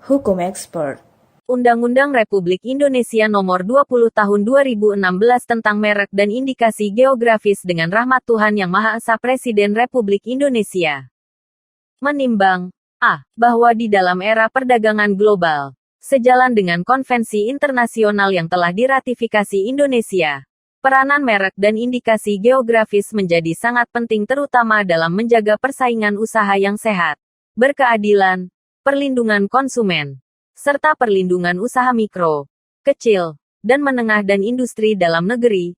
Hukum Ekspor. Undang-Undang Republik Indonesia Nomor 20 Tahun 2016 tentang merek dan indikasi geografis dengan rahmat Tuhan Yang Maha Esa Presiden Republik Indonesia menimbang bahwa di dalam era perdagangan global, sejalan dengan konvensi internasional yang telah diratifikasi Indonesia, peranan merek dan indikasi geografis menjadi sangat penting terutama dalam menjaga persaingan usaha yang sehat, berkeadilan, perlindungan konsumen, serta perlindungan usaha mikro, kecil, dan menengah dan industri dalam negeri.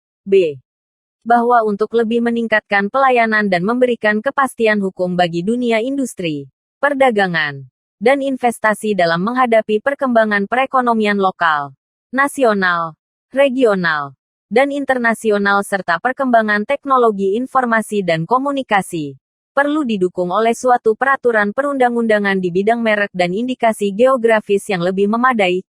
Bahwa untuk lebih meningkatkan pelayanan dan memberikan kepastian hukum bagi dunia industri, perdagangan, dan investasi dalam menghadapi perkembangan perekonomian lokal, nasional, regional, dan internasional serta perkembangan teknologi informasi dan komunikasi, perlu didukung oleh suatu peraturan perundang-undangan di bidang merek dan indikasi geografis yang lebih memadai.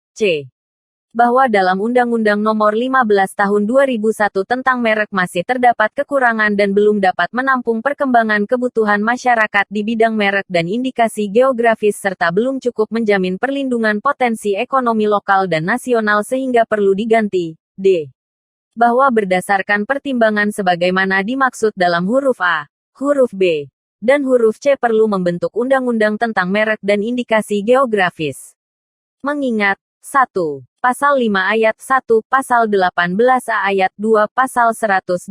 Bahwa dalam Undang-Undang Nomor 15 Tahun 2001 tentang merek masih terdapat kekurangan dan belum dapat menampung perkembangan kebutuhan masyarakat di bidang merek dan indikasi geografis serta belum cukup menjamin perlindungan potensi ekonomi lokal dan nasional sehingga perlu diganti. Bahwa berdasarkan pertimbangan sebagaimana dimaksud dalam huruf A, huruf B, dan huruf C perlu membentuk undang-undang tentang merek dan indikasi geografis. Mengingat 1. Pasal 5 ayat 1, Pasal 18A ayat 2, Pasal 186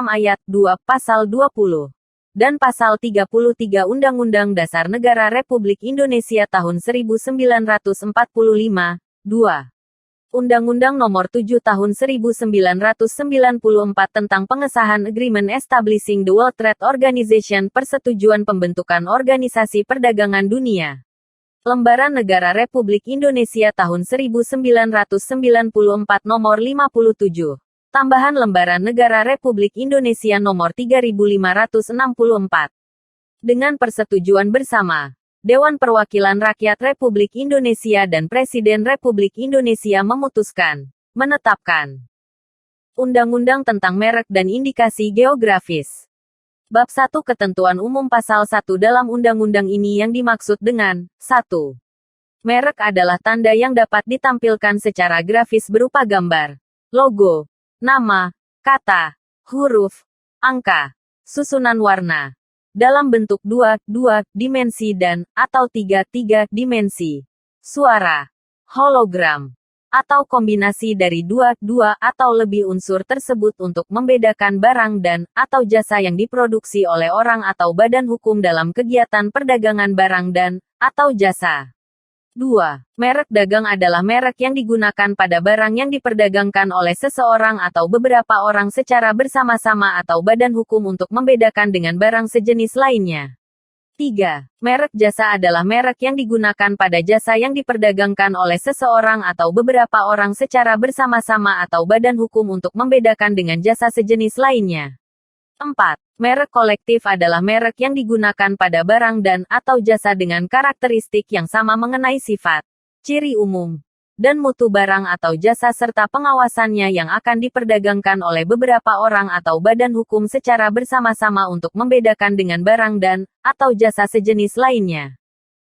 ayat 2, Pasal 20, dan Pasal 33 Undang-Undang Dasar Negara Republik Indonesia tahun 1945, 2. Undang-Undang Nomor 7 Tahun 1994 tentang pengesahan Agreement Establishing the World Trade Organization Persetujuan Pembentukan Organisasi Perdagangan Dunia. Lembaran Negara Republik Indonesia tahun 1994 Nomor 57. Tambahan Lembaran Negara Republik Indonesia Nomor 3564. Dengan persetujuan bersama Dewan Perwakilan Rakyat Republik Indonesia dan Presiden Republik Indonesia memutuskan, menetapkan Undang-Undang tentang Merek dan Indikasi Geografis. Bab 1 Ketentuan Umum Pasal 1 dalam undang-undang ini yang dimaksud dengan 1. Merek adalah tanda yang dapat ditampilkan secara grafis berupa gambar, logo, nama, kata, huruf, angka, susunan warna, dalam bentuk 2 dimensi dan atau 3 dimensi, suara, hologram, atau kombinasi dari dua atau lebih unsur tersebut untuk membedakan barang dan atau jasa yang diproduksi oleh orang atau badan hukum dalam kegiatan perdagangan barang dan atau jasa. 2. Merek dagang adalah merek yang digunakan pada barang yang diperdagangkan oleh seseorang atau beberapa orang secara bersama-sama atau badan hukum untuk membedakan dengan barang sejenis lainnya. 3. Merek jasa adalah merek yang digunakan pada jasa yang diperdagangkan oleh seseorang atau beberapa orang secara bersama-sama atau badan hukum untuk membedakan dengan jasa sejenis lainnya. 4. Merek kolektif adalah merek yang digunakan pada barang dan atau jasa dengan karakteristik yang sama mengenai sifat, ciri umum, dan mutu barang atau jasa serta pengawasannya yang akan diperdagangkan oleh beberapa orang atau badan hukum secara bersama-sama untuk membedakan dengan barang dan atau jasa sejenis lainnya.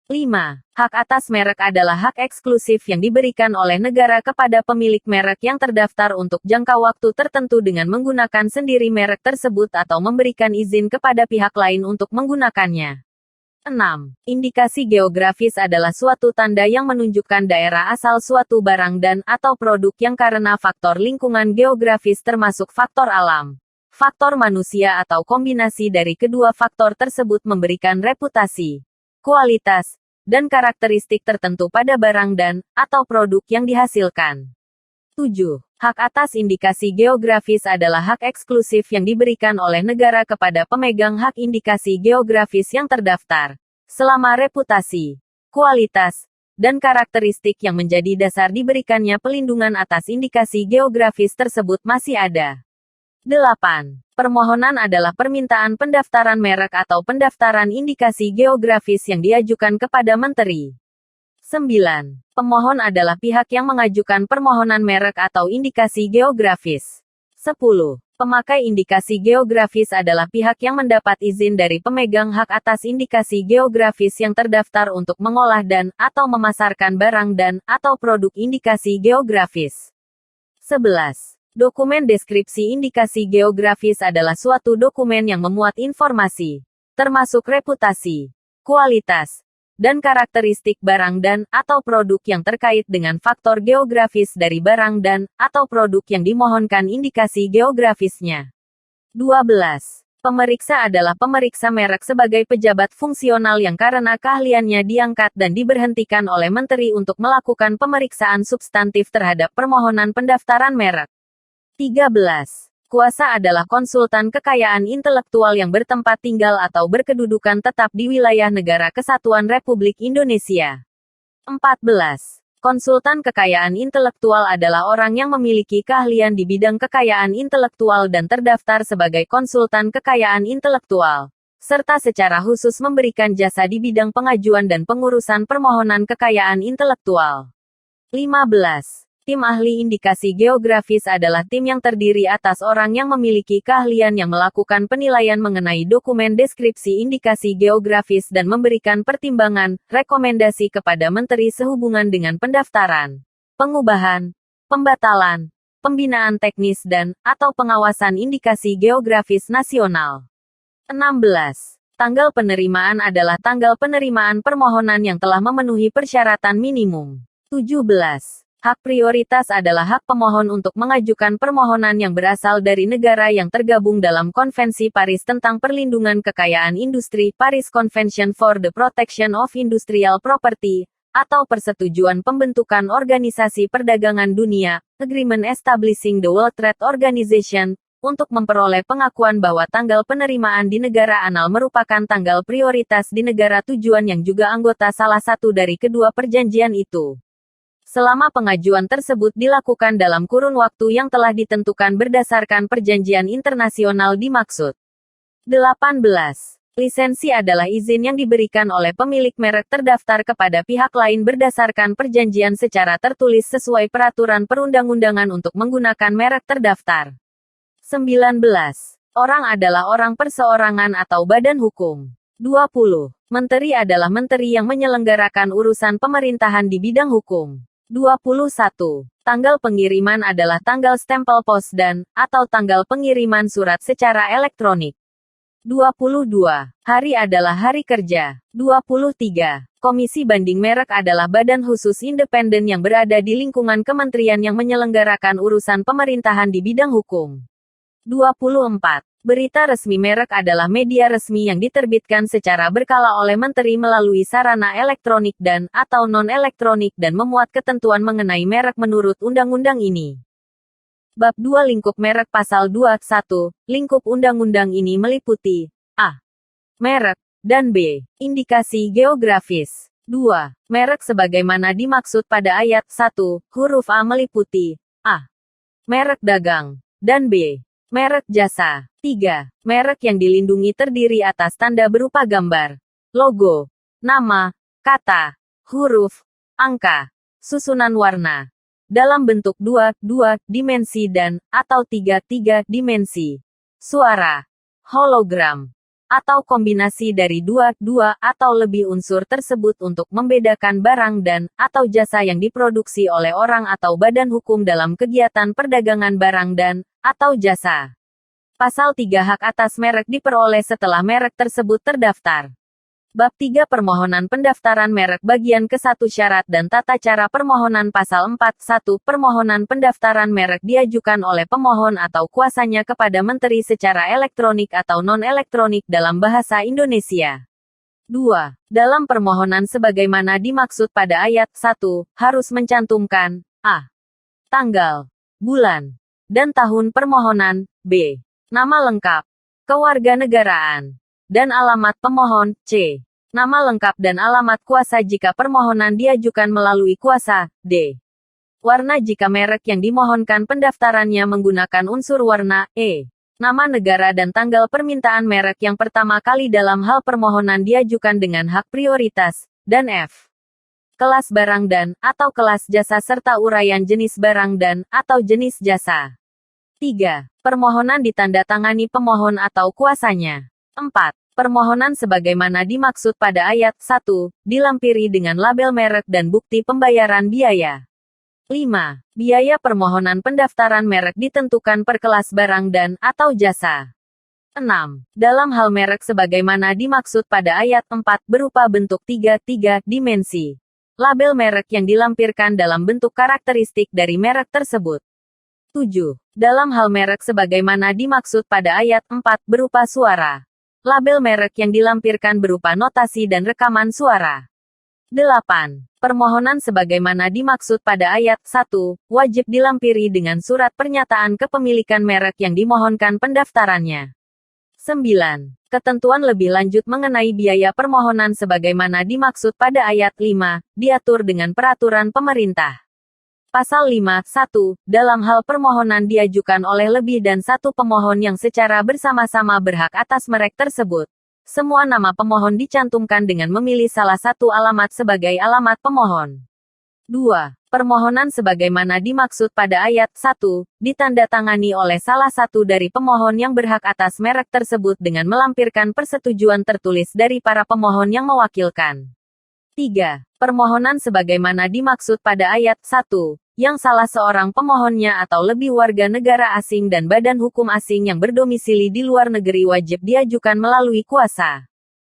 5. Hak atas merek adalah hak eksklusif yang diberikan oleh negara kepada pemilik merek yang terdaftar untuk jangka waktu tertentu dengan menggunakan sendiri merek tersebut atau memberikan izin kepada pihak lain untuk menggunakannya. 6. Indikasi geografis adalah suatu tanda yang menunjukkan daerah asal suatu barang dan atau produk yang karena faktor lingkungan geografis termasuk faktor alam, faktor manusia atau kombinasi dari kedua faktor tersebut memberikan reputasi, kualitas, dan karakteristik tertentu pada barang dan atau produk yang dihasilkan. 7. Hak atas indikasi geografis adalah hak eksklusif yang diberikan oleh negara kepada pemegang hak indikasi geografis yang terdaftar, selama reputasi, kualitas, dan karakteristik yang menjadi dasar diberikannya pelindungan atas indikasi geografis tersebut masih ada. 8. Permohonan adalah permintaan pendaftaran merek atau pendaftaran indikasi geografis yang diajukan kepada Menteri. 9. Pemohon adalah pihak yang mengajukan permohonan merek atau indikasi geografis. 10. Pemakai indikasi geografis adalah pihak yang mendapat izin dari pemegang hak atas indikasi geografis yang terdaftar untuk mengolah dan/atau memasarkan barang dan/atau produk indikasi geografis. 11. Dokumen deskripsi indikasi geografis adalah suatu dokumen yang memuat informasi, termasuk reputasi, kualitas, dan karakteristik barang dan/atau produk yang terkait dengan faktor geografis dari barang dan/atau produk yang dimohonkan indikasi geografisnya. 12. Pemeriksa adalah pemeriksa merek sebagai pejabat fungsional yang karena keahliannya diangkat dan diberhentikan oleh menteri untuk melakukan pemeriksaan substantif terhadap permohonan pendaftaran merek. 13. Kuasa adalah konsultan kekayaan intelektual yang bertempat tinggal atau berkedudukan tetap di wilayah Negara Kesatuan Republik Indonesia. 14. Konsultan kekayaan intelektual adalah orang yang memiliki keahlian di bidang kekayaan intelektual dan terdaftar sebagai konsultan kekayaan intelektual, serta secara khusus memberikan jasa di bidang pengajuan dan pengurusan permohonan kekayaan intelektual. 15. Tim ahli indikasi geografis adalah tim yang terdiri atas orang yang memiliki keahlian yang melakukan penilaian mengenai dokumen deskripsi indikasi geografis dan memberikan pertimbangan, rekomendasi kepada menteri sehubungan dengan pendaftaran, pengubahan, pembatalan, pembinaan teknis dan/atau pengawasan indikasi geografis nasional. 16. Tanggal penerimaan adalah tanggal penerimaan permohonan yang telah memenuhi persyaratan minimum. 17. Hak prioritas adalah hak pemohon untuk mengajukan permohonan yang berasal dari negara yang tergabung dalam Konvensi Paris tentang Perlindungan Kekayaan Industri, Paris Convention for the Protection of Industrial Property, atau Persetujuan Pembentukan Organisasi Perdagangan Dunia, Agreement Establishing the World Trade Organization, untuk memperoleh pengakuan bahwa tanggal penerimaan di negara asal merupakan tanggal prioritas di negara tujuan yang juga anggota salah satu dari kedua perjanjian itu. Selama pengajuan tersebut dilakukan dalam kurun waktu yang telah ditentukan berdasarkan perjanjian internasional dimaksud. 18. Lisensi adalah izin yang diberikan oleh pemilik merek terdaftar kepada pihak lain berdasarkan perjanjian secara tertulis sesuai peraturan perundang-undangan untuk menggunakan merek terdaftar. 19. Orang adalah orang perseorangan atau badan hukum. 20. Menteri adalah menteri yang menyelenggarakan urusan pemerintahan di bidang hukum. 21. Tanggal pengiriman adalah tanggal stempel pos dan/atau tanggal pengiriman surat secara elektronik. 22. Hari adalah hari kerja. 23. Komisi Banding Merek adalah badan khusus independen yang berada di lingkungan kementerian yang menyelenggarakan urusan pemerintahan di bidang hukum. 24. Berita resmi merek adalah media resmi yang diterbitkan secara berkala oleh menteri melalui sarana elektronik dan/atau non-elektronik dan memuat ketentuan mengenai merek menurut undang-undang ini. Bab 2 Lingkup Merek Pasal 21, lingkup undang-undang ini meliputi A. Merek, dan B. Indikasi geografis. 2. Merek sebagaimana dimaksud pada ayat 1, huruf A meliputi A. Merek dagang, dan B. Merek jasa. 3. Merek yang dilindungi terdiri atas tanda berupa gambar, logo, nama, kata, huruf, angka, susunan warna, dalam bentuk 2 dimensi dan/atau 3 dimensi, suara, hologram, atau kombinasi dari 2 atau lebih unsur tersebut untuk membedakan barang dan/atau jasa yang diproduksi oleh orang atau badan hukum dalam kegiatan perdagangan barang dan/atau jasa. Pasal 3 Hak atas merek diperoleh setelah merek tersebut terdaftar. Bab 3 Permohonan pendaftaran merek bagian ke-1 Syarat dan tata cara permohonan Pasal 4 1 Permohonan pendaftaran merek diajukan oleh pemohon atau kuasanya kepada menteri secara elektronik atau non-elektronik dalam bahasa Indonesia. 2. Dalam permohonan sebagaimana dimaksud pada ayat 1, harus mencantumkan A. Tanggal, bulan, dan tahun permohonan, B. Nama lengkap, kewarganegaraan, dan alamat pemohon, C. Nama lengkap dan alamat kuasa jika permohonan diajukan melalui kuasa, D. Warna jika merek yang dimohonkan pendaftarannya menggunakan unsur warna, E. Nama negara dan tanggal permintaan merek yang pertama kali dalam hal permohonan diajukan dengan hak prioritas, dan F. Kelas barang dan/atau kelas jasa serta uraian jenis barang dan/atau jenis jasa. 3. Permohonan ditandatangani pemohon atau kuasanya. 4. Permohonan sebagaimana dimaksud pada ayat 1, dilampiri dengan label merek dan bukti pembayaran biaya. 5. Biaya permohonan pendaftaran merek ditentukan per kelas barang dan/atau jasa. 6. Dalam hal merek sebagaimana dimaksud pada ayat 4 berupa bentuk 3 dimensi. Label merek yang dilampirkan dalam bentuk karakteristik dari merek tersebut. 7. Dalam hal merek sebagaimana dimaksud pada ayat 4 berupa suara. Label merek yang dilampirkan berupa notasi dan rekaman suara. 8. Permohonan sebagaimana dimaksud pada ayat 1, wajib dilampiri dengan surat pernyataan kepemilikan merek yang dimohonkan pendaftarannya. 9. Ketentuan lebih lanjut mengenai biaya permohonan sebagaimana dimaksud pada ayat 5, diatur dengan peraturan pemerintah. Pasal 5(1), dalam hal permohonan diajukan oleh lebih dan satu pemohon yang secara bersama-sama berhak atas merek tersebut. Semua nama pemohon dicantumkan dengan memilih salah satu alamat sebagai alamat pemohon. 2. Permohonan sebagaimana dimaksud pada ayat 1, ditandatangani oleh salah satu dari pemohon yang berhak atas merek tersebut dengan melampirkan persetujuan tertulis dari para pemohon yang mewakilkan. 3. Permohonan sebagaimana dimaksud pada ayat 1, yang salah seorang pemohonnya atau lebih warga negara asing dan badan hukum asing yang berdomisili di luar negeri wajib diajukan melalui kuasa.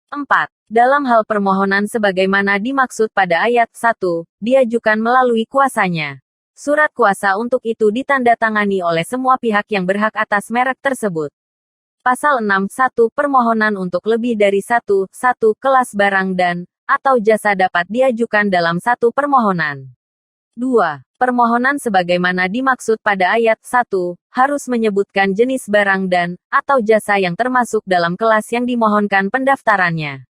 4. Dalam hal permohonan sebagaimana dimaksud pada ayat 1, diajukan melalui kuasanya. Surat kuasa untuk itu ditandatangani oleh semua pihak yang berhak atas merek tersebut. Pasal 6(1) Permohonan untuk lebih dari satu kelas barang dan/atau jasa dapat diajukan dalam satu permohonan. 2. Permohonan sebagaimana dimaksud pada ayat 1, harus menyebutkan jenis barang dan/atau jasa yang termasuk dalam kelas yang dimohonkan pendaftarannya.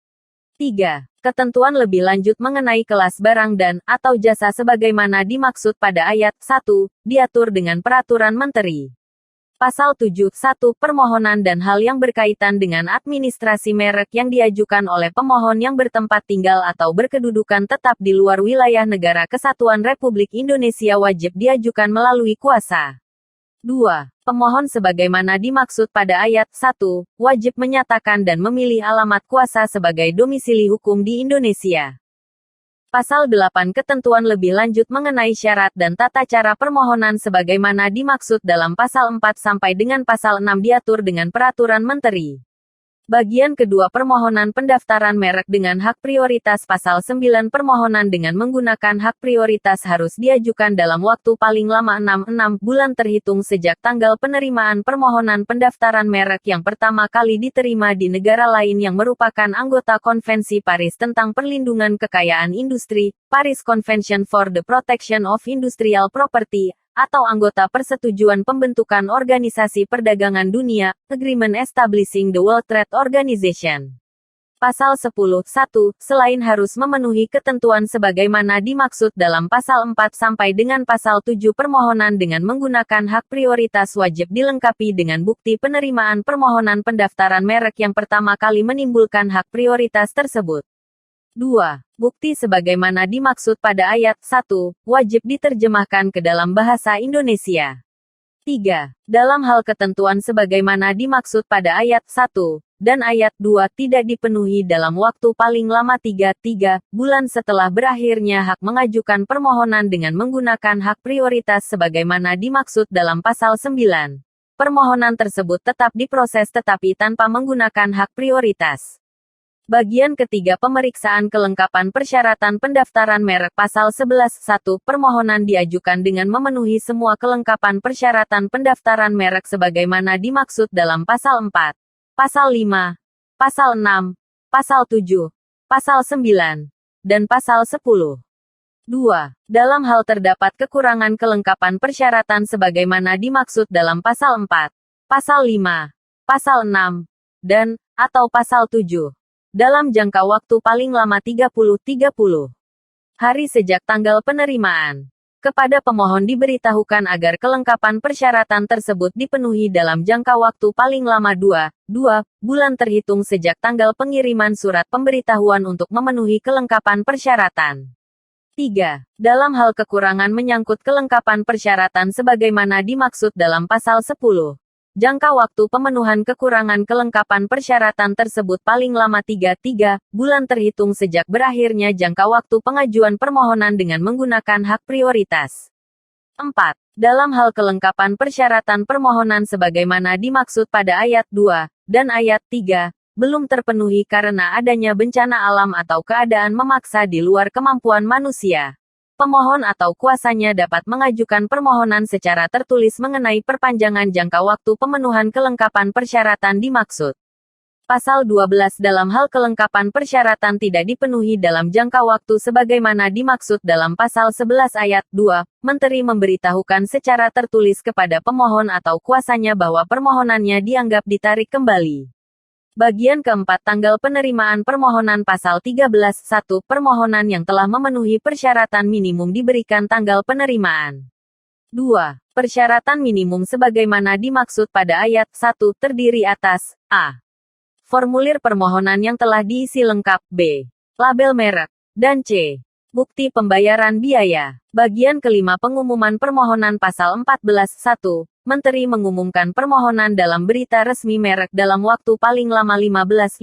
3. Ketentuan lebih lanjut mengenai kelas barang dan/atau jasa sebagaimana dimaksud pada ayat 1, diatur dengan peraturan menteri. Pasal 7(1) Permohonan dan hal yang berkaitan dengan administrasi merek yang diajukan oleh pemohon yang bertempat tinggal atau berkedudukan tetap di luar wilayah Negara Kesatuan Republik Indonesia wajib diajukan melalui kuasa. 2. Pemohon sebagaimana dimaksud pada ayat 1, wajib menyatakan dan memilih alamat kuasa sebagai domisili hukum di Indonesia. Pasal 8 Ketentuan lebih lanjut mengenai syarat dan tata cara permohonan sebagaimana dimaksud dalam pasal 4 sampai dengan pasal 6 diatur dengan peraturan menteri. Bagian kedua permohonan pendaftaran merek dengan hak prioritas pasal 9 permohonan dengan menggunakan hak prioritas harus diajukan dalam waktu paling lama 6 bulan terhitung sejak tanggal penerimaan permohonan pendaftaran merek yang pertama kali diterima di negara lain yang merupakan anggota Konvensi Paris tentang Perlindungan Kekayaan Industri, Paris Convention for the Protection of Industrial Property, atau anggota Persetujuan Pembentukan Organisasi Perdagangan Dunia, Agreement Establishing the World Trade Organization. Pasal 10(1), selain harus memenuhi ketentuan sebagaimana dimaksud dalam pasal 4 sampai dengan pasal 7 permohonan dengan menggunakan hak prioritas wajib dilengkapi dengan bukti penerimaan permohonan pendaftaran merek yang pertama kali menimbulkan hak prioritas tersebut. 2. Bukti sebagaimana dimaksud pada ayat 1, wajib diterjemahkan ke dalam bahasa Indonesia. 3. Dalam hal ketentuan sebagaimana dimaksud pada ayat 1 dan ayat 2 tidak dipenuhi dalam waktu paling lama 3 bulan setelah berakhirnya hak mengajukan permohonan dengan menggunakan hak prioritas sebagaimana dimaksud dalam pasal 9. Permohonan tersebut tetap diproses tetapi tanpa menggunakan hak prioritas. Bagian ketiga pemeriksaan kelengkapan persyaratan pendaftaran merek pasal 11(1) permohonan diajukan dengan memenuhi semua kelengkapan persyaratan pendaftaran merek sebagaimana dimaksud dalam pasal 4, pasal 5, pasal 6, pasal 7, pasal 9, dan pasal 10. 2. Dalam hal terdapat kekurangan kelengkapan persyaratan sebagaimana dimaksud dalam pasal 4, pasal 5, pasal 6, dan/atau pasal 7. Dalam jangka waktu paling lama 30 hari sejak tanggal penerimaan. Kepada pemohon diberitahukan agar kelengkapan persyaratan tersebut dipenuhi dalam jangka waktu paling lama 2 bulan terhitung sejak tanggal pengiriman surat pemberitahuan untuk memenuhi kelengkapan persyaratan. 3. Dalam hal kekurangan menyangkut kelengkapan persyaratan sebagaimana dimaksud dalam pasal 10. Jangka waktu pemenuhan kekurangan kelengkapan persyaratan tersebut paling lama 3 bulan terhitung sejak berakhirnya jangka waktu pengajuan permohonan dengan menggunakan hak prioritas. 4. Dalam hal kelengkapan persyaratan permohonan sebagaimana dimaksud pada ayat 2 dan ayat 3, belum terpenuhi karena adanya bencana alam atau keadaan memaksa di luar kemampuan manusia, pemohon atau kuasanya dapat mengajukan permohonan secara tertulis mengenai perpanjangan jangka waktu pemenuhan kelengkapan persyaratan dimaksud. Pasal 12 dalam hal kelengkapan persyaratan tidak dipenuhi dalam jangka waktu sebagaimana dimaksud dalam pasal 11 ayat 2, Menteri memberitahukan secara tertulis kepada pemohon atau kuasanya bahwa permohonannya dianggap ditarik kembali. Bagian keempat tanggal penerimaan permohonan pasal 13.1 permohonan yang telah memenuhi persyaratan minimum diberikan tanggal penerimaan. 2. Persyaratan minimum sebagaimana dimaksud pada ayat 1 terdiri atas A. Formulir permohonan yang telah diisi lengkap, B. Label merek, dan C. Bukti pembayaran biaya. Bagian kelima pengumuman permohonan pasal 14.1. Menteri mengumumkan permohonan dalam berita resmi merek dalam waktu paling lama 15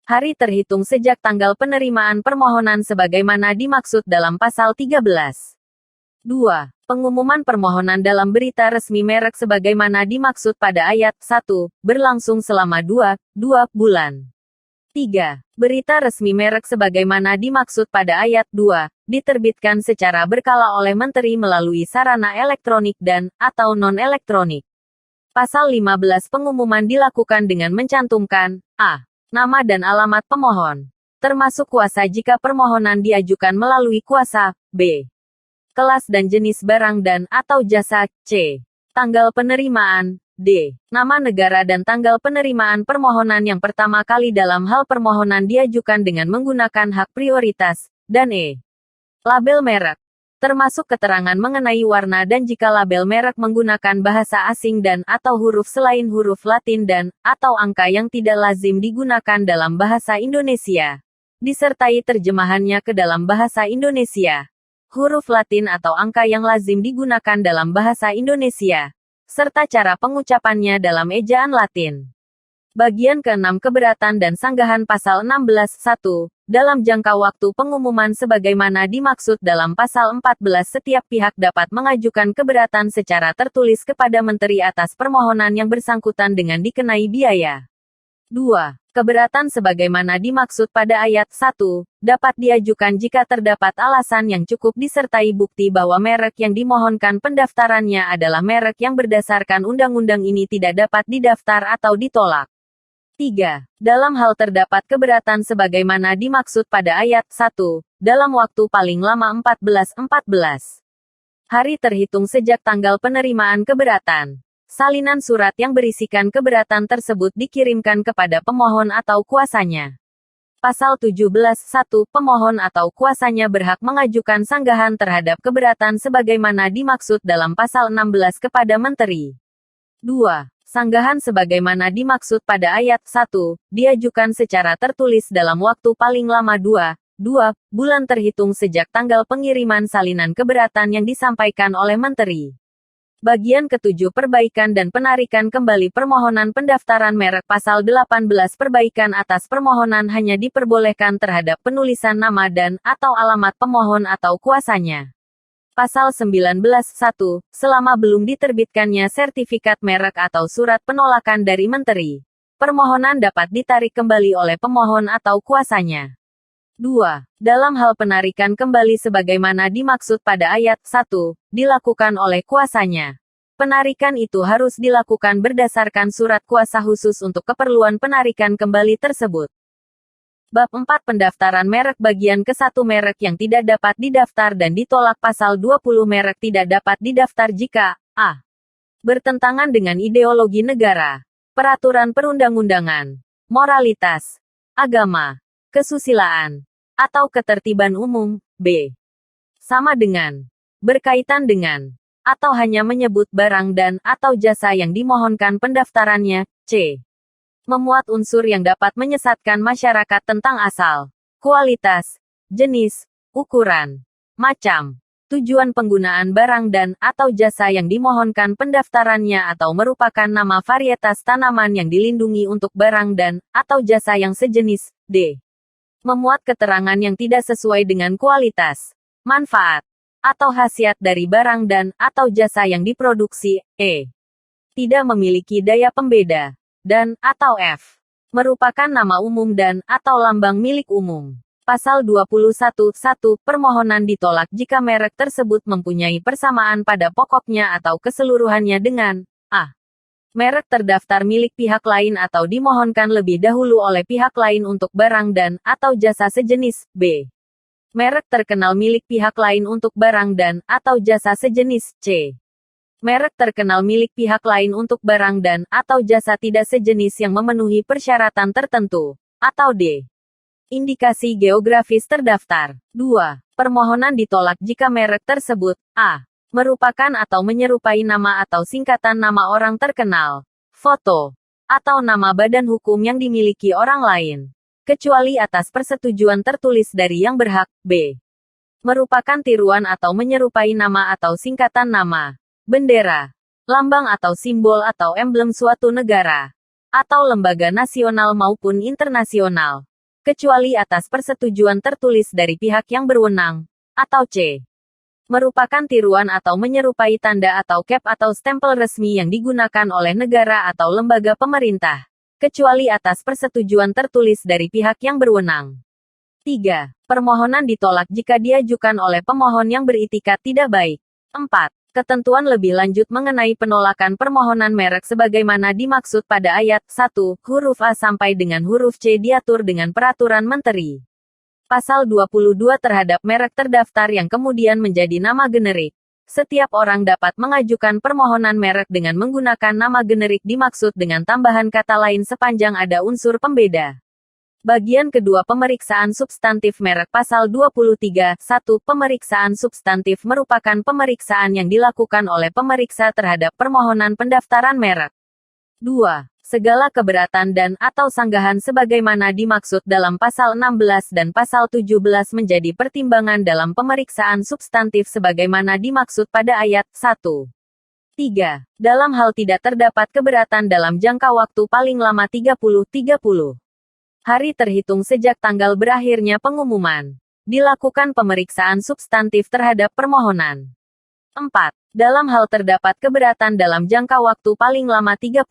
hari terhitung sejak tanggal penerimaan permohonan sebagaimana dimaksud dalam pasal 13. 2. Pengumuman permohonan dalam berita resmi merek sebagaimana dimaksud pada ayat 1, berlangsung selama 2 bulan. 3. Berita resmi merek sebagaimana dimaksud pada ayat 2, diterbitkan secara berkala oleh Menteri melalui sarana elektronik dan, atau non-elektronik. Pasal 15 pengumuman dilakukan dengan mencantumkan, A. Nama dan alamat pemohon, termasuk kuasa jika permohonan diajukan melalui kuasa, B. Kelas dan jenis barang dan, atau jasa, C. Tanggal penerimaan, D. Nama negara dan tanggal penerimaan permohonan yang pertama kali dalam hal permohonan diajukan dengan menggunakan hak prioritas, dan E. Label merek, termasuk keterangan mengenai warna dan jika label merek menggunakan bahasa asing dan atau huruf selain huruf Latin dan atau angka yang tidak lazim digunakan dalam bahasa Indonesia, disertai terjemahannya ke dalam bahasa Indonesia, huruf Latin atau angka yang lazim digunakan dalam bahasa Indonesia, serta cara pengucapannya dalam ejaan Latin. Bagian ke-6 keberatan dan sanggahan pasal 16.1, dalam jangka waktu pengumuman sebagaimana dimaksud dalam pasal 14 setiap pihak dapat mengajukan keberatan secara tertulis kepada Menteri atas permohonan yang bersangkutan dengan dikenai biaya. 2. Keberatan sebagaimana dimaksud pada ayat 1, dapat diajukan jika terdapat alasan yang cukup disertai bukti bahwa merek yang dimohonkan pendaftarannya adalah merek yang berdasarkan undang-undang ini tidak dapat didaftar atau ditolak. 3. Dalam hal terdapat keberatan sebagaimana dimaksud pada ayat 1, dalam waktu paling lama 14 hari terhitung sejak tanggal penerimaan keberatan, salinan surat yang berisikan keberatan tersebut dikirimkan kepada pemohon atau kuasanya. Pasal 17.1 pemohon atau kuasanya berhak mengajukan sanggahan terhadap keberatan sebagaimana dimaksud dalam pasal 16 kepada Menteri. 2. Sanggahan sebagaimana dimaksud pada ayat 1, diajukan secara tertulis dalam waktu paling lama 2 bulan terhitung sejak tanggal pengiriman salinan keberatan yang disampaikan oleh Menteri. Bagian ke-7 perbaikan dan penarikan kembali permohonan pendaftaran merek pasal 18 perbaikan atas permohonan hanya diperbolehkan terhadap penulisan nama dan atau alamat pemohon atau kuasanya. Pasal 19.1, selama belum diterbitkannya sertifikat merek atau surat penolakan dari Menteri, permohonan dapat ditarik kembali oleh pemohon atau kuasanya. 2. Dalam hal penarikan kembali sebagaimana dimaksud pada ayat 1, dilakukan oleh kuasanya. Penarikan itu harus dilakukan berdasarkan surat kuasa khusus untuk keperluan penarikan kembali tersebut. Bab 4 Pendaftaran merek bagian ke-1 merek yang tidak dapat didaftar dan ditolak pasal 20 merek tidak dapat didaftar jika A. Bertentangan dengan ideologi negara, peraturan perundang-undangan, moralitas, agama, kesusilaan, atau ketertiban umum, B. Sama dengan, berkaitan dengan, atau hanya menyebut barang dan atau jasa yang dimohonkan pendaftarannya, C. Memuat unsur yang dapat menyesatkan masyarakat tentang asal, kualitas, jenis, ukuran, macam, tujuan penggunaan barang dan atau jasa yang dimohonkan pendaftarannya atau merupakan nama varietas tanaman yang dilindungi untuk barang dan atau jasa yang sejenis. D. Memuat keterangan yang tidak sesuai dengan kualitas, manfaat, atau khasiat dari barang dan atau jasa yang diproduksi. E. Tidak memiliki daya pembeda. Dan atau F. Merupakan nama umum dan atau lambang milik umum. Pasal 21(1) permohonan ditolak jika merek tersebut mempunyai persamaan pada pokoknya atau keseluruhannya dengan a. Merek terdaftar milik pihak lain atau dimohonkan lebih dahulu oleh pihak lain untuk barang dan atau jasa sejenis. B. Merek terkenal milik pihak lain untuk barang dan atau jasa sejenis. C. Merek terkenal milik pihak lain untuk barang dan atau jasa tidak sejenis yang memenuhi persyaratan tertentu. Atau D. Indikasi geografis terdaftar. 2. Permohonan ditolak jika merek tersebut a. Merupakan atau menyerupai nama atau singkatan nama orang terkenal, foto, atau nama badan hukum yang dimiliki orang lain, kecuali atas persetujuan tertulis dari yang berhak. B. Merupakan tiruan atau menyerupai nama atau singkatan nama, bendera, lambang atau simbol atau emblem suatu negara, atau lembaga nasional maupun internasional, kecuali atas persetujuan tertulis dari pihak yang berwenang. Atau C. Merupakan tiruan atau menyerupai tanda atau cap atau stempel resmi yang digunakan oleh negara atau lembaga pemerintah, kecuali atas persetujuan tertulis dari pihak yang berwenang. 3. Permohonan ditolak jika diajukan oleh pemohon yang beritikat tidak baik. 4. Ketentuan lebih lanjut mengenai penolakan permohonan merek sebagaimana dimaksud pada ayat 1, huruf A sampai dengan huruf C diatur dengan Peraturan Menteri. Pasal 22 terhadap merek terdaftar yang kemudian menjadi nama generik. Setiap orang dapat mengajukan permohonan merek dengan menggunakan nama generik dimaksud dengan tambahan kata lain sepanjang ada unsur pembeda. Bagian kedua pemeriksaan substantif merek pasal 23(1) pemeriksaan substantif merupakan pemeriksaan yang dilakukan oleh pemeriksa terhadap permohonan pendaftaran merek. 2. Segala keberatan dan atau sanggahan sebagaimana dimaksud dalam pasal 16 dan pasal 17 menjadi pertimbangan dalam pemeriksaan substantif sebagaimana dimaksud pada ayat 1. 3. Dalam hal tidak terdapat keberatan dalam jangka waktu paling lama 30 hari terhitung sejak tanggal berakhirnya pengumuman. Dilakukan pemeriksaan substantif terhadap permohonan. 4. Dalam hal terdapat keberatan dalam jangka waktu paling lama 30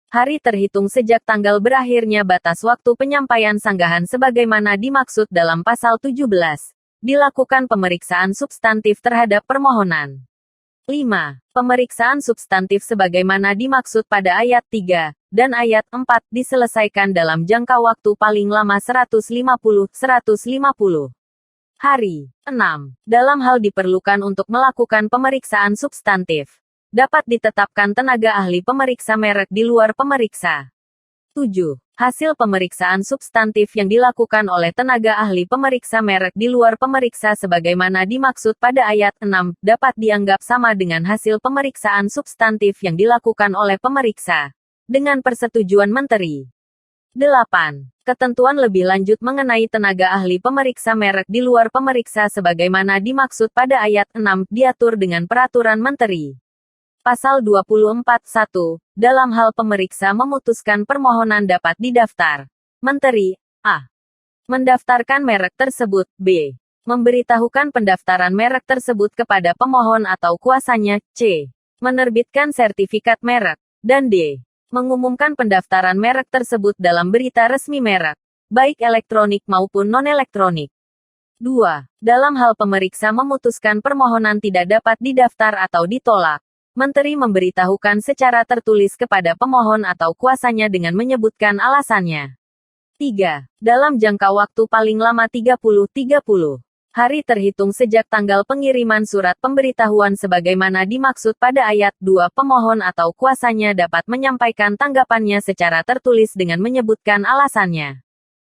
hari terhitung sejak tanggal berakhirnya batas waktu penyampaian sanggahan sebagaimana dimaksud dalam pasal 17. Dilakukan pemeriksaan substantif terhadap permohonan. 5. Pemeriksaan substantif sebagaimana dimaksud pada ayat 3 dan ayat 4 diselesaikan dalam jangka waktu paling lama 150 hari. 6. Dalam hal diperlukan untuk melakukan pemeriksaan substantif, dapat ditetapkan tenaga ahli pemeriksa merek di luar pemeriksa. 7. Hasil pemeriksaan substantif yang dilakukan oleh tenaga ahli pemeriksa merek di luar pemeriksa sebagaimana dimaksud pada ayat 6 dapat dianggap sama dengan hasil pemeriksaan substantif yang dilakukan oleh pemeriksa dengan persetujuan menteri. 8. Ketentuan lebih lanjut mengenai tenaga ahli pemeriksa merek di luar pemeriksa sebagaimana dimaksud pada ayat 6 diatur dengan Peraturan Menteri. Pasal 24(1) dalam hal pemeriksa memutuskan permohonan dapat didaftar. Menteri A. Mendaftarkan merek tersebut. B. Memberitahukan pendaftaran merek tersebut kepada pemohon atau kuasanya. C. Menerbitkan sertifikat merek. Dan D. Mengumumkan pendaftaran merek tersebut dalam berita resmi merek, baik elektronik maupun non-elektronik. 2. Dalam hal pemeriksa memutuskan permohonan tidak dapat didaftar atau ditolak, Menteri memberitahukan secara tertulis kepada pemohon atau kuasanya dengan menyebutkan alasannya. 3. Dalam jangka waktu paling lama 30 hari terhitung sejak tanggal pengiriman surat pemberitahuan sebagaimana dimaksud pada ayat 2 pemohon atau kuasanya dapat menyampaikan tanggapannya secara tertulis dengan menyebutkan alasannya.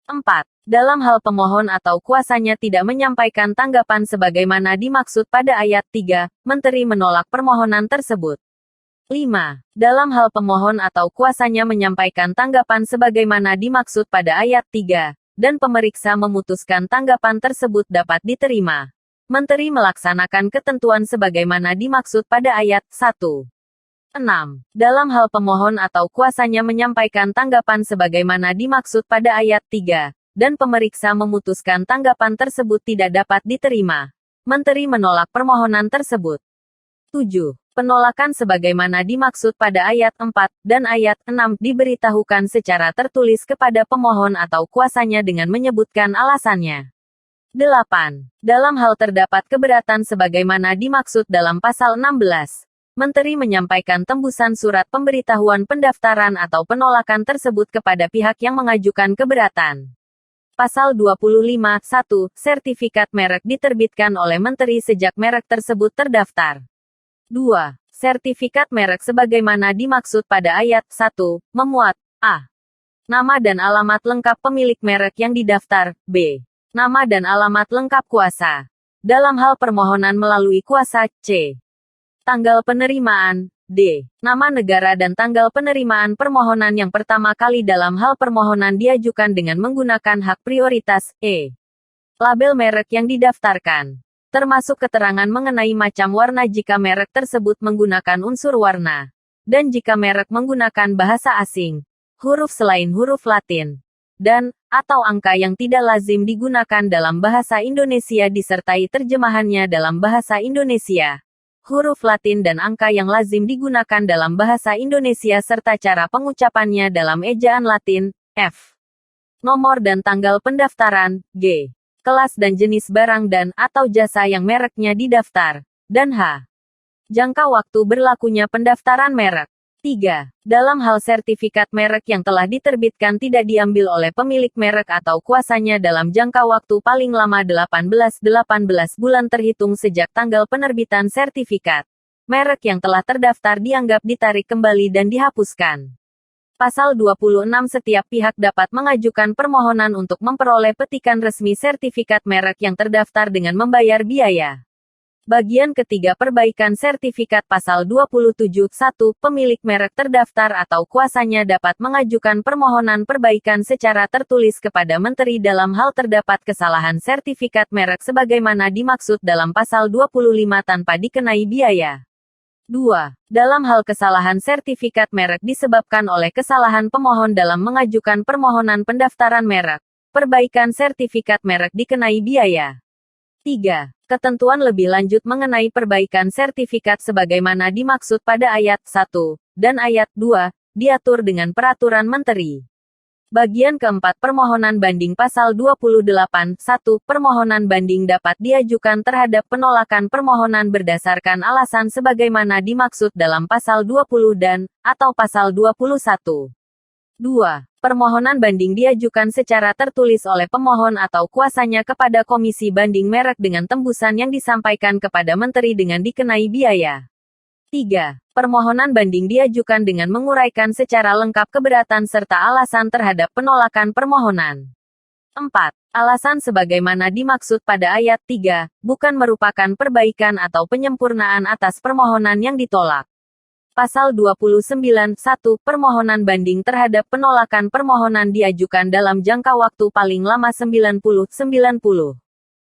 4. Dalam hal pemohon atau kuasanya tidak menyampaikan tanggapan sebagaimana dimaksud pada ayat 3, Menteri menolak permohonan tersebut. 5. Dalam hal pemohon atau kuasanya menyampaikan tanggapan sebagaimana dimaksud pada ayat 3, dan pemeriksa memutuskan tanggapan tersebut dapat diterima. Menteri melaksanakan ketentuan sebagaimana dimaksud pada ayat 1. 6. Dalam hal pemohon atau kuasanya menyampaikan tanggapan sebagaimana dimaksud pada ayat 3, dan pemeriksa memutuskan tanggapan tersebut tidak dapat diterima, Menteri menolak permohonan tersebut. 7. Penolakan sebagaimana dimaksud pada ayat 4 dan ayat 6 diberitahukan secara tertulis kepada pemohon atau kuasanya dengan menyebutkan alasannya. 8. Dalam hal terdapat keberatan sebagaimana dimaksud dalam pasal 16, Menteri menyampaikan tembusan surat pemberitahuan pendaftaran atau penolakan tersebut kepada pihak yang mengajukan keberatan. Pasal 25, 1. Sertifikat merek diterbitkan oleh Menteri sejak merek tersebut terdaftar. 2. Sertifikat merek sebagaimana dimaksud pada ayat 1, memuat a. Nama dan alamat lengkap pemilik merek yang didaftar, b. Nama dan alamat lengkap kuasa. Dalam hal permohonan melalui kuasa, c. Tanggal penerimaan, d. Nama negara dan tanggal penerimaan permohonan yang pertama kali dalam hal permohonan diajukan dengan menggunakan hak prioritas, e. Label merek yang didaftarkan. Termasuk keterangan mengenai macam warna jika merek tersebut menggunakan unsur warna. Dan jika merek menggunakan bahasa asing, huruf selain huruf Latin, dan, atau angka yang tidak lazim digunakan dalam bahasa Indonesia disertai terjemahannya dalam bahasa Indonesia. Huruf Latin dan angka yang lazim digunakan dalam bahasa Indonesia serta cara pengucapannya dalam ejaan Latin, F. Nomor dan tanggal pendaftaran, G. Kelas dan jenis barang dan atau jasa yang mereknya didaftar, dan H. Jangka waktu berlakunya pendaftaran merek. 3. Dalam hal sertifikat merek yang telah diterbitkan tidak diambil oleh pemilik merek atau kuasanya dalam jangka waktu paling lama 18 bulan terhitung sejak tanggal penerbitan sertifikat, merek yang telah terdaftar dianggap ditarik kembali dan dihapuskan. Pasal 26. Setiap pihak dapat mengajukan permohonan untuk memperoleh petikan resmi sertifikat merek yang terdaftar dengan membayar biaya. Bagian ketiga perbaikan sertifikat pasal 27. 1. Pemilik merek terdaftar atau kuasanya dapat mengajukan permohonan perbaikan secara tertulis kepada Menteri dalam hal terdapat kesalahan sertifikat merek sebagaimana dimaksud dalam pasal 25 tanpa dikenai biaya. 2. Dalam hal kesalahan sertifikat merek disebabkan oleh kesalahan pemohon dalam mengajukan permohonan pendaftaran merek, perbaikan sertifikat merek dikenai biaya. 3. Ketentuan lebih lanjut mengenai perbaikan sertifikat sebagaimana dimaksud pada ayat 1 dan ayat 2 diatur dengan peraturan menteri. Bagian keempat permohonan banding pasal 28. 1. Permohonan banding dapat diajukan terhadap penolakan permohonan berdasarkan alasan sebagaimana dimaksud dalam pasal 20 dan atau pasal 21. 2. Permohonan banding diajukan secara tertulis oleh pemohon atau kuasanya kepada Komisi Banding Merek dengan tembusan yang disampaikan kepada Menteri dengan dikenai biaya. 3. Permohonan banding diajukan dengan menguraikan secara lengkap keberatan serta alasan terhadap penolakan permohonan. 4. Alasan sebagaimana dimaksud pada ayat 3, bukan merupakan perbaikan atau penyempurnaan atas permohonan yang ditolak. Pasal 29. 1. Permohonan banding terhadap penolakan permohonan diajukan dalam jangka waktu paling lama 90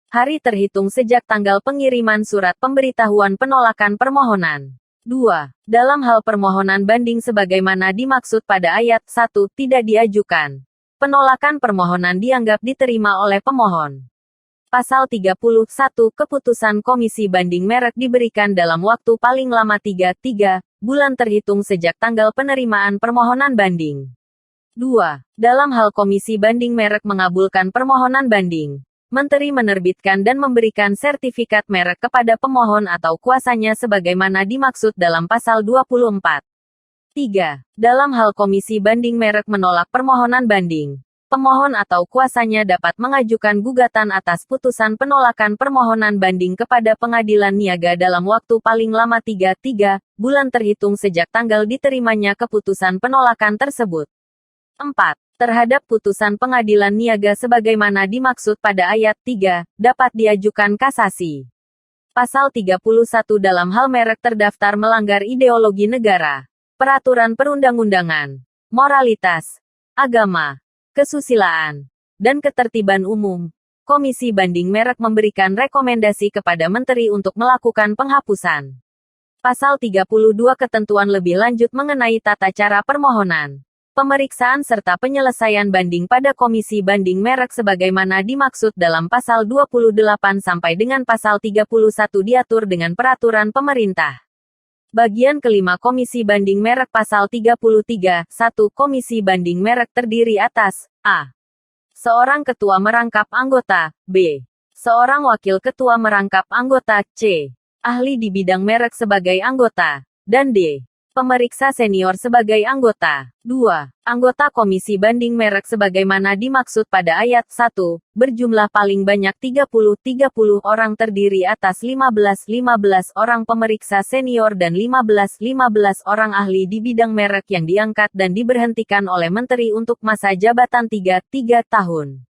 hari terhitung sejak tanggal pengiriman surat pemberitahuan penolakan permohonan. 2. Dalam hal permohonan banding sebagaimana dimaksud pada ayat 1 tidak diajukan, penolakan permohonan dianggap diterima oleh pemohon. Pasal 31. Keputusan Komisi Banding Merek diberikan dalam waktu paling lama 3 bulan terhitung sejak tanggal penerimaan permohonan banding. 2. Dalam hal Komisi Banding Merek mengabulkan permohonan banding, Menteri menerbitkan dan memberikan sertifikat merek kepada pemohon atau kuasanya sebagaimana dimaksud dalam pasal 24. 3. Dalam hal Komisi Banding Merek menolak permohonan banding, pemohon atau kuasanya dapat mengajukan gugatan atas putusan penolakan permohonan banding kepada Pengadilan Niaga dalam waktu paling lama 3 bulan terhitung sejak tanggal diterimanya keputusan penolakan tersebut. 4. Terhadap putusan Pengadilan Niaga sebagaimana dimaksud pada ayat 3, dapat diajukan kasasi. Pasal 31 dalam hal merek terdaftar melanggar ideologi negara, peraturan perundang-undangan, moralitas, agama, kesusilaan, dan Ketertiban Umum, Komisi Banding Merek memberikan rekomendasi kepada Menteri untuk melakukan penghapusan. Pasal 32 ketentuan lebih lanjut mengenai tata cara permohonan, pemeriksaan serta penyelesaian banding pada Komisi Banding Merek sebagaimana dimaksud dalam pasal 28 sampai dengan pasal 31 diatur dengan peraturan pemerintah. Bagian kelima Komisi Banding Merek pasal 33, 1. Komisi Banding Merek terdiri atas A. Seorang ketua merangkap anggota, B. Seorang wakil ketua merangkap anggota, C. Ahli di bidang merek sebagai anggota, dan D. Pemeriksa senior sebagai anggota. 2. Anggota Komisi Banding Merek sebagaimana dimaksud pada ayat 1, berjumlah paling banyak 30 orang terdiri atas 15 orang pemeriksa senior dan 15 orang ahli di bidang merek yang diangkat dan diberhentikan oleh Menteri untuk masa jabatan 3 tahun.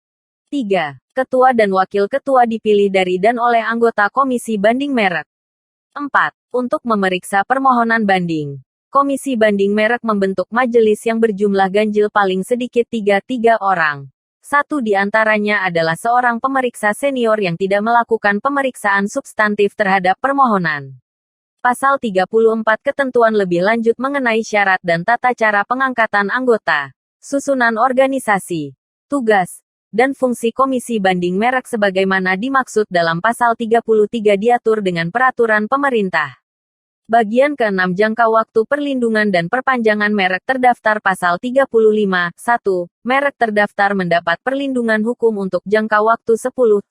3. Ketua dan wakil ketua dipilih dari dan oleh anggota Komisi Banding Merek. 4. Untuk memeriksa permohonan banding, Komisi Banding Merek membentuk majelis yang berjumlah ganjil paling sedikit 3 orang. Satu di antaranya adalah seorang pemeriksa senior yang tidak melakukan pemeriksaan substantif terhadap permohonan. Pasal 34 ketentuan lebih lanjut mengenai syarat dan tata cara pengangkatan anggota, susunan organisasi, tugas, dan fungsi Komisi Banding Merek sebagaimana dimaksud dalam pasal 33 diatur dengan peraturan pemerintah. Bagian ke-6 jangka waktu perlindungan dan perpanjangan merek terdaftar pasal 35, 1. Merek terdaftar mendapat perlindungan hukum untuk jangka waktu 10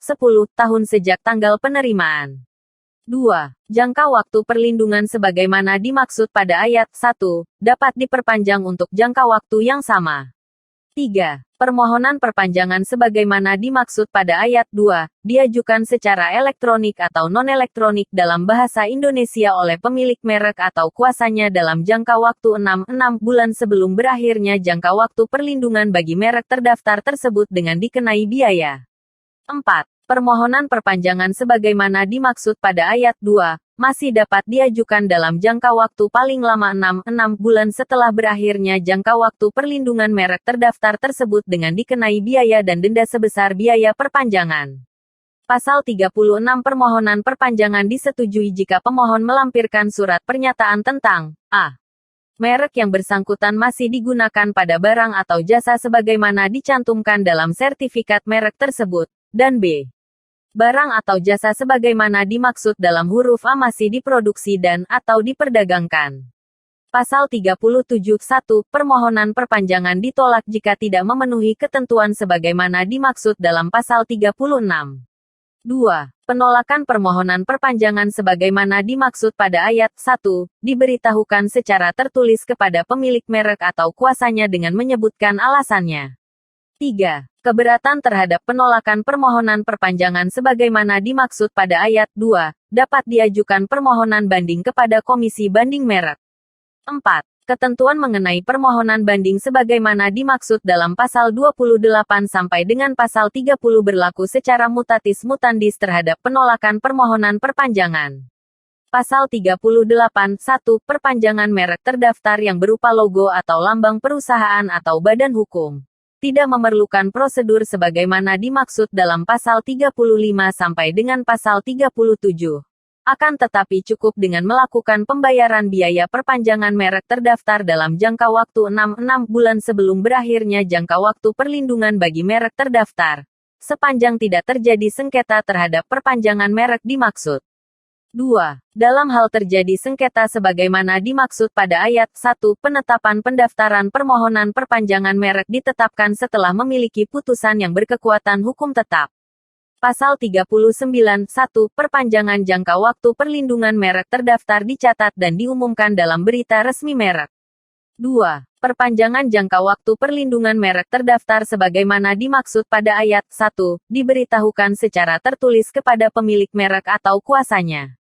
tahun sejak tanggal penerimaan. 2. Jangka waktu perlindungan sebagaimana dimaksud pada ayat 1, dapat diperpanjang untuk jangka waktu yang sama. 3. Permohonan perpanjangan sebagaimana dimaksud pada ayat 2, diajukan secara elektronik atau non-elektronik dalam bahasa Indonesia oleh pemilik merek atau kuasanya dalam jangka waktu 6 bulan sebelum berakhirnya jangka waktu perlindungan bagi merek terdaftar tersebut dengan dikenai biaya. 4. Permohonan perpanjangan sebagaimana dimaksud pada ayat 2, masih dapat diajukan dalam jangka waktu paling lama 6 bulan setelah berakhirnya jangka waktu perlindungan merek terdaftar tersebut dengan dikenai biaya dan denda sebesar biaya perpanjangan. Pasal 36 permohonan perpanjangan disetujui jika pemohon melampirkan surat pernyataan tentang A. Merek yang bersangkutan masih digunakan pada barang atau jasa sebagaimana dicantumkan dalam sertifikat merek tersebut, dan B. Barang atau jasa sebagaimana dimaksud dalam huruf A masih diproduksi dan atau diperdagangkan. Pasal 37, 1. Permohonan perpanjangan ditolak jika tidak memenuhi ketentuan sebagaimana dimaksud dalam pasal 36. 2. Penolakan permohonan perpanjangan sebagaimana dimaksud pada ayat 1, diberitahukan secara tertulis kepada pemilik merek atau kuasanya dengan menyebutkan alasannya. 3. Keberatan terhadap penolakan permohonan perpanjangan sebagaimana dimaksud pada ayat 2, dapat diajukan permohonan banding kepada Komisi Banding Merek. 4. Ketentuan mengenai permohonan banding sebagaimana dimaksud dalam pasal 28 sampai dengan pasal 30 berlaku secara mutatis mutandis terhadap penolakan permohonan perpanjangan. Pasal 38, 1. Perpanjangan merek terdaftar yang berupa logo atau lambang perusahaan atau badan hukum tidak memerlukan prosedur sebagaimana dimaksud dalam pasal 35 sampai dengan pasal 37. Akan tetapi cukup dengan melakukan pembayaran biaya perpanjangan merek terdaftar dalam jangka waktu 6 bulan sebelum berakhirnya jangka waktu perlindungan bagi merek terdaftar, sepanjang tidak terjadi sengketa terhadap perpanjangan merek dimaksud. 2. Dalam hal terjadi sengketa sebagaimana dimaksud pada ayat 1, penetapan pendaftaran permohonan perpanjangan merek ditetapkan setelah memiliki putusan yang berkekuatan hukum tetap. Pasal 39, 1. Perpanjangan jangka waktu perlindungan merek terdaftar dicatat dan diumumkan dalam berita resmi merek. 2. Perpanjangan jangka waktu perlindungan merek terdaftar sebagaimana dimaksud pada ayat 1, diberitahukan secara tertulis kepada pemilik merek atau kuasanya.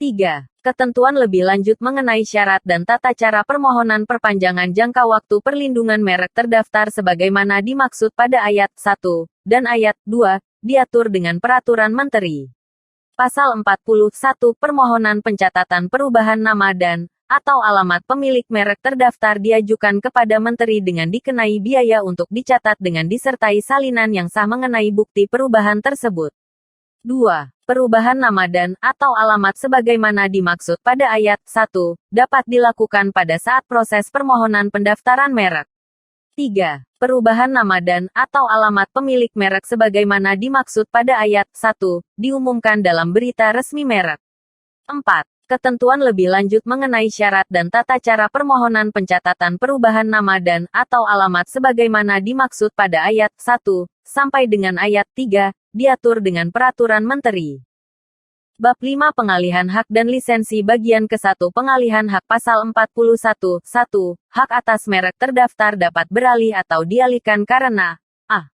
3. Ketentuan lebih lanjut mengenai syarat dan tata cara permohonan perpanjangan jangka waktu perlindungan merek terdaftar sebagaimana dimaksud pada ayat 1 dan ayat 2 diatur dengan peraturan menteri. Pasal 41 permohonan pencatatan perubahan nama dan atau alamat pemilik merek terdaftar diajukan kepada Menteri dengan dikenai biaya untuk dicatat dengan disertai salinan yang sah mengenai bukti perubahan tersebut. 2. Perubahan nama dan atau alamat sebagaimana dimaksud pada ayat 1 dapat dilakukan pada saat proses permohonan pendaftaran merek. 3. Perubahan nama dan atau alamat pemilik merek sebagaimana dimaksud pada ayat 1 diumumkan dalam berita resmi merek. 4. Ketentuan lebih lanjut mengenai syarat dan tata cara permohonan pencatatan perubahan nama dan atau alamat sebagaimana dimaksud pada ayat 1 sampai dengan ayat 3 diatur dengan peraturan menteri. Bab 5 Pengalihan hak dan lisensi bagian ke-1 Pengalihan hak pasal 41 1. Hak atas merek terdaftar dapat beralih atau dialihkan karena a.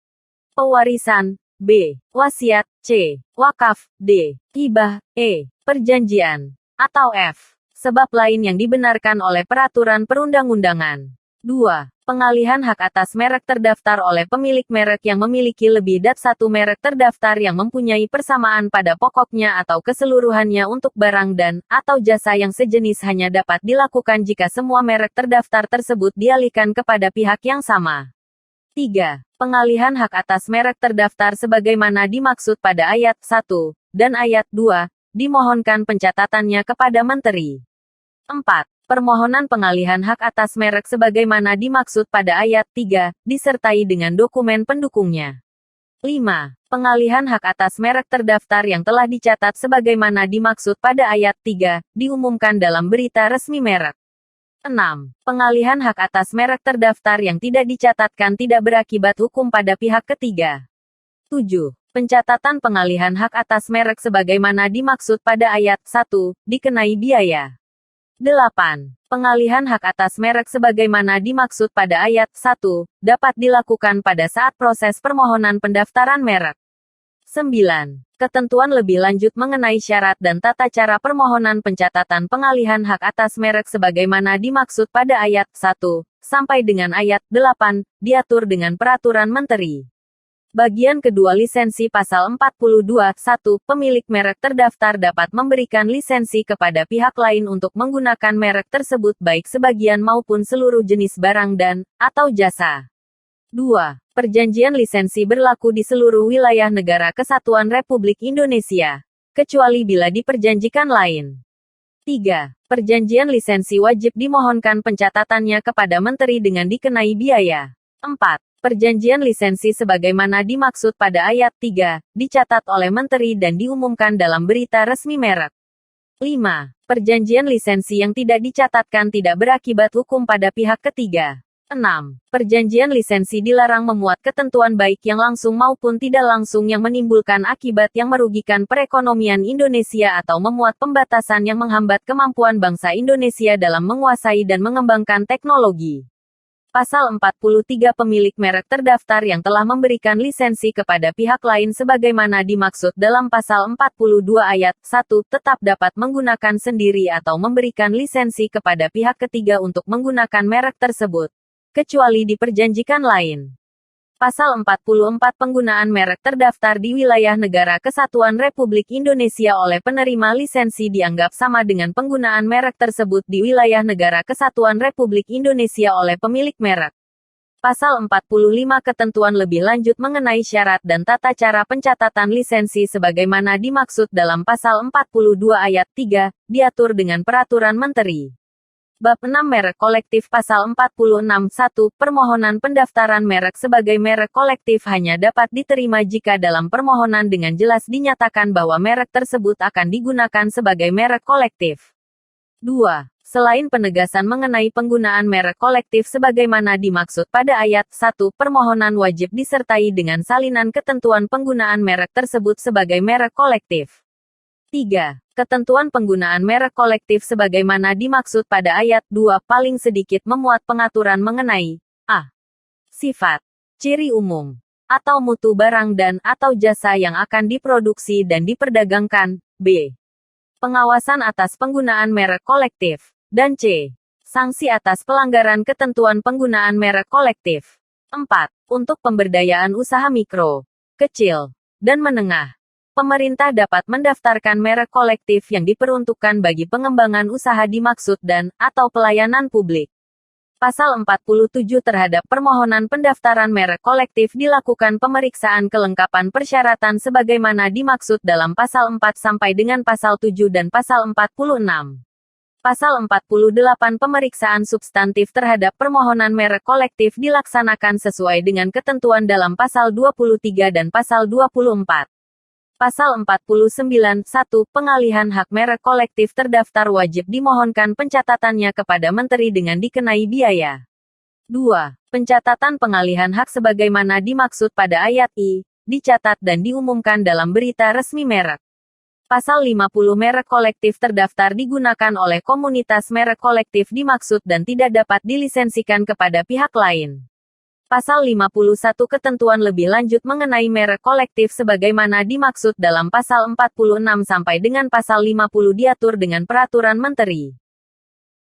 Pewarisan, b. Wasiat, c. Wakaf, d. Hibah, e. Perjanjian, atau F. Sebab lain yang dibenarkan oleh peraturan perundang-undangan. 2. Pengalihan hak atas merek terdaftar oleh pemilik merek yang memiliki lebih dari satu merek terdaftar yang mempunyai persamaan pada pokoknya atau keseluruhannya untuk barang dan atau jasa yang sejenis hanya dapat dilakukan jika semua merek terdaftar tersebut dialihkan kepada pihak yang sama. 3. Pengalihan hak atas merek terdaftar sebagaimana dimaksud pada ayat 1 dan ayat 2 dimohonkan pencatatannya kepada Menteri. 4. Permohonan pengalihan hak atas merek sebagaimana dimaksud pada ayat 3, disertai dengan dokumen pendukungnya. 5. Pengalihan hak atas merek terdaftar yang telah dicatat sebagaimana dimaksud pada ayat 3, diumumkan dalam berita resmi merek. 6. Pengalihan hak atas merek terdaftar yang tidak dicatatkan tidak berakibat hukum pada pihak ketiga. 7. Pencatatan pengalihan hak atas merek sebagaimana dimaksud pada ayat 1, dikenai biaya. 8. Pengalihan hak atas merek sebagaimana dimaksud pada ayat 1, dapat dilakukan pada saat proses permohonan pendaftaran merek. 9. Ketentuan lebih lanjut mengenai syarat dan tata cara permohonan pencatatan pengalihan hak atas merek sebagaimana dimaksud pada ayat 1, sampai dengan ayat 8, diatur dengan peraturan menteri. Bagian kedua lisensi pasal 42 1. Pemilik merek terdaftar dapat memberikan lisensi kepada pihak lain untuk menggunakan merek tersebut baik sebagian maupun seluruh jenis barang dan atau jasa. 2. Perjanjian lisensi berlaku di seluruh wilayah Negara Kesatuan Republik Indonesia, kecuali bila diperjanjikan lain. 3. Perjanjian lisensi wajib dimohonkan pencatatannya kepada Menteri dengan dikenai biaya. 4. Perjanjian lisensi sebagaimana dimaksud pada ayat 3, dicatat oleh Menteri dan diumumkan dalam berita resmi merek. 5. Perjanjian lisensi yang tidak dicatatkan tidak berakibat hukum pada pihak ketiga. 6. Perjanjian lisensi dilarang memuat ketentuan baik yang langsung maupun tidak langsung yang menimbulkan akibat yang merugikan perekonomian Indonesia atau memuat pembatasan yang menghambat kemampuan bangsa Indonesia dalam menguasai dan mengembangkan teknologi. Pasal 43 Pemilik merek terdaftar yang telah memberikan lisensi kepada pihak lain sebagaimana dimaksud dalam pasal 42 ayat 1 tetap dapat menggunakan sendiri atau memberikan lisensi kepada pihak ketiga untuk menggunakan merek tersebut, kecuali diperjanjikan lain. Pasal 44 Penggunaan merek terdaftar di wilayah Negara Kesatuan Republik Indonesia oleh penerima lisensi dianggap sama dengan penggunaan merek tersebut di wilayah Negara Kesatuan Republik Indonesia oleh pemilik merek. Pasal 45 Ketentuan lebih lanjut mengenai syarat dan tata cara pencatatan lisensi sebagaimana dimaksud dalam pasal 42 ayat 3, diatur dengan peraturan menteri. Bab 6 Merek kolektif Pasal 46 1. Permohonan pendaftaran merek sebagai merek kolektif hanya dapat diterima jika dalam permohonan dengan jelas dinyatakan bahwa merek tersebut akan digunakan sebagai merek kolektif. 2. Selain penegasan mengenai penggunaan merek kolektif sebagaimana dimaksud pada ayat 1, permohonan wajib disertai dengan salinan ketentuan penggunaan merek tersebut sebagai merek kolektif. 3. Ketentuan penggunaan merek kolektif sebagaimana dimaksud pada ayat 2 paling sedikit memuat pengaturan mengenai a. Sifat, ciri umum, atau mutu barang dan atau jasa yang akan diproduksi dan diperdagangkan, b. Pengawasan atas penggunaan merek kolektif, dan c. Sanksi atas pelanggaran ketentuan penggunaan merek kolektif. 4. Untuk pemberdayaan usaha mikro, kecil, dan menengah. pemerintah dapat mendaftarkan merek kolektif yang diperuntukkan bagi pengembangan usaha dimaksud dan/atau pelayanan publik. Pasal 47 terhadap permohonan pendaftaran merek kolektif dilakukan pemeriksaan kelengkapan persyaratan sebagaimana dimaksud dalam pasal 4 sampai dengan pasal 7 dan pasal 46. Pasal 48 pemeriksaan substantif terhadap permohonan merek kolektif dilaksanakan sesuai dengan ketentuan dalam pasal 23 dan pasal 24. Pasal 49. 1. Pengalihan hak merek kolektif terdaftar wajib dimohonkan pencatatannya kepada Menteri dengan dikenai biaya. 2. Pencatatan pengalihan hak sebagaimana dimaksud pada ayat I, dicatat dan diumumkan dalam berita resmi merek. Pasal 50. Merek kolektif terdaftar digunakan oleh komunitas merek kolektif dimaksud dan tidak dapat dilisensikan kepada pihak lain. Pasal 51. Ketentuan lebih lanjut mengenai merek kolektif sebagaimana dimaksud dalam pasal 46 sampai dengan pasal 50 diatur dengan peraturan menteri.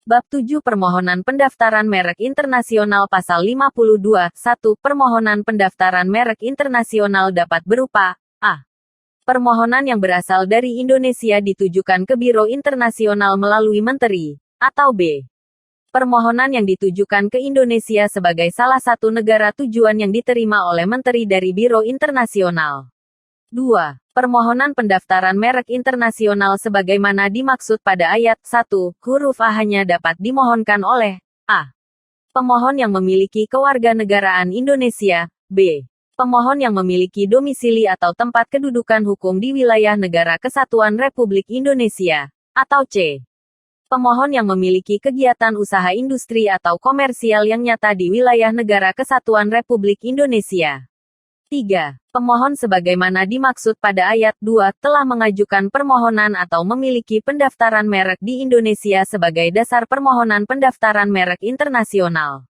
Bab 7 Permohonan pendaftaran merek internasional. Pasal 52. 1. Permohonan pendaftaran merek internasional dapat berupa A. Permohonan yang berasal dari Indonesia ditujukan ke Biro Internasional melalui Menteri, atau B. Permohonan yang ditujukan ke Indonesia sebagai salah satu negara tujuan yang diterima oleh Menteri dari Biro Internasional. 2. Permohonan pendaftaran merek internasional sebagaimana dimaksud pada ayat 1, huruf A hanya dapat dimohonkan oleh A. Pemohon yang memiliki kewarganegaraan Indonesia, B. Pemohon yang memiliki domisili atau tempat kedudukan hukum di wilayah Negara Kesatuan Republik Indonesia, atau C. Pemohon yang memiliki kegiatan usaha industri atau komersial yang nyata di wilayah Negara Kesatuan Republik Indonesia. 3. Pemohon sebagaimana dimaksud pada ayat 2 telah mengajukan permohonan atau memiliki pendaftaran merek di Indonesia sebagai dasar permohonan pendaftaran merek internasional.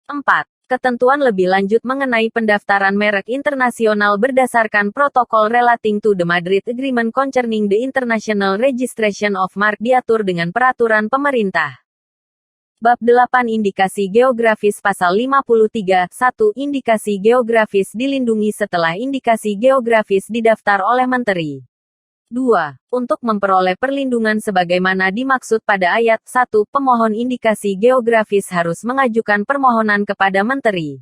4. Ketentuan lebih lanjut mengenai pendaftaran merek internasional berdasarkan Protokol Relating to the Madrid Agreement Concerning the International Registration of Mark diatur dengan peraturan pemerintah. Bab 8 Indikasi Geografis. Pasal 53. 1. Indikasi geografis dilindungi setelah indikasi geografis didaftar oleh Menteri. 2. Untuk memperoleh perlindungan sebagaimana dimaksud pada ayat 1, pemohon indikasi geografis harus mengajukan permohonan kepada Menteri.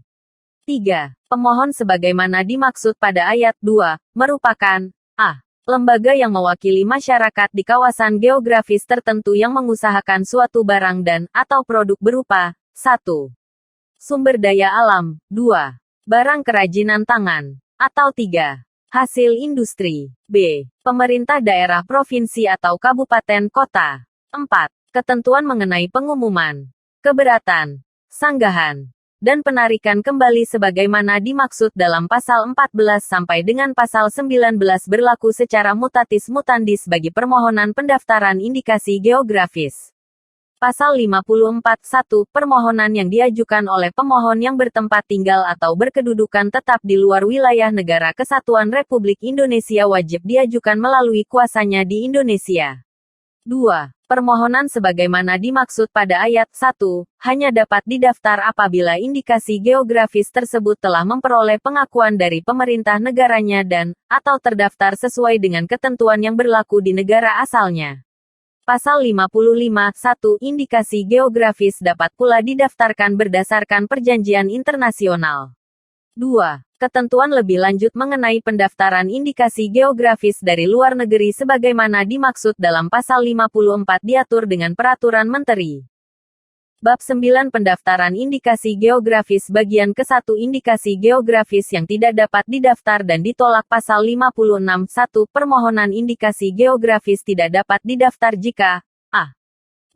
3. Pemohon sebagaimana dimaksud pada ayat 2, merupakan A. Lembaga yang mewakili masyarakat di kawasan geografis tertentu yang mengusahakan suatu barang dan/atau produk berupa 1. Sumber daya alam, 2. Barang kerajinan tangan, atau 3. Hasil industri. B. Pemerintah daerah provinsi atau kabupaten kota. 4. Ketentuan mengenai pengumuman, keberatan, sanggahan, dan penarikan kembali sebagaimana dimaksud dalam pasal 14 sampai dengan pasal 19 berlaku secara mutatis mutandis bagi permohonan pendaftaran indikasi geografis. Pasal 54. 1. Permohonan yang diajukan oleh pemohon yang bertempat tinggal atau berkedudukan tetap di luar wilayah Negara Kesatuan Republik Indonesia wajib diajukan melalui kuasanya di Indonesia. 2. Permohonan sebagaimana dimaksud pada ayat 1, hanya dapat didaftar apabila indikasi geografis tersebut telah memperoleh pengakuan dari pemerintah negaranya dan/atau terdaftar sesuai dengan ketentuan yang berlaku di negara asalnya. Pasal 55. 1. Indikasi geografis dapat pula didaftarkan berdasarkan perjanjian internasional. 2. Ketentuan lebih lanjut mengenai pendaftaran indikasi geografis dari luar negeri sebagaimana dimaksud dalam pasal 54 diatur dengan peraturan menteri. Bab 9 Pendaftaran Indikasi Geografis. Bagian ke-1 Indikasi geografis yang tidak dapat didaftar dan ditolak. Pasal 56. 1. Permohonan indikasi geografis tidak dapat didaftar jika A.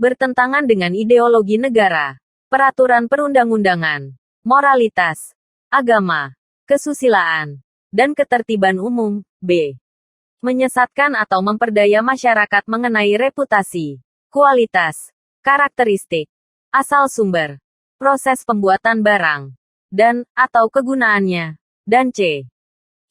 Bertentangan dengan ideologi negara, peraturan perundang-undangan, moralitas, agama, kesusilaan, dan ketertiban umum. B. Menyesatkan atau memperdaya masyarakat mengenai reputasi, kualitas, karakteristik, asal sumber, proses pembuatan barang, dan/atau kegunaannya. Dan C.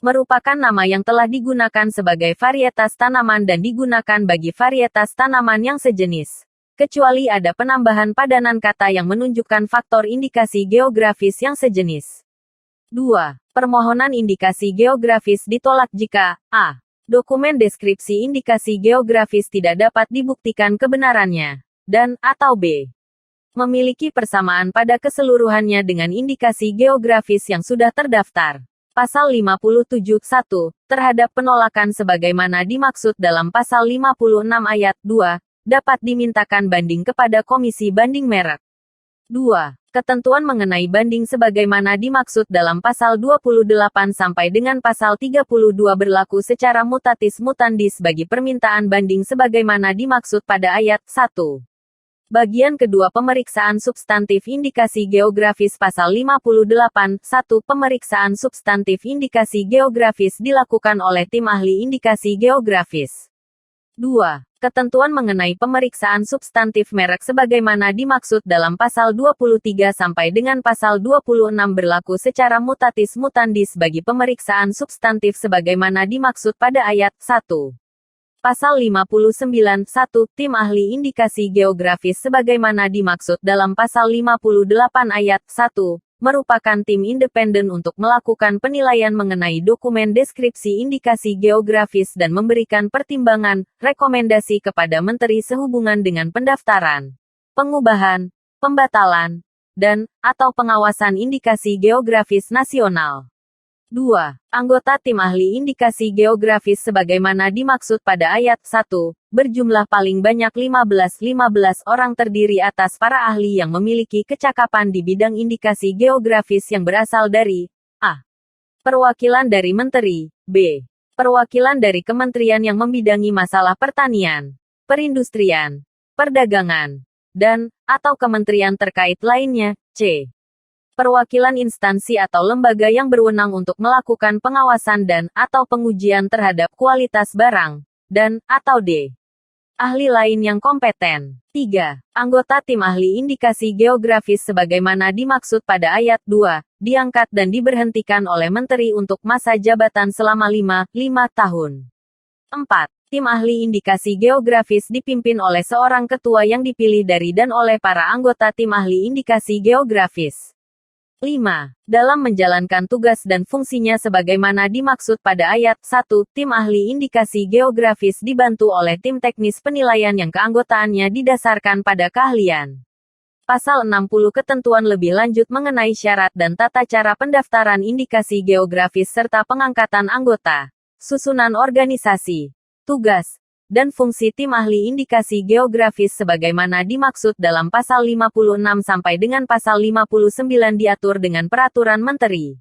Merupakan nama yang telah digunakan sebagai varietas tanaman dan digunakan bagi varietas tanaman yang sejenis, kecuali ada penambahan padanan kata yang menunjukkan faktor indikasi geografis yang sejenis. 2. Permohonan indikasi geografis ditolak jika A. Dokumen deskripsi indikasi geografis tidak dapat dibuktikan kebenarannya. Dan, atau B. Memiliki persamaan pada keseluruhannya dengan indikasi geografis yang sudah terdaftar. Pasal 57(1) terhadap penolakan sebagaimana dimaksud dalam Pasal 56 ayat 2, dapat dimintakan banding kepada Komisi Banding Merek. 2. Ketentuan mengenai banding sebagaimana dimaksud dalam Pasal 28 sampai dengan Pasal 32 berlaku secara mutatis mutandis bagi permintaan banding sebagaimana dimaksud pada ayat 1. Bagian kedua pemeriksaan substantif indikasi geografis Pasal 58, 1. Pemeriksaan substantif indikasi geografis dilakukan oleh tim ahli indikasi geografis. 2. Ketentuan mengenai pemeriksaan substantif merek sebagaimana dimaksud dalam Pasal 23 sampai dengan Pasal 26 berlaku secara mutatis mutandis bagi pemeriksaan substantif sebagaimana dimaksud pada ayat 1. Pasal 59(1) Tim ahli indikasi geografis sebagaimana dimaksud dalam Pasal 58 ayat 1, merupakan tim independen untuk melakukan penilaian mengenai dokumen deskripsi indikasi geografis dan memberikan pertimbangan, rekomendasi kepada Menteri sehubungan dengan pendaftaran, pengubahan, pembatalan, dan, atau pengawasan indikasi geografis nasional. 2. Anggota tim ahli indikasi geografis sebagaimana dimaksud pada ayat 1, berjumlah paling banyak 15 orang terdiri atas para ahli yang memiliki kecakapan di bidang indikasi geografis yang berasal dari A. Perwakilan dari Menteri, B. Perwakilan dari kementerian yang membidangi masalah pertanian, perindustrian, perdagangan, dan, atau kementerian terkait lainnya, C. Perwakilan instansi atau lembaga yang berwenang untuk melakukan pengawasan dan, atau pengujian terhadap kualitas barang, dan, atau D. Ahli lain yang kompeten. 3. Anggota tim ahli indikasi geografis sebagaimana dimaksud pada ayat 2, diangkat dan diberhentikan oleh Menteri untuk masa jabatan selama 5 tahun. 4. Tim ahli indikasi geografis dipimpin oleh seorang ketua yang dipilih dari dan oleh para anggota tim ahli indikasi geografis. 5. Dalam menjalankan tugas dan fungsinya sebagaimana dimaksud pada ayat 1, tim ahli indikasi geografis dibantu oleh tim teknis penilaian yang keanggotaannya didasarkan pada keahlian. Pasal 60 Ketentuan lebih lanjut mengenai syarat dan tata cara pendaftaran indikasi geografis serta pengangkatan anggota, susunan organisasi, tugas, dan fungsi tim ahli indikasi geografis sebagaimana dimaksud dalam Pasal 56 sampai dengan Pasal 59 diatur dengan Peraturan Menteri.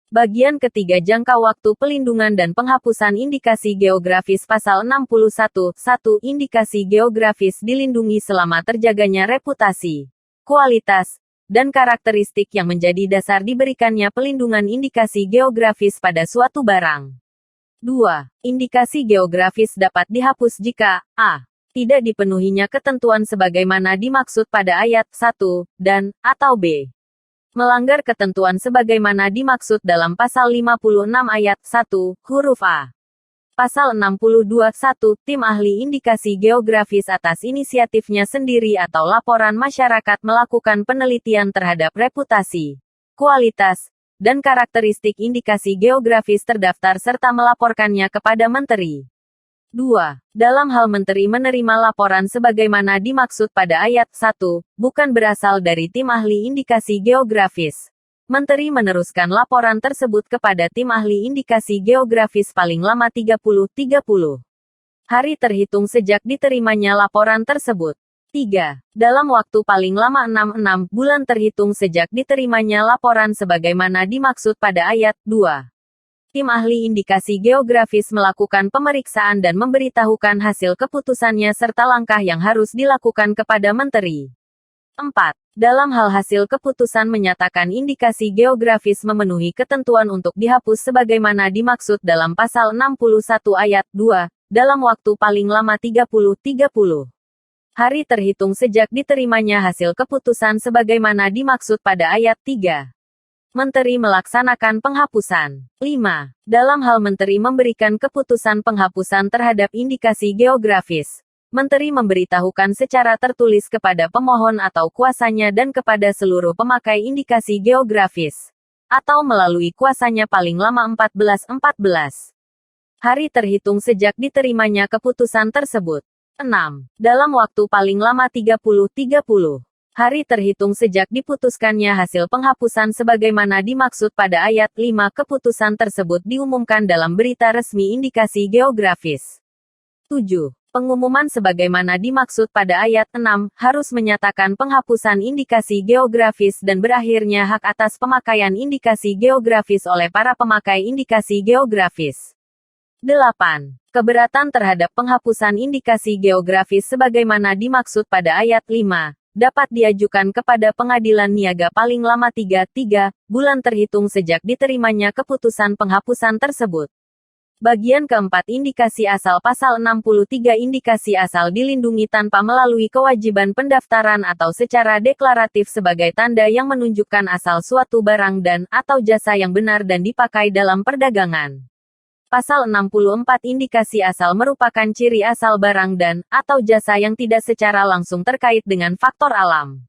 Bagian ketiga Jangka waktu pelindungan dan penghapusan indikasi geografis Pasal 61, 1. Indikasi geografis dilindungi selama terjaganya reputasi, kualitas, dan karakteristik yang menjadi dasar diberikannya pelindungan indikasi geografis pada suatu barang. 2. Indikasi geografis dapat dihapus jika A. Tidak dipenuhinya ketentuan sebagaimana dimaksud pada ayat 1, dan, atau B. Melanggar ketentuan sebagaimana dimaksud dalam Pasal 56 ayat 1, huruf A. Pasal 62(1) Tim ahli indikasi geografis atas inisiatifnya sendiri atau laporan masyarakat melakukan penelitian terhadap reputasi, kualitas, dan karakteristik indikasi geografis terdaftar serta melaporkannya kepada Menteri. 2. Dalam hal Menteri menerima laporan sebagaimana dimaksud pada ayat 1, bukan berasal dari tim ahli indikasi geografis. Menteri meneruskan laporan tersebut kepada tim ahli indikasi geografis paling lama 30 hari terhitung sejak diterimanya laporan tersebut. 3. Dalam waktu paling lama 6 bulan terhitung sejak diterimanya laporan sebagaimana dimaksud pada ayat 2. Tim ahli indikasi geografis melakukan pemeriksaan dan memberitahukan hasil keputusannya serta langkah yang harus dilakukan kepada Menteri. 4. Dalam hal hasil keputusan menyatakan indikasi geografis memenuhi ketentuan untuk dihapus sebagaimana dimaksud dalam Pasal 61 ayat 2, dalam waktu paling lama 30 hari terhitung sejak diterimanya hasil keputusan sebagaimana dimaksud pada ayat 3. Menteri melaksanakan penghapusan. 5. Dalam hal Menteri memberikan keputusan penghapusan terhadap indikasi geografis, Menteri memberitahukan secara tertulis kepada pemohon atau kuasanya dan kepada seluruh pemakai indikasi geografis, atau melalui kuasanya paling lama 14 Hari terhitung sejak diterimanya keputusan tersebut. 6. Dalam waktu paling lama 30 hari terhitung sejak diputuskannya hasil penghapusan sebagaimana dimaksud pada ayat 5. Keputusan tersebut diumumkan dalam berita resmi indikasi geografis. 7. Pengumuman sebagaimana dimaksud pada ayat 6, harus menyatakan penghapusan indikasi geografis dan berakhirnya hak atas pemakaian indikasi geografis oleh para pemakai indikasi geografis. 8. Keberatan terhadap penghapusan indikasi geografis sebagaimana dimaksud pada ayat 5, dapat diajukan kepada pengadilan niaga paling lama 3 bulan terhitung sejak diterimanya keputusan penghapusan tersebut. Bagian keempat indikasi asal pasal 63 indikasi asal dilindungi tanpa melalui kewajiban pendaftaran atau secara deklaratif sebagai tanda yang menunjukkan asal suatu barang dan atau jasa yang benar dan dipakai dalam perdagangan. Pasal 64 indikasi asal merupakan ciri asal barang dan atau jasa yang tidak secara langsung terkait dengan faktor alam.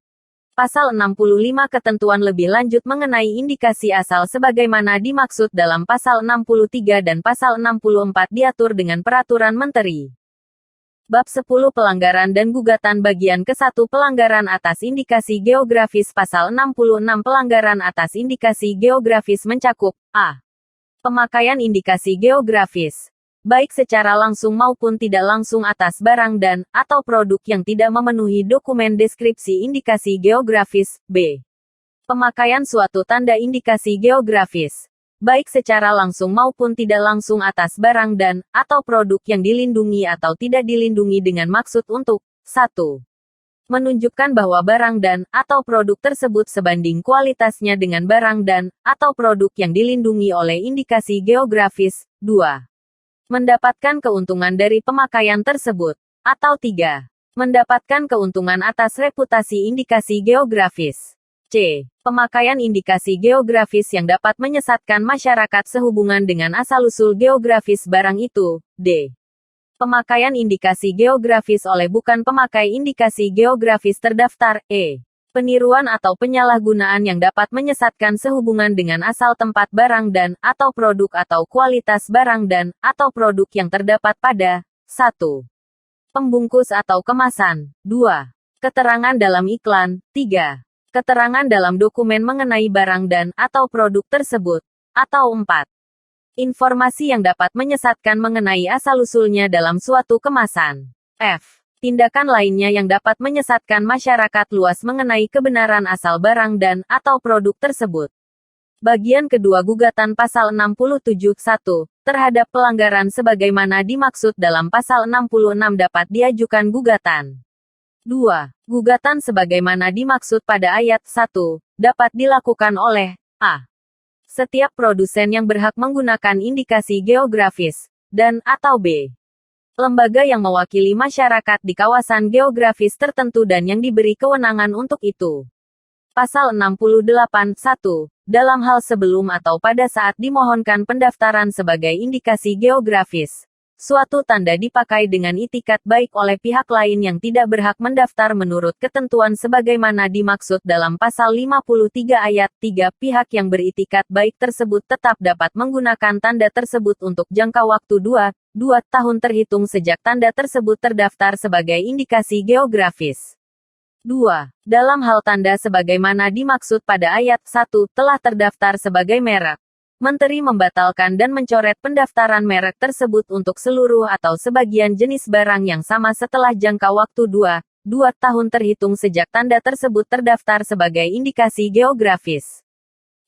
Pasal 65 ketentuan lebih lanjut mengenai indikasi asal sebagaimana dimaksud dalam pasal 63 dan pasal 64 diatur dengan peraturan menteri. Bab 10 pelanggaran dan gugatan bagian ke-1 pelanggaran atas indikasi geografis pasal 66 pelanggaran atas indikasi geografis mencakup a. Pemakaian indikasi geografis baik secara langsung maupun tidak langsung atas barang dan atau produk yang tidak memenuhi dokumen deskripsi indikasi geografis. B. Pemakaian suatu tanda indikasi geografis, baik secara langsung maupun tidak langsung atas barang dan atau produk yang dilindungi atau tidak dilindungi dengan maksud untuk 1. Menunjukkan bahwa barang dan atau produk tersebut sebanding kualitasnya dengan barang dan atau produk yang dilindungi oleh indikasi geografis. 2. Mendapatkan keuntungan dari pemakaian tersebut. Atau 3. Mendapatkan keuntungan atas reputasi indikasi geografis. C. Pemakaian indikasi geografis yang dapat menyesatkan masyarakat sehubungan dengan asal-usul geografis barang itu. D. Pemakaian indikasi geografis oleh bukan pemakai indikasi geografis terdaftar. E. Peniruan atau penyalahgunaan yang dapat menyesatkan sehubungan dengan asal tempat barang dan atau produk atau kualitas barang dan atau produk yang terdapat pada 1. Pembungkus atau kemasan. 2. Keterangan dalam iklan. 3. Keterangan dalam dokumen mengenai barang dan atau produk tersebut. Atau 4. Informasi yang dapat menyesatkan mengenai asal-usulnya dalam suatu kemasan. F. Tindakan lainnya yang dapat menyesatkan masyarakat luas mengenai kebenaran asal barang dan atau produk tersebut. Bagian kedua gugatan pasal 67 1. Terhadap pelanggaran sebagaimana dimaksud dalam pasal 66 dapat diajukan gugatan. 2. Gugatan sebagaimana dimaksud pada ayat 1 dapat dilakukan oleh a. Setiap produsen yang berhak menggunakan indikasi geografis dan atau b. Lembaga yang mewakili masyarakat di kawasan geografis tertentu dan yang diberi kewenangan untuk itu. Pasal 68 1. Dalam hal sebelum atau pada saat dimohonkan pendaftaran sebagai indikasi geografis, suatu tanda dipakai dengan itikat baik oleh pihak lain yang tidak berhak mendaftar menurut ketentuan sebagaimana dimaksud dalam pasal 53 ayat 3. Pihak yang beritikat baik tersebut tetap dapat menggunakan tanda tersebut untuk jangka waktu 2 tahun terhitung sejak tanda tersebut terdaftar sebagai indikasi geografis. 2. Dalam hal tanda sebagaimana dimaksud pada ayat 1 telah terdaftar sebagai merek, Menteri membatalkan dan mencoret pendaftaran merek tersebut untuk seluruh atau sebagian jenis barang yang sama setelah jangka waktu 2 tahun terhitung sejak tanda tersebut terdaftar sebagai indikasi geografis.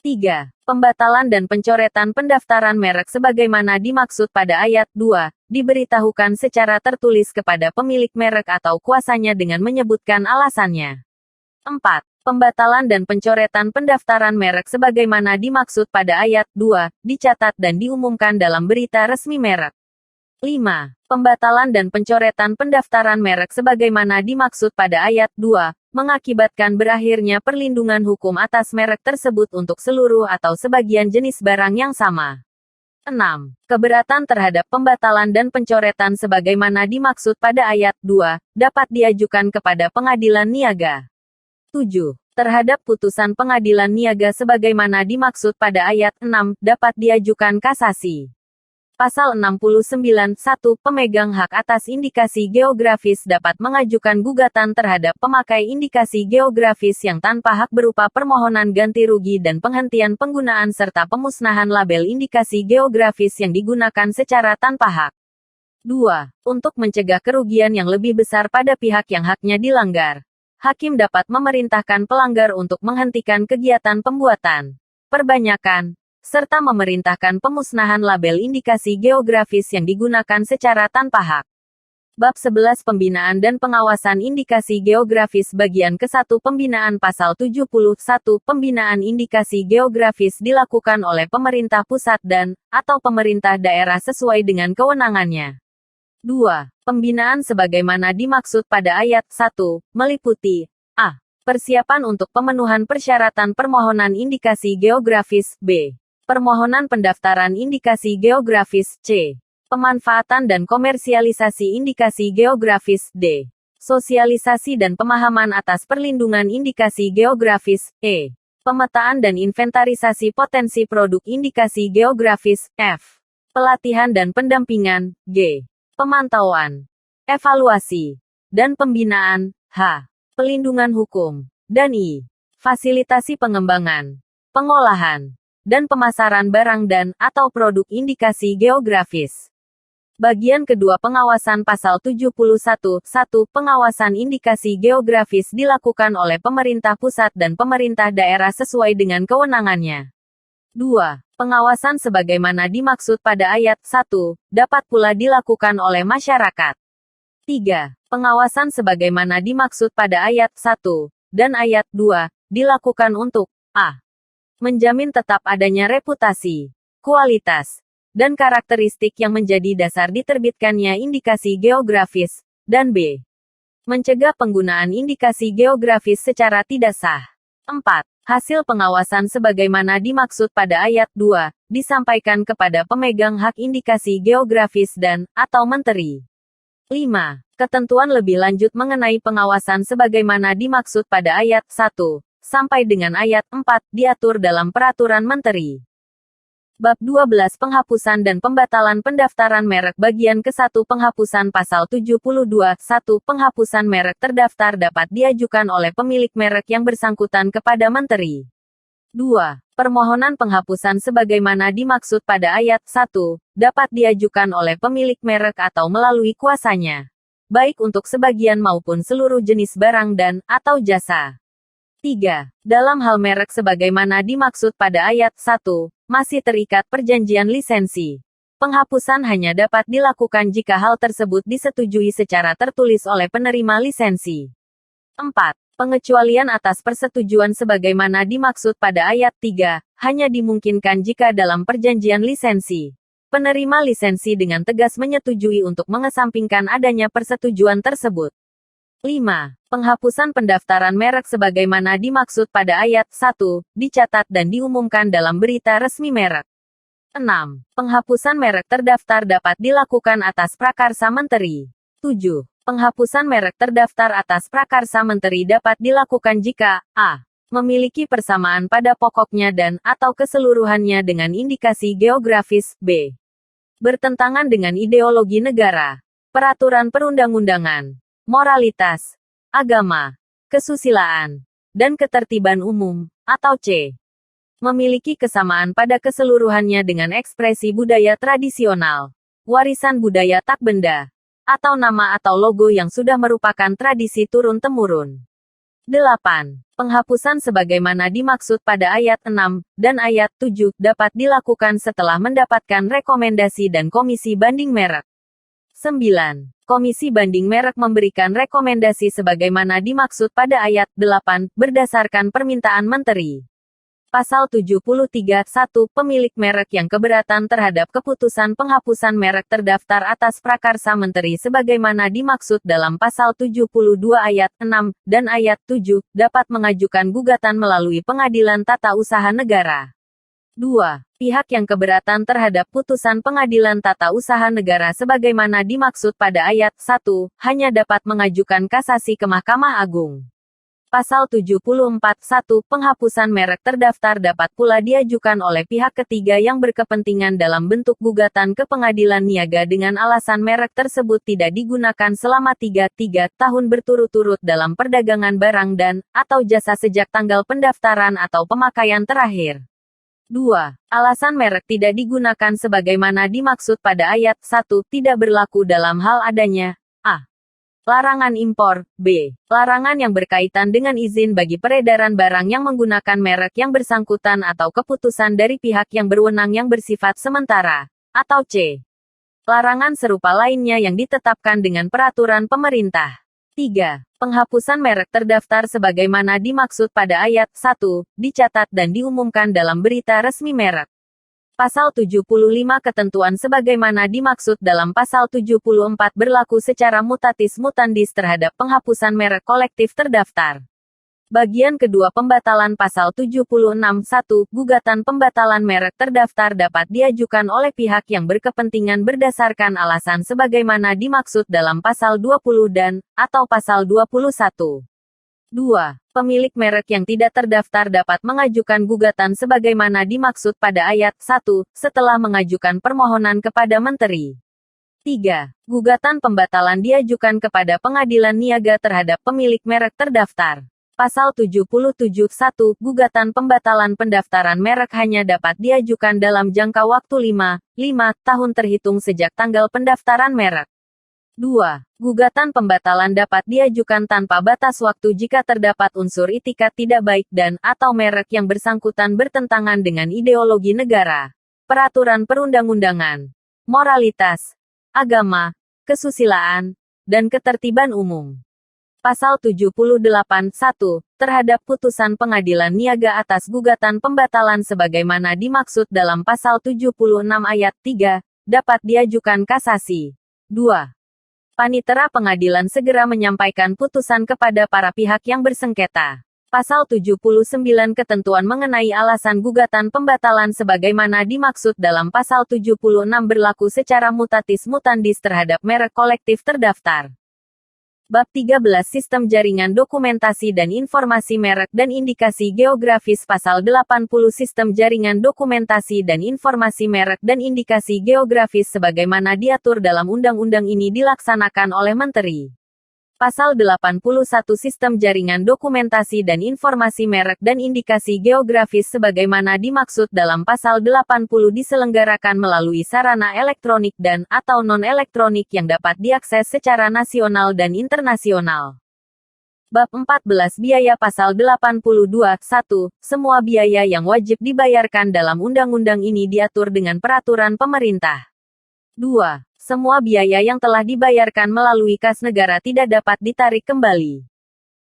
3. Pembatalan dan pencoretan pendaftaran merek sebagaimana dimaksud pada ayat 2, diberitahukan secara tertulis kepada pemilik merek atau kuasanya dengan menyebutkan alasannya. 4. Pembatalan dan pencoretan pendaftaran merek sebagaimana dimaksud pada ayat 2, dicatat dan diumumkan dalam berita resmi merek. 5. Pembatalan dan pencoretan pendaftaran merek sebagaimana dimaksud pada ayat 2, mengakibatkan berakhirnya perlindungan hukum atas merek tersebut untuk seluruh atau sebagian jenis barang yang sama. 6. Keberatan terhadap pembatalan dan pencoretan sebagaimana dimaksud pada ayat 2, dapat diajukan kepada pengadilan niaga. 7. Terhadap putusan pengadilan niaga sebagaimana dimaksud pada ayat 6, dapat diajukan kasasi. Pasal 69. 1. Pemegang hak atas indikasi geografis dapat mengajukan gugatan terhadap pemakai indikasi geografis yang tanpa hak berupa permohonan ganti rugi dan penghentian penggunaan serta pemusnahan label indikasi geografis yang digunakan secara tanpa hak. 2. Untuk mencegah kerugian yang lebih besar pada pihak yang haknya dilanggar, hakim dapat memerintahkan pelanggar untuk menghentikan kegiatan pembuatan, perbanyakan, serta memerintahkan pemusnahan label indikasi geografis yang digunakan secara tanpa hak. Bab 11 Pembinaan dan Pengawasan Indikasi Geografis Bagian ke-1 Pembinaan Pasal 71 Pembinaan indikasi geografis dilakukan oleh pemerintah pusat dan/atau pemerintah daerah sesuai dengan kewenangannya. 2. Pembinaan sebagaimana dimaksud pada ayat 1, meliputi a. Persiapan untuk pemenuhan persyaratan permohonan indikasi geografis, b. Permohonan pendaftaran indikasi geografis, c. Pemanfaatan dan komersialisasi indikasi geografis, d. Sosialisasi dan pemahaman atas perlindungan indikasi geografis, e. Pemetaan dan inventarisasi potensi produk indikasi geografis, f. Pelatihan dan pendampingan, g. Pemantauan, evaluasi, dan pembinaan, h. Pelindungan hukum, dan i. Fasilitasi pengembangan, pengolahan, dan pemasaran barang dan/atau produk indikasi geografis. Bagian kedua Pengawasan Pasal 71. 1. Pengawasan indikasi geografis dilakukan oleh pemerintah pusat dan pemerintah daerah sesuai dengan kewenangannya. 2. Pengawasan sebagaimana dimaksud pada ayat 1, dapat pula dilakukan oleh masyarakat. 3. Pengawasan sebagaimana dimaksud pada ayat 1 dan ayat 2, dilakukan untuk a. Menjamin tetap adanya reputasi, kualitas, dan karakteristik yang menjadi dasar diterbitkannya indikasi geografis, dan b. Mencegah penggunaan indikasi geografis secara tidak sah. 4. Hasil pengawasan sebagaimana dimaksud pada ayat 2, disampaikan kepada pemegang hak indikasi geografis dan/atau menteri. 5. Ketentuan lebih lanjut mengenai pengawasan sebagaimana dimaksud pada ayat 1, sampai dengan ayat 4, diatur dalam Peraturan Menteri. Bab 12 Penghapusan dan Pembatalan Pendaftaran Merek Bagian ke-1 Penghapusan Pasal 72. 1. Penghapusan merek terdaftar dapat diajukan oleh pemilik merek yang bersangkutan kepada Menteri. 2. Permohonan penghapusan sebagaimana dimaksud pada ayat 1, dapat diajukan oleh pemilik merek atau melalui kuasanya, baik untuk sebagian maupun seluruh jenis barang dan/atau jasa. 3. Dalam hal merek sebagaimana dimaksud pada ayat 1, masih terikat perjanjian lisensi. Penghapusan hanya dapat dilakukan jika hal tersebut disetujui secara tertulis oleh penerima lisensi. 4. Pengecualian atas persetujuan sebagaimana dimaksud pada ayat 3, hanya dimungkinkan jika dalam perjanjian lisensi, penerima lisensi dengan tegas menyetujui untuk mengesampingkan adanya persetujuan tersebut. 5. Penghapusan pendaftaran merek sebagaimana dimaksud pada ayat 1, dicatat dan diumumkan dalam berita resmi merek. 6. Penghapusan merek terdaftar dapat dilakukan atas prakarsa menteri. 7. Penghapusan merek terdaftar atas prakarsa menteri dapat dilakukan jika a. Memiliki persamaan pada pokoknya dan/atau keseluruhannya dengan indikasi geografis, b. Bertentangan dengan ideologi negara, peraturan perundang-undangan, moralitas, agama, kesusilaan, dan ketertiban umum, atau c. Memiliki kesamaan pada keseluruhannya dengan ekspresi budaya tradisional, warisan budaya tak benda, atau nama atau logo yang sudah merupakan tradisi turun-temurun. 8. Penghapusan sebagaimana dimaksud pada ayat 6 dan ayat 7 dapat dilakukan setelah mendapatkan rekomendasi dan komisi banding merek. 9. Komisi banding merek memberikan rekomendasi sebagaimana dimaksud pada ayat 8 berdasarkan permintaan menteri. Pasal 73. 1. Pemilik merek yang keberatan terhadap keputusan penghapusan merek terdaftar atas prakarsa menteri sebagaimana dimaksud dalam pasal 72 ayat 6 dan ayat 7 dapat mengajukan gugatan melalui Pengadilan Tata Usaha Negara. 2. Pihak yang keberatan terhadap putusan Pengadilan Tata Usaha Negara sebagaimana dimaksud pada ayat 1 hanya dapat mengajukan kasasi ke Mahkamah Agung. Pasal 74.1. Penghapusan merek terdaftar dapat pula diajukan oleh pihak ketiga yang berkepentingan dalam bentuk gugatan ke pengadilan niaga dengan alasan merek tersebut tidak digunakan selama 3 tahun berturut-turut dalam perdagangan barang dan, atau jasa sejak tanggal pendaftaran atau pemakaian terakhir. 2. Alasan merek tidak digunakan sebagaimana dimaksud pada ayat 1 tidak berlaku dalam hal adanya a. Larangan impor, b. Larangan yang berkaitan dengan izin bagi peredaran barang yang menggunakan merek yang bersangkutan atau keputusan dari pihak yang berwenang yang bersifat sementara, atau c. Larangan serupa lainnya yang ditetapkan dengan peraturan pemerintah. 3. Penghapusan merek terdaftar sebagaimana dimaksud pada ayat 1, dicatat dan diumumkan dalam berita resmi merek. Pasal 75 ketentuan sebagaimana dimaksud dalam Pasal 74 berlaku secara mutatis mutandis terhadap penghapusan merek kolektif terdaftar. Bagian kedua pembatalan Pasal 76.1, gugatan pembatalan merek terdaftar dapat diajukan oleh pihak yang berkepentingan berdasarkan alasan sebagaimana dimaksud dalam Pasal 20 dan, atau Pasal 21. 2. Pemilik merek yang tidak terdaftar dapat mengajukan gugatan sebagaimana dimaksud pada ayat 1, setelah mengajukan permohonan kepada Menteri. 3. Gugatan pembatalan diajukan kepada pengadilan niaga terhadap pemilik merek terdaftar. Pasal 77.1, gugatan pembatalan pendaftaran merek hanya dapat diajukan dalam jangka waktu 5 tahun terhitung sejak tanggal pendaftaran merek. 2. Gugatan pembatalan dapat diajukan tanpa batas waktu jika terdapat unsur itikat tidak baik dan, atau merek yang bersangkutan bertentangan dengan ideologi negara, peraturan perundang-undangan, moralitas, agama, kesusilaan, dan ketertiban umum. Pasal 78.1, terhadap putusan pengadilan niaga atas gugatan pembatalan sebagaimana dimaksud dalam Pasal 76 ayat 3, dapat diajukan kasasi. 2. Panitera pengadilan segera menyampaikan putusan kepada para pihak yang bersengketa. Pasal 79 ketentuan mengenai alasan gugatan pembatalan sebagaimana dimaksud dalam Pasal 76 berlaku secara mutatis mutandis terhadap merek kolektif terdaftar. Bab 13 Sistem Jaringan Dokumentasi dan Informasi Merek dan Indikasi Geografis. Pasal 80 Sistem Jaringan Dokumentasi dan Informasi Merek dan Indikasi Geografis sebagaimana diatur dalam undang-undang ini dilaksanakan oleh Menteri. Pasal 81 Sistem Jaringan Dokumentasi dan Informasi Merek dan Indikasi Geografis sebagaimana dimaksud dalam Pasal 80 diselenggarakan melalui sarana elektronik dan, atau non-elektronik yang dapat diakses secara nasional dan internasional. Bab 14 Biaya. Pasal 82.1, semua biaya yang wajib dibayarkan dalam undang-undang ini diatur dengan peraturan pemerintah. 2. Semua biaya yang telah dibayarkan melalui kas negara tidak dapat ditarik kembali.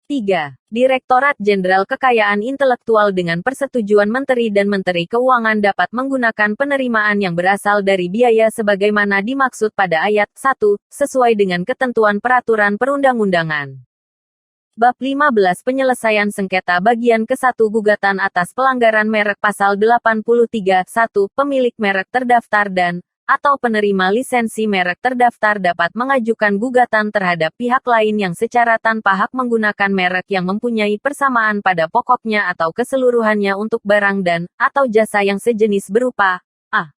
3. Direktorat Jenderal Kekayaan Intelektual dengan persetujuan Menteri dan Menteri Keuangan dapat menggunakan penerimaan yang berasal dari biaya sebagaimana dimaksud pada ayat 1, sesuai dengan ketentuan peraturan perundang-undangan. Bab 15 Penyelesaian Sengketa. Bagian ke-1 Gugatan atas pelanggaran merek. Pasal 83.1, pemilik merek terdaftar dan, atau penerima lisensi merek terdaftar dapat mengajukan gugatan terhadap pihak lain yang secara tanpa hak menggunakan merek yang mempunyai persamaan pada pokoknya atau keseluruhannya untuk barang dan, atau jasa yang sejenis berupa a.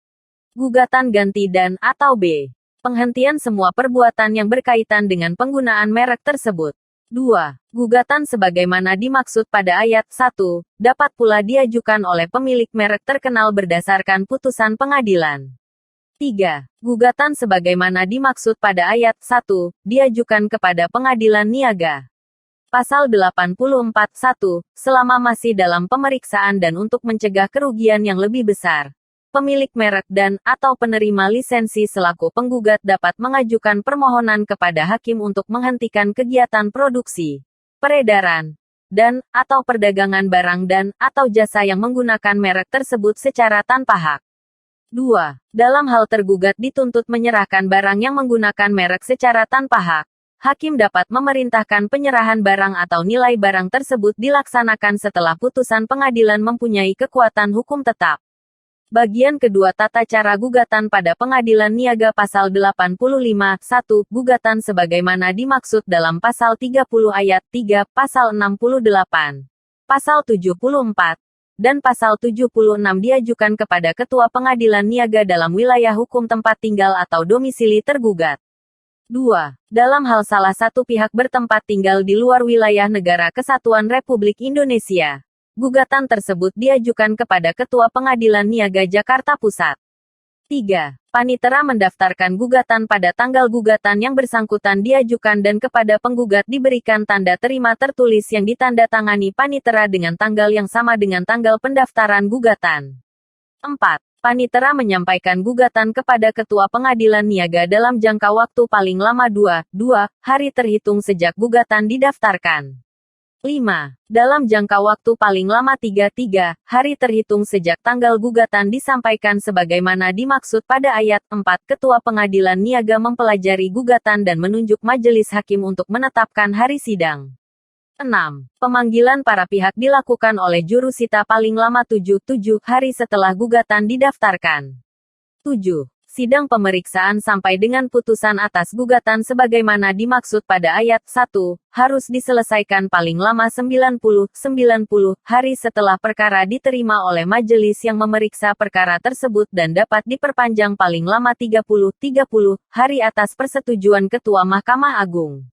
Gugatan ganti dan, atau b. Penghentian semua perbuatan yang berkaitan dengan penggunaan merek tersebut. 2. Gugatan sebagaimana dimaksud pada ayat 1, dapat pula diajukan oleh pemilik merek terkenal berdasarkan putusan pengadilan. 3. Gugatan sebagaimana dimaksud pada ayat 1, diajukan kepada pengadilan niaga. Pasal 84.1, selama masih dalam pemeriksaan dan untuk mencegah kerugian yang lebih besar, pemilik merek dan, atau penerima lisensi selaku penggugat dapat mengajukan permohonan kepada hakim untuk menghentikan kegiatan produksi, peredaran, dan, atau perdagangan barang dan, atau jasa yang menggunakan merek tersebut secara tanpa hak. 2. Dalam hal tergugat dituntut menyerahkan barang yang menggunakan merek secara tanpa hak, hakim dapat memerintahkan penyerahan barang atau nilai barang tersebut dilaksanakan setelah putusan pengadilan mempunyai kekuatan hukum tetap. Bagian kedua tata cara gugatan pada pengadilan niaga pasal 85, 1, gugatan sebagaimana dimaksud dalam pasal 30 ayat 3, pasal 68, pasal 74, dan pasal 76 diajukan kepada ketua pengadilan niaga dalam wilayah hukum tempat tinggal atau domisili tergugat. 2. Dalam hal salah satu pihak bertempat tinggal di luar wilayah Negara Kesatuan Republik Indonesia, gugatan tersebut diajukan kepada Ketua Pengadilan Niaga Jakarta Pusat. 3. Panitera mendaftarkan gugatan pada tanggal gugatan yang bersangkutan diajukan dan kepada penggugat diberikan tanda terima tertulis yang ditandatangani panitera dengan tanggal yang sama dengan tanggal pendaftaran gugatan. 4. Panitera menyampaikan gugatan kepada Ketua Pengadilan Niaga dalam jangka waktu paling lama 2 hari terhitung sejak gugatan didaftarkan. 5. Dalam jangka waktu paling lama 3 hari terhitung sejak tanggal gugatan disampaikan sebagaimana dimaksud pada ayat 4. Ketua Pengadilan Niaga mempelajari gugatan dan menunjuk majelis hakim untuk menetapkan hari sidang. 6. Pemanggilan para pihak dilakukan oleh jurusita paling lama 7 hari setelah gugatan didaftarkan. 7. Sidang pemeriksaan sampai dengan putusan atas gugatan sebagaimana dimaksud pada ayat 1, harus diselesaikan paling lama 90 hari setelah perkara diterima oleh majelis yang memeriksa perkara tersebut dan dapat diperpanjang paling lama 30 hari atas persetujuan Ketua Mahkamah Agung.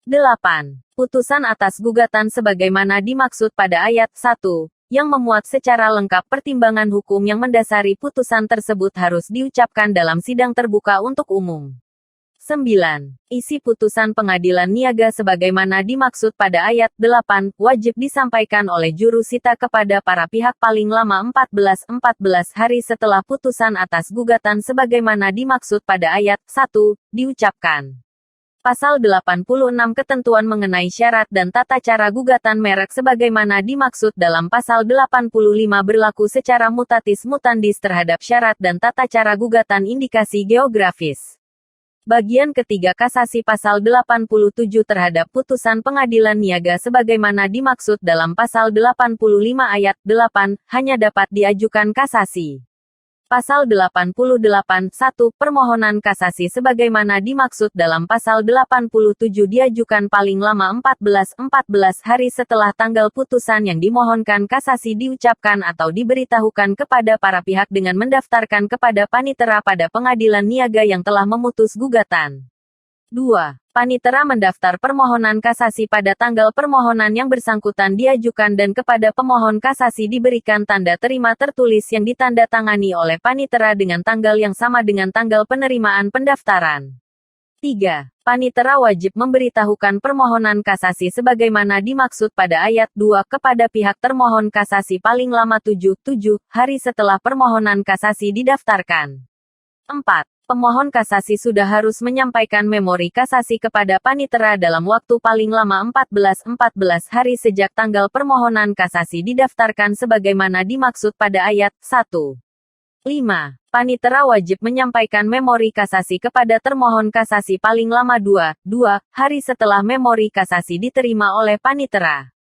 8. Putusan atas gugatan sebagaimana dimaksud pada ayat 1, yang memuat secara lengkap pertimbangan hukum yang mendasari putusan tersebut harus diucapkan dalam sidang terbuka untuk umum. 9. Isi putusan pengadilan niaga sebagaimana dimaksud pada ayat 8, wajib disampaikan oleh jurusita kepada para pihak paling lama 14 hari setelah putusan atas gugatan sebagaimana dimaksud pada ayat 1, diucapkan. Pasal 86 ketentuan mengenai syarat dan tata cara gugatan merek sebagaimana dimaksud dalam pasal 85 berlaku secara mutatis mutandis terhadap syarat dan tata cara gugatan indikasi geografis. Bagian ketiga kasasi pasal 87 terhadap putusan pengadilan niaga sebagaimana dimaksud dalam pasal 85 ayat 8 hanya dapat diajukan kasasi. Pasal 88, 1, permohonan kasasi sebagaimana dimaksud dalam pasal 87 diajukan paling lama 14 hari setelah tanggal putusan yang dimohonkan kasasi diucapkan atau diberitahukan kepada para pihak dengan mendaftarkan kepada panitera pada pengadilan niaga yang telah memutus gugatan. 2. Panitera mendaftar permohonan kasasi pada tanggal permohonan yang bersangkutan diajukan dan kepada pemohon kasasi diberikan tanda terima tertulis yang ditandatangani oleh panitera dengan tanggal yang sama dengan tanggal penerimaan pendaftaran. 3. Panitera wajib memberitahukan permohonan kasasi sebagaimana dimaksud pada ayat 2 kepada pihak termohon kasasi paling lama 7 hari setelah permohonan kasasi didaftarkan. 4. Pemohon kasasi sudah harus menyampaikan memori kasasi kepada panitera dalam waktu paling lama 14 hari sejak tanggal permohonan kasasi didaftarkan sebagaimana dimaksud pada ayat 1. 5. Panitera wajib menyampaikan memori kasasi kepada termohon kasasi paling lama 2 hari setelah memori kasasi diterima oleh panitera.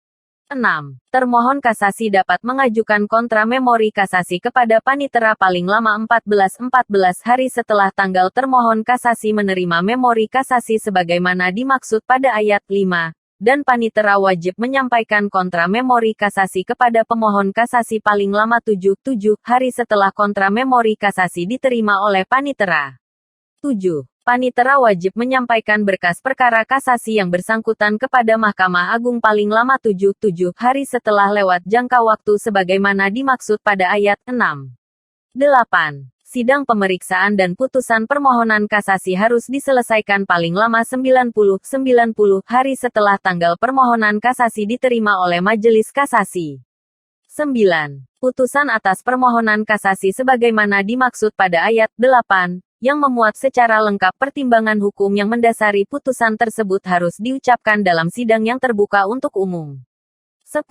6. Termohon kasasi dapat mengajukan kontra memori kasasi kepada panitera paling lama 14 hari setelah tanggal termohon kasasi menerima memori kasasi sebagaimana dimaksud pada ayat 5, dan panitera wajib menyampaikan kontra memori kasasi kepada pemohon kasasi paling lama 7 hari setelah kontra memori kasasi diterima oleh panitera. 7. Panitera wajib menyampaikan berkas perkara kasasi yang bersangkutan kepada Mahkamah Agung paling lama 7 hari setelah lewat jangka waktu sebagaimana dimaksud pada ayat 6. 8. Sidang pemeriksaan dan putusan permohonan kasasi harus diselesaikan paling lama 90 hari setelah tanggal permohonan kasasi diterima oleh Majelis Kasasi. 9. Putusan atas permohonan kasasi sebagaimana dimaksud pada ayat 8, yang memuat secara lengkap pertimbangan hukum yang mendasari putusan tersebut harus diucapkan dalam sidang yang terbuka untuk umum. 10.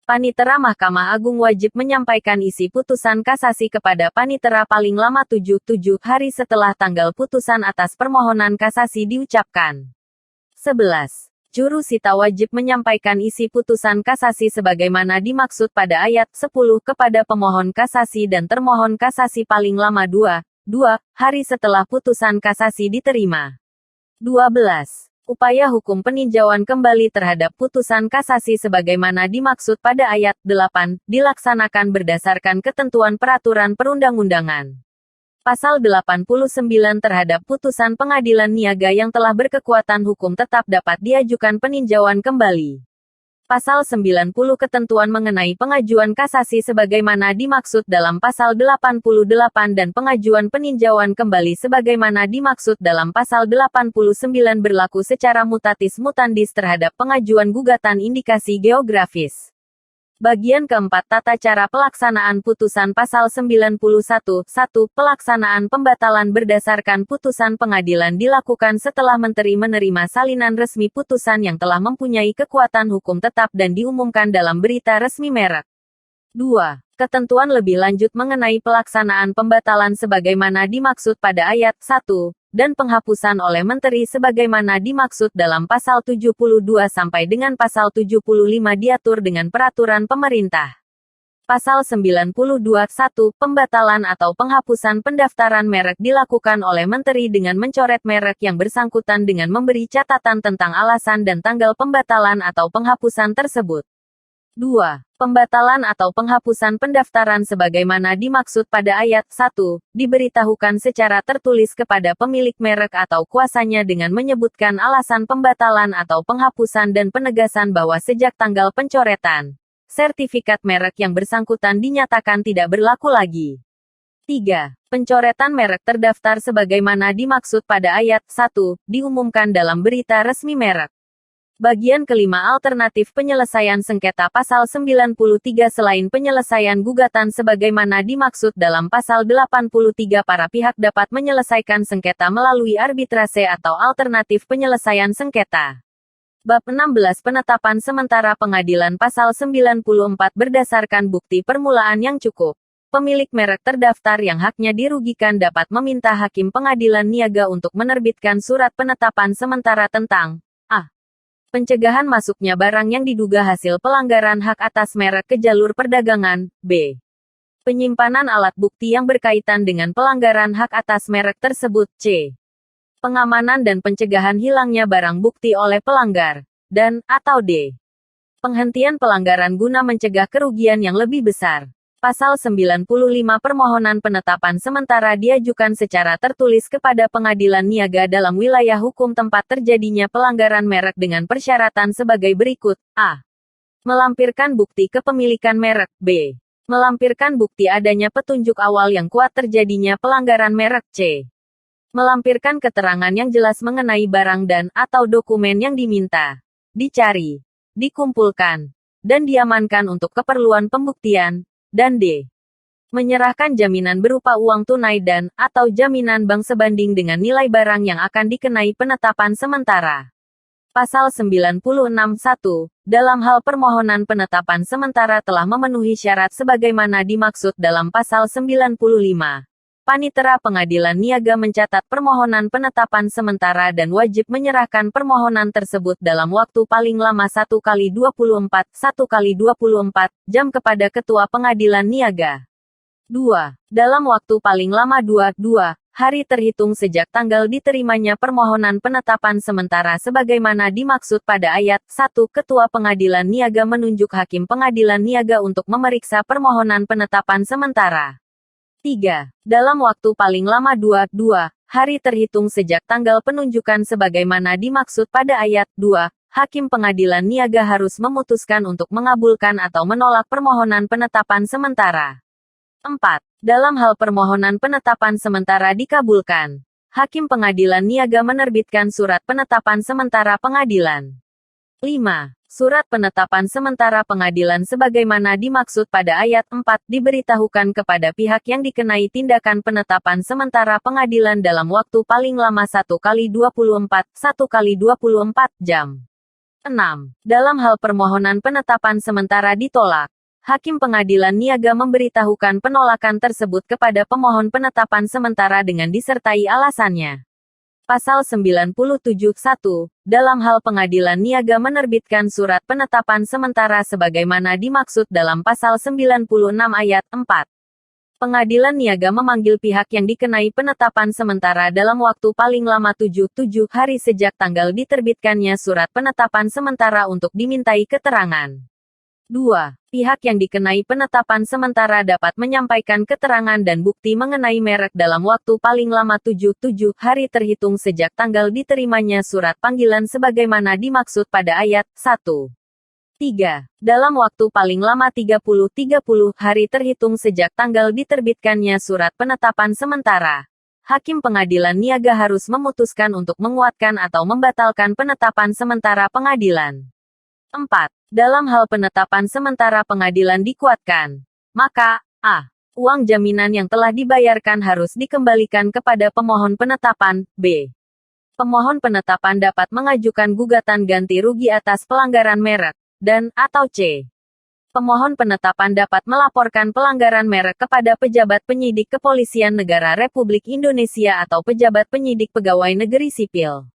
Panitera Mahkamah Agung wajib menyampaikan isi putusan kasasi kepada panitera paling lama 7 hari setelah tanggal putusan atas permohonan kasasi diucapkan. 11. Juru sita wajib menyampaikan isi putusan kasasi sebagaimana dimaksud pada ayat 10 kepada pemohon kasasi dan termohon kasasi paling lama 2 hari setelah putusan kasasi diterima. 12. Upaya hukum peninjauan kembali terhadap putusan kasasi sebagaimana dimaksud pada ayat 8 dilaksanakan berdasarkan ketentuan peraturan perundang-undangan. Pasal 89 terhadap putusan pengadilan niaga yang telah berkekuatan hukum tetap dapat diajukan peninjauan kembali. Pasal 90 ketentuan mengenai pengajuan kasasi sebagaimana dimaksud dalam pasal 88 dan pengajuan peninjauan kembali sebagaimana dimaksud dalam pasal 89 berlaku secara mutatis mutandis terhadap pengajuan gugatan indikasi geografis. Bagian keempat tata cara pelaksanaan putusan pasal 91. 1. Pelaksanaan pembatalan berdasarkan putusan pengadilan dilakukan setelah menteri menerima salinan resmi putusan yang telah mempunyai kekuatan hukum tetap dan diumumkan dalam berita resmi merek. 2. Ketentuan lebih lanjut mengenai pelaksanaan pembatalan sebagaimana dimaksud pada ayat 1, dan penghapusan oleh menteri sebagaimana dimaksud dalam pasal 72 sampai dengan pasal 75 diatur dengan peraturan pemerintah. Pasal 92. 1. Pembatalan atau penghapusan pendaftaran merek dilakukan oleh menteri dengan mencoret merek yang bersangkutan dengan memberi catatan tentang alasan dan tanggal pembatalan atau penghapusan tersebut. 2. Pembatalan atau penghapusan pendaftaran sebagaimana dimaksud pada ayat 1, diberitahukan secara tertulis kepada pemilik merek atau kuasanya dengan menyebutkan alasan pembatalan atau penghapusan dan penegasan bahwa sejak tanggal pencoretan, sertifikat merek yang bersangkutan dinyatakan tidak berlaku lagi. 3. Pencoretan merek terdaftar sebagaimana dimaksud pada ayat 1, diumumkan dalam berita resmi merek. Bagian kelima alternatif penyelesaian sengketa pasal 93 selain penyelesaian gugatan sebagaimana dimaksud dalam pasal 83 para pihak dapat menyelesaikan sengketa melalui arbitrase atau alternatif penyelesaian sengketa. Bab 16 Penetapan sementara pengadilan pasal 94 berdasarkan bukti permulaan yang cukup. Pemilik merek terdaftar yang haknya dirugikan dapat meminta hakim pengadilan niaga untuk menerbitkan surat penetapan sementara tentang a. Pencegahan masuknya barang yang diduga hasil pelanggaran hak atas merek ke jalur perdagangan, b. Penyimpanan alat bukti yang berkaitan dengan pelanggaran hak atas merek tersebut, c. Pengamanan dan pencegahan hilangnya barang bukti oleh pelanggar, dan, atau d. Penghentian pelanggaran guna mencegah kerugian yang lebih besar. Pasal 95 permohonan penetapan sementara diajukan secara tertulis kepada pengadilan niaga dalam wilayah hukum tempat terjadinya pelanggaran merek dengan persyaratan sebagai berikut, a. Melampirkan bukti kepemilikan merek, b. Melampirkan bukti adanya petunjuk awal yang kuat terjadinya pelanggaran merek, c. Melampirkan keterangan yang jelas mengenai barang dan, atau dokumen yang diminta, dicari, dikumpulkan, dan diamankan untuk keperluan pembuktian, dan d. Menyerahkan jaminan berupa uang tunai dan, atau jaminan bank sebanding dengan nilai barang yang akan dikenai penetapan sementara. Pasal 96.1, dalam hal permohonan penetapan sementara telah memenuhi syarat sebagaimana dimaksud dalam pasal 95. Panitera pengadilan niaga mencatat permohonan penetapan sementara dan wajib menyerahkan permohonan tersebut dalam waktu paling lama 1x24 jam kepada ketua pengadilan niaga. 2. Dalam waktu paling lama 2 hari terhitung sejak tanggal diterimanya permohonan penetapan sementara sebagaimana dimaksud pada ayat 1 ketua pengadilan niaga menunjuk hakim pengadilan niaga untuk memeriksa permohonan penetapan sementara. 3. Dalam waktu paling lama 2 hari terhitung sejak tanggal penunjukan sebagaimana dimaksud pada ayat 2, hakim pengadilan niaga harus memutuskan untuk mengabulkan atau menolak permohonan penetapan sementara. 4. Dalam hal permohonan penetapan sementara dikabulkan, hakim pengadilan niaga menerbitkan surat penetapan sementara pengadilan. 5. Surat penetapan sementara pengadilan sebagaimana dimaksud pada ayat 4 diberitahukan kepada pihak yang dikenai tindakan penetapan sementara pengadilan dalam waktu paling lama 1x24 jam. 6. Dalam hal permohonan penetapan sementara ditolak, hakim pengadilan niaga memberitahukan penolakan tersebut kepada pemohon penetapan sementara dengan disertai alasannya. Pasal 97(1), dalam hal pengadilan niaga menerbitkan surat penetapan sementara sebagaimana dimaksud dalam Pasal 96 ayat 4. Pengadilan niaga memanggil pihak yang dikenai penetapan sementara dalam waktu paling lama 77 hari sejak tanggal diterbitkannya surat penetapan sementara untuk dimintai keterangan. 2. Pihak yang dikenai penetapan sementara dapat menyampaikan keterangan dan bukti mengenai merek dalam waktu paling lama 77 hari terhitung sejak tanggal diterimanya surat panggilan sebagaimana dimaksud pada ayat 1. 3. Dalam waktu paling lama 30 hari terhitung sejak tanggal diterbitkannya surat penetapan sementara. Hakim pengadilan niaga harus memutuskan untuk menguatkan atau membatalkan penetapan sementara pengadilan. 4. Dalam hal penetapan sementara pengadilan dikuatkan, maka a. Uang jaminan yang telah dibayarkan harus dikembalikan kepada pemohon penetapan. B. Pemohon penetapan dapat mengajukan gugatan ganti rugi atas pelanggaran merek, dan atau c. Pemohon penetapan dapat melaporkan pelanggaran merek kepada pejabat penyidik Kepolisian Negara Republik Indonesia atau pejabat penyidik pegawai negeri sipil.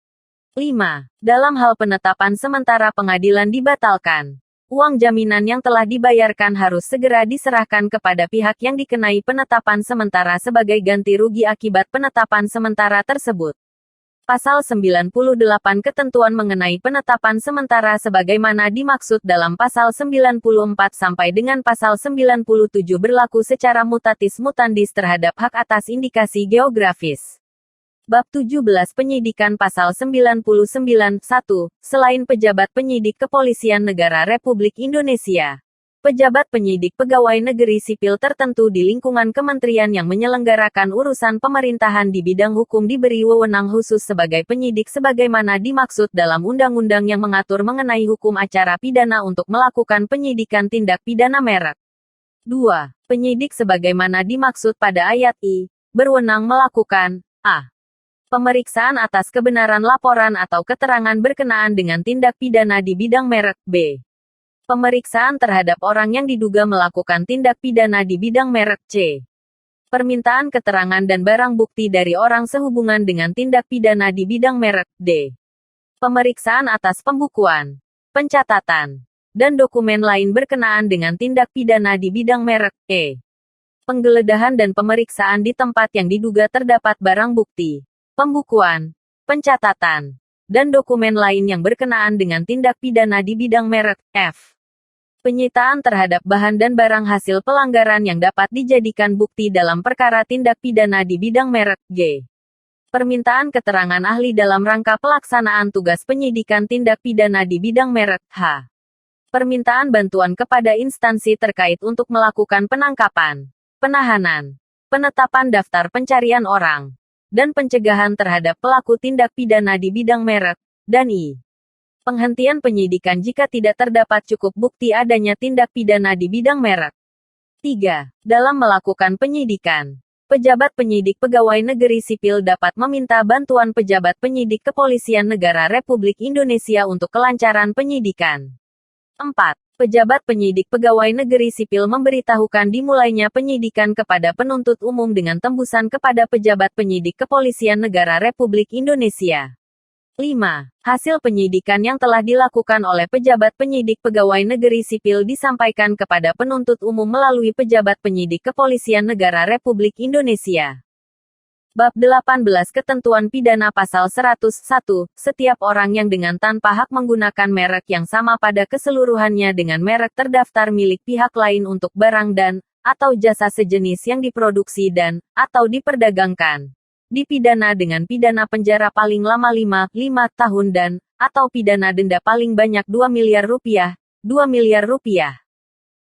5. Dalam hal penetapan sementara pengadilan dibatalkan, uang jaminan yang telah dibayarkan harus segera diserahkan kepada pihak yang dikenai penetapan sementara sebagai ganti rugi akibat penetapan sementara tersebut. Pasal 98 ketentuan mengenai penetapan sementara sebagaimana dimaksud dalam Pasal 94 sampai dengan Pasal 97 berlaku secara mutatis mutandis terhadap hak atas indikasi geografis. Bab 17 Penyidikan Pasal 99(1), selain pejabat penyidik Kepolisian Negara Republik Indonesia, pejabat penyidik pegawai negeri sipil tertentu di lingkungan kementerian yang menyelenggarakan urusan pemerintahan di bidang hukum diberi wewenang khusus sebagai penyidik sebagaimana dimaksud dalam undang-undang yang mengatur mengenai hukum acara pidana untuk melakukan penyidikan tindak pidana merek. 2. Penyidik sebagaimana dimaksud pada ayat I, berwenang melakukan a. Pemeriksaan atas kebenaran laporan atau keterangan berkenaan dengan tindak pidana di bidang merek. B. Pemeriksaan terhadap orang yang diduga melakukan tindak pidana di bidang merek. C. Permintaan keterangan dan barang bukti dari orang sehubungan dengan tindak pidana di bidang merek. D. Pemeriksaan atas pembukuan, pencatatan, dan dokumen lain berkenaan dengan tindak pidana di bidang merek. E. Penggeledahan dan pemeriksaan di tempat yang diduga terdapat barang bukti, pembukuan, pencatatan, dan dokumen lain yang berkenaan dengan tindak pidana di bidang merek. F. Penyitaan terhadap bahan dan barang hasil pelanggaran yang dapat dijadikan bukti dalam perkara tindak pidana di bidang merek. G. Permintaan keterangan ahli dalam rangka pelaksanaan tugas penyidikan tindak pidana di bidang merek. H. Permintaan bantuan kepada instansi terkait untuk melakukan penangkapan, penahanan, penetapan daftar pencarian orang, dan pencegahan terhadap pelaku tindak pidana di bidang merek, dan I. Penghentian penyidikan jika tidak terdapat cukup bukti adanya tindak pidana di bidang merek. 3. Dalam melakukan penyidikan, pejabat penyidik pegawai negeri sipil dapat meminta bantuan pejabat penyidik Kepolisian Negara Republik Indonesia untuk kelancaran penyidikan. 4. Pejabat penyidik pegawai negeri sipil memberitahukan dimulainya penyidikan kepada penuntut umum dengan tembusan kepada pejabat penyidik Kepolisian Negara Republik Indonesia. 5. Hasil penyidikan yang telah dilakukan oleh pejabat penyidik pegawai negeri sipil disampaikan kepada penuntut umum melalui pejabat penyidik Kepolisian Negara Republik Indonesia. Bab 18 Ketentuan Pidana Pasal 101, setiap orang yang dengan tanpa hak menggunakan merek yang sama pada keseluruhannya dengan merek terdaftar milik pihak lain untuk barang dan, atau jasa sejenis yang diproduksi dan, atau diperdagangkan, dipidana dengan pidana penjara paling lama 5 tahun dan, atau pidana denda paling banyak 2 miliar rupiah, 2 miliar rupiah.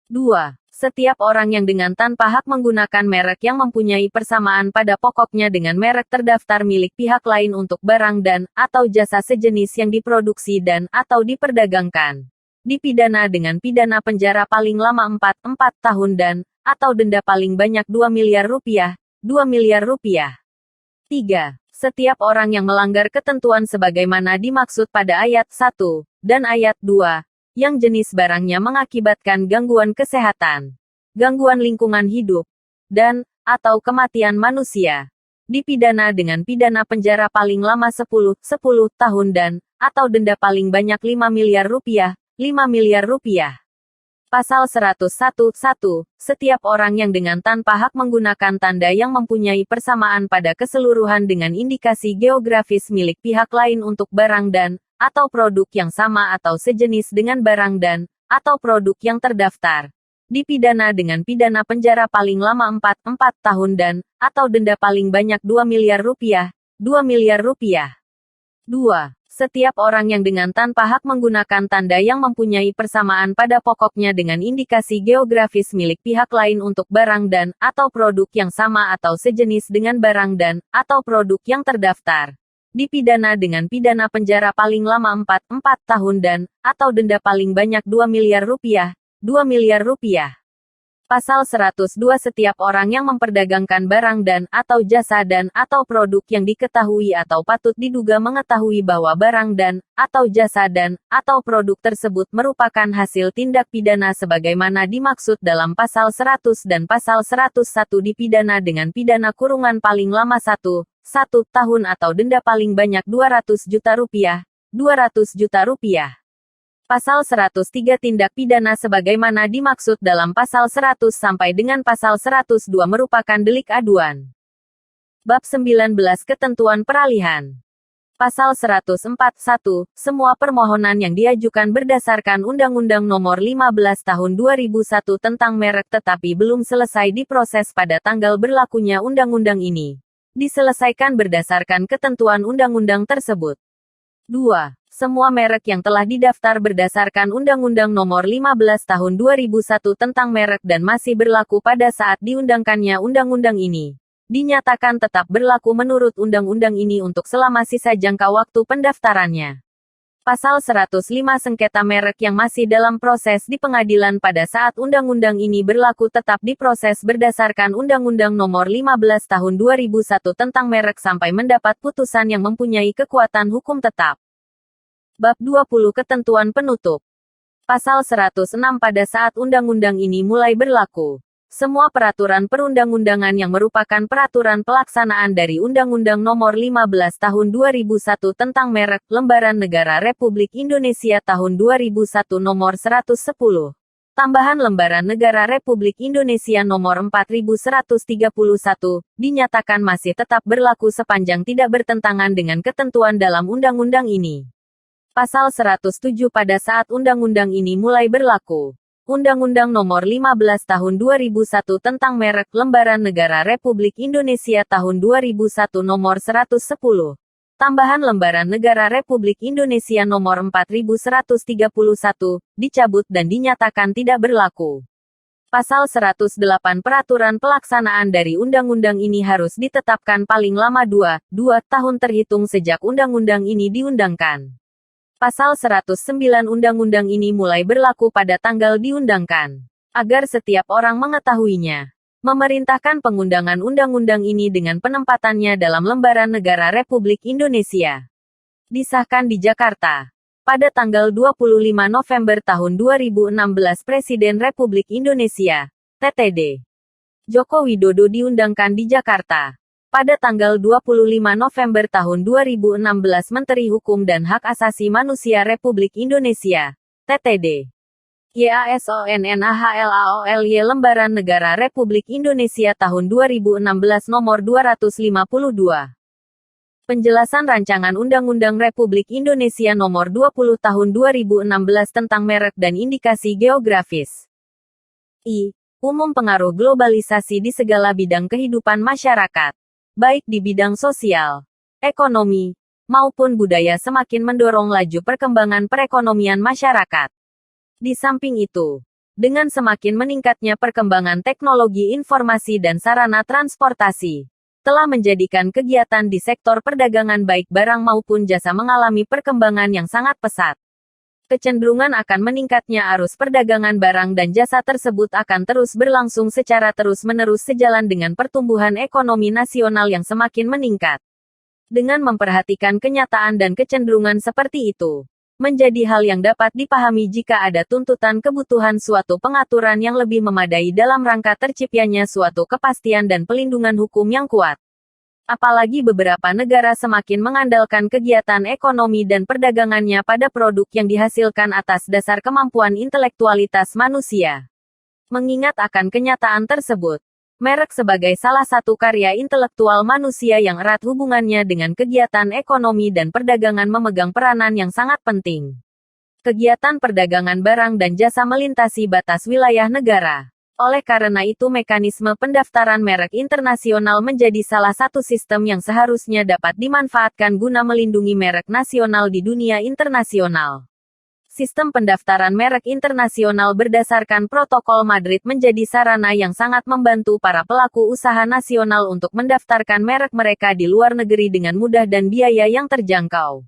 2. Setiap orang yang dengan tanpa hak menggunakan merek yang mempunyai persamaan pada pokoknya dengan merek terdaftar milik pihak lain untuk barang dan, atau jasa sejenis yang diproduksi dan, atau diperdagangkan, dipidana dengan pidana penjara paling lama 4 tahun dan, atau denda paling banyak 2 miliar rupiah, 2 miliar rupiah. 3. Setiap orang yang melanggar ketentuan sebagaimana dimaksud pada ayat 1 dan ayat 2, yang jenis barangnya mengakibatkan gangguan kesehatan, gangguan lingkungan hidup, dan, atau kematian manusia, dipidana dengan pidana penjara paling lama 10 tahun dan, atau denda paling banyak 5 miliar rupiah, 5 miliar rupiah. Pasal 101(1), setiap orang yang dengan tanpa hak menggunakan tanda yang mempunyai persamaan pada keseluruhan dengan indikasi geografis milik pihak lain untuk barang dan, atau produk yang sama atau sejenis dengan barang dan, atau produk yang terdaftar, dipidana dengan pidana penjara paling lama 4 tahun dan, atau denda paling banyak 2 miliar rupiah, 2 miliar rupiah. 2. Setiap orang yang dengan tanpa hak menggunakan tanda yang mempunyai persamaan pada pokoknya dengan indikasi geografis milik pihak lain untuk barang dan, atau produk yang sama atau sejenis dengan barang dan, atau produk yang terdaftar, dipidana dengan pidana penjara paling lama 4 tahun dan, atau denda paling banyak 2 miliar rupiah, 2 miliar rupiah. Pasal 102 setiap orang yang memperdagangkan barang dan, atau jasa dan, atau produk yang diketahui atau patut diduga mengetahui bahwa barang dan, atau jasa dan, atau produk tersebut merupakan hasil tindak pidana sebagaimana dimaksud dalam pasal 100 dan pasal 101 dipidana dengan pidana kurungan paling lama 1 tahun atau denda paling banyak 200 juta rupiah, 200 juta rupiah. Pasal 103 tindak pidana sebagaimana dimaksud dalam pasal 100 sampai dengan pasal 102 merupakan delik aduan. Bab 19 Ketentuan Peralihan. Pasal 104(1), semua permohonan yang diajukan berdasarkan Undang-Undang Nomor 15 Tahun 2001 tentang merek tetapi belum selesai diproses pada tanggal berlakunya undang-undang ini, diselesaikan berdasarkan ketentuan undang-undang tersebut. 2. Semua merek yang telah didaftar berdasarkan Undang-Undang Nomor 15 Tahun 2001 tentang merek dan masih berlaku pada saat diundangkannya undang-undang ini, dinyatakan tetap berlaku menurut undang-undang ini untuk selama sisa jangka waktu pendaftarannya. Pasal 105 sengketa merek yang masih dalam proses di pengadilan pada saat undang-undang ini berlaku tetap diproses berdasarkan Undang-Undang Nomor 15 Tahun 2001 tentang merek sampai mendapat putusan yang mempunyai kekuatan hukum tetap. Bab 20 Ketentuan Penutup. Pasal 106 pada saat undang-undang ini mulai berlaku, semua peraturan perundang-undangan yang merupakan peraturan pelaksanaan dari Undang-Undang Nomor 15 Tahun 2001 tentang merek, Lembaran Negara Republik Indonesia Tahun 2001 Nomor 110, tambahan Lembaran Negara Republik Indonesia Nomor 4131, dinyatakan masih tetap berlaku sepanjang tidak bertentangan dengan ketentuan dalam undang-undang ini. Pasal 107 pada saat undang-undang ini mulai berlaku, Undang-Undang Nomor 15 Tahun 2001 tentang merek, Lembaran Negara Republik Indonesia Tahun 2001 Nomor 110, tambahan Lembaran Negara Republik Indonesia Nomor 4131, dicabut dan dinyatakan tidak berlaku. Pasal 108 peraturan pelaksanaan dari undang-undang ini harus ditetapkan paling lama 2 tahun terhitung sejak undang-undang ini diundangkan. Pasal 109 undang-undang ini mulai berlaku pada tanggal diundangkan. Agar setiap orang mengetahuinya, memerintahkan pengundangan undang-undang ini dengan penempatannya dalam Lembaran Negara Republik Indonesia. Disahkan di Jakarta. Pada tanggal 25 November tahun 2016 Presiden Republik Indonesia, TTD, Joko Widodo diundangkan di Jakarta. Pada tanggal 25 November tahun 2016 Menteri Hukum dan Hak Asasi Manusia Republik Indonesia, TTD, YASONNAHLAOLY Lembaran Negara Republik Indonesia tahun 2016 Nomor 252. Penjelasan Rancangan Undang-Undang Republik Indonesia Nomor 20 Tahun 2016 tentang merek dan indikasi geografis. Umum pengaruh globalisasi di segala bidang kehidupan masyarakat, baik di bidang sosial, ekonomi, maupun budaya semakin mendorong laju perkembangan perekonomian masyarakat. Di samping itu, dengan semakin meningkatnya perkembangan teknologi informasi dan sarana transportasi, telah menjadikan kegiatan di sektor perdagangan baik barang maupun jasa mengalami perkembangan yang sangat pesat. Kecenderungan akan meningkatnya arus perdagangan barang dan jasa tersebut akan terus berlangsung secara terus-menerus sejalan dengan pertumbuhan ekonomi nasional yang semakin meningkat. Dengan memperhatikan kenyataan dan kecenderungan seperti itu, menjadi hal yang dapat dipahami jika ada tuntutan kebutuhan suatu pengaturan yang lebih memadai dalam rangka terciptanya suatu kepastian dan pelindungan hukum yang kuat. Apalagi beberapa negara semakin mengandalkan kegiatan ekonomi dan perdagangannya pada produk yang dihasilkan atas dasar kemampuan intelektualitas manusia. Mengingat akan kenyataan tersebut, merek sebagai salah satu karya intelektual manusia yang erat hubungannya dengan kegiatan ekonomi dan perdagangan memegang peranan yang sangat penting. Kegiatan perdagangan barang dan jasa melintasi batas wilayah negara. Oleh karena itu mekanisme pendaftaran merek internasional menjadi salah satu sistem yang seharusnya dapat dimanfaatkan guna melindungi merek nasional di dunia internasional. Sistem pendaftaran merek internasional berdasarkan Protokol Madrid menjadi sarana yang sangat membantu para pelaku usaha nasional untuk mendaftarkan merek mereka di luar negeri dengan mudah dan biaya yang terjangkau.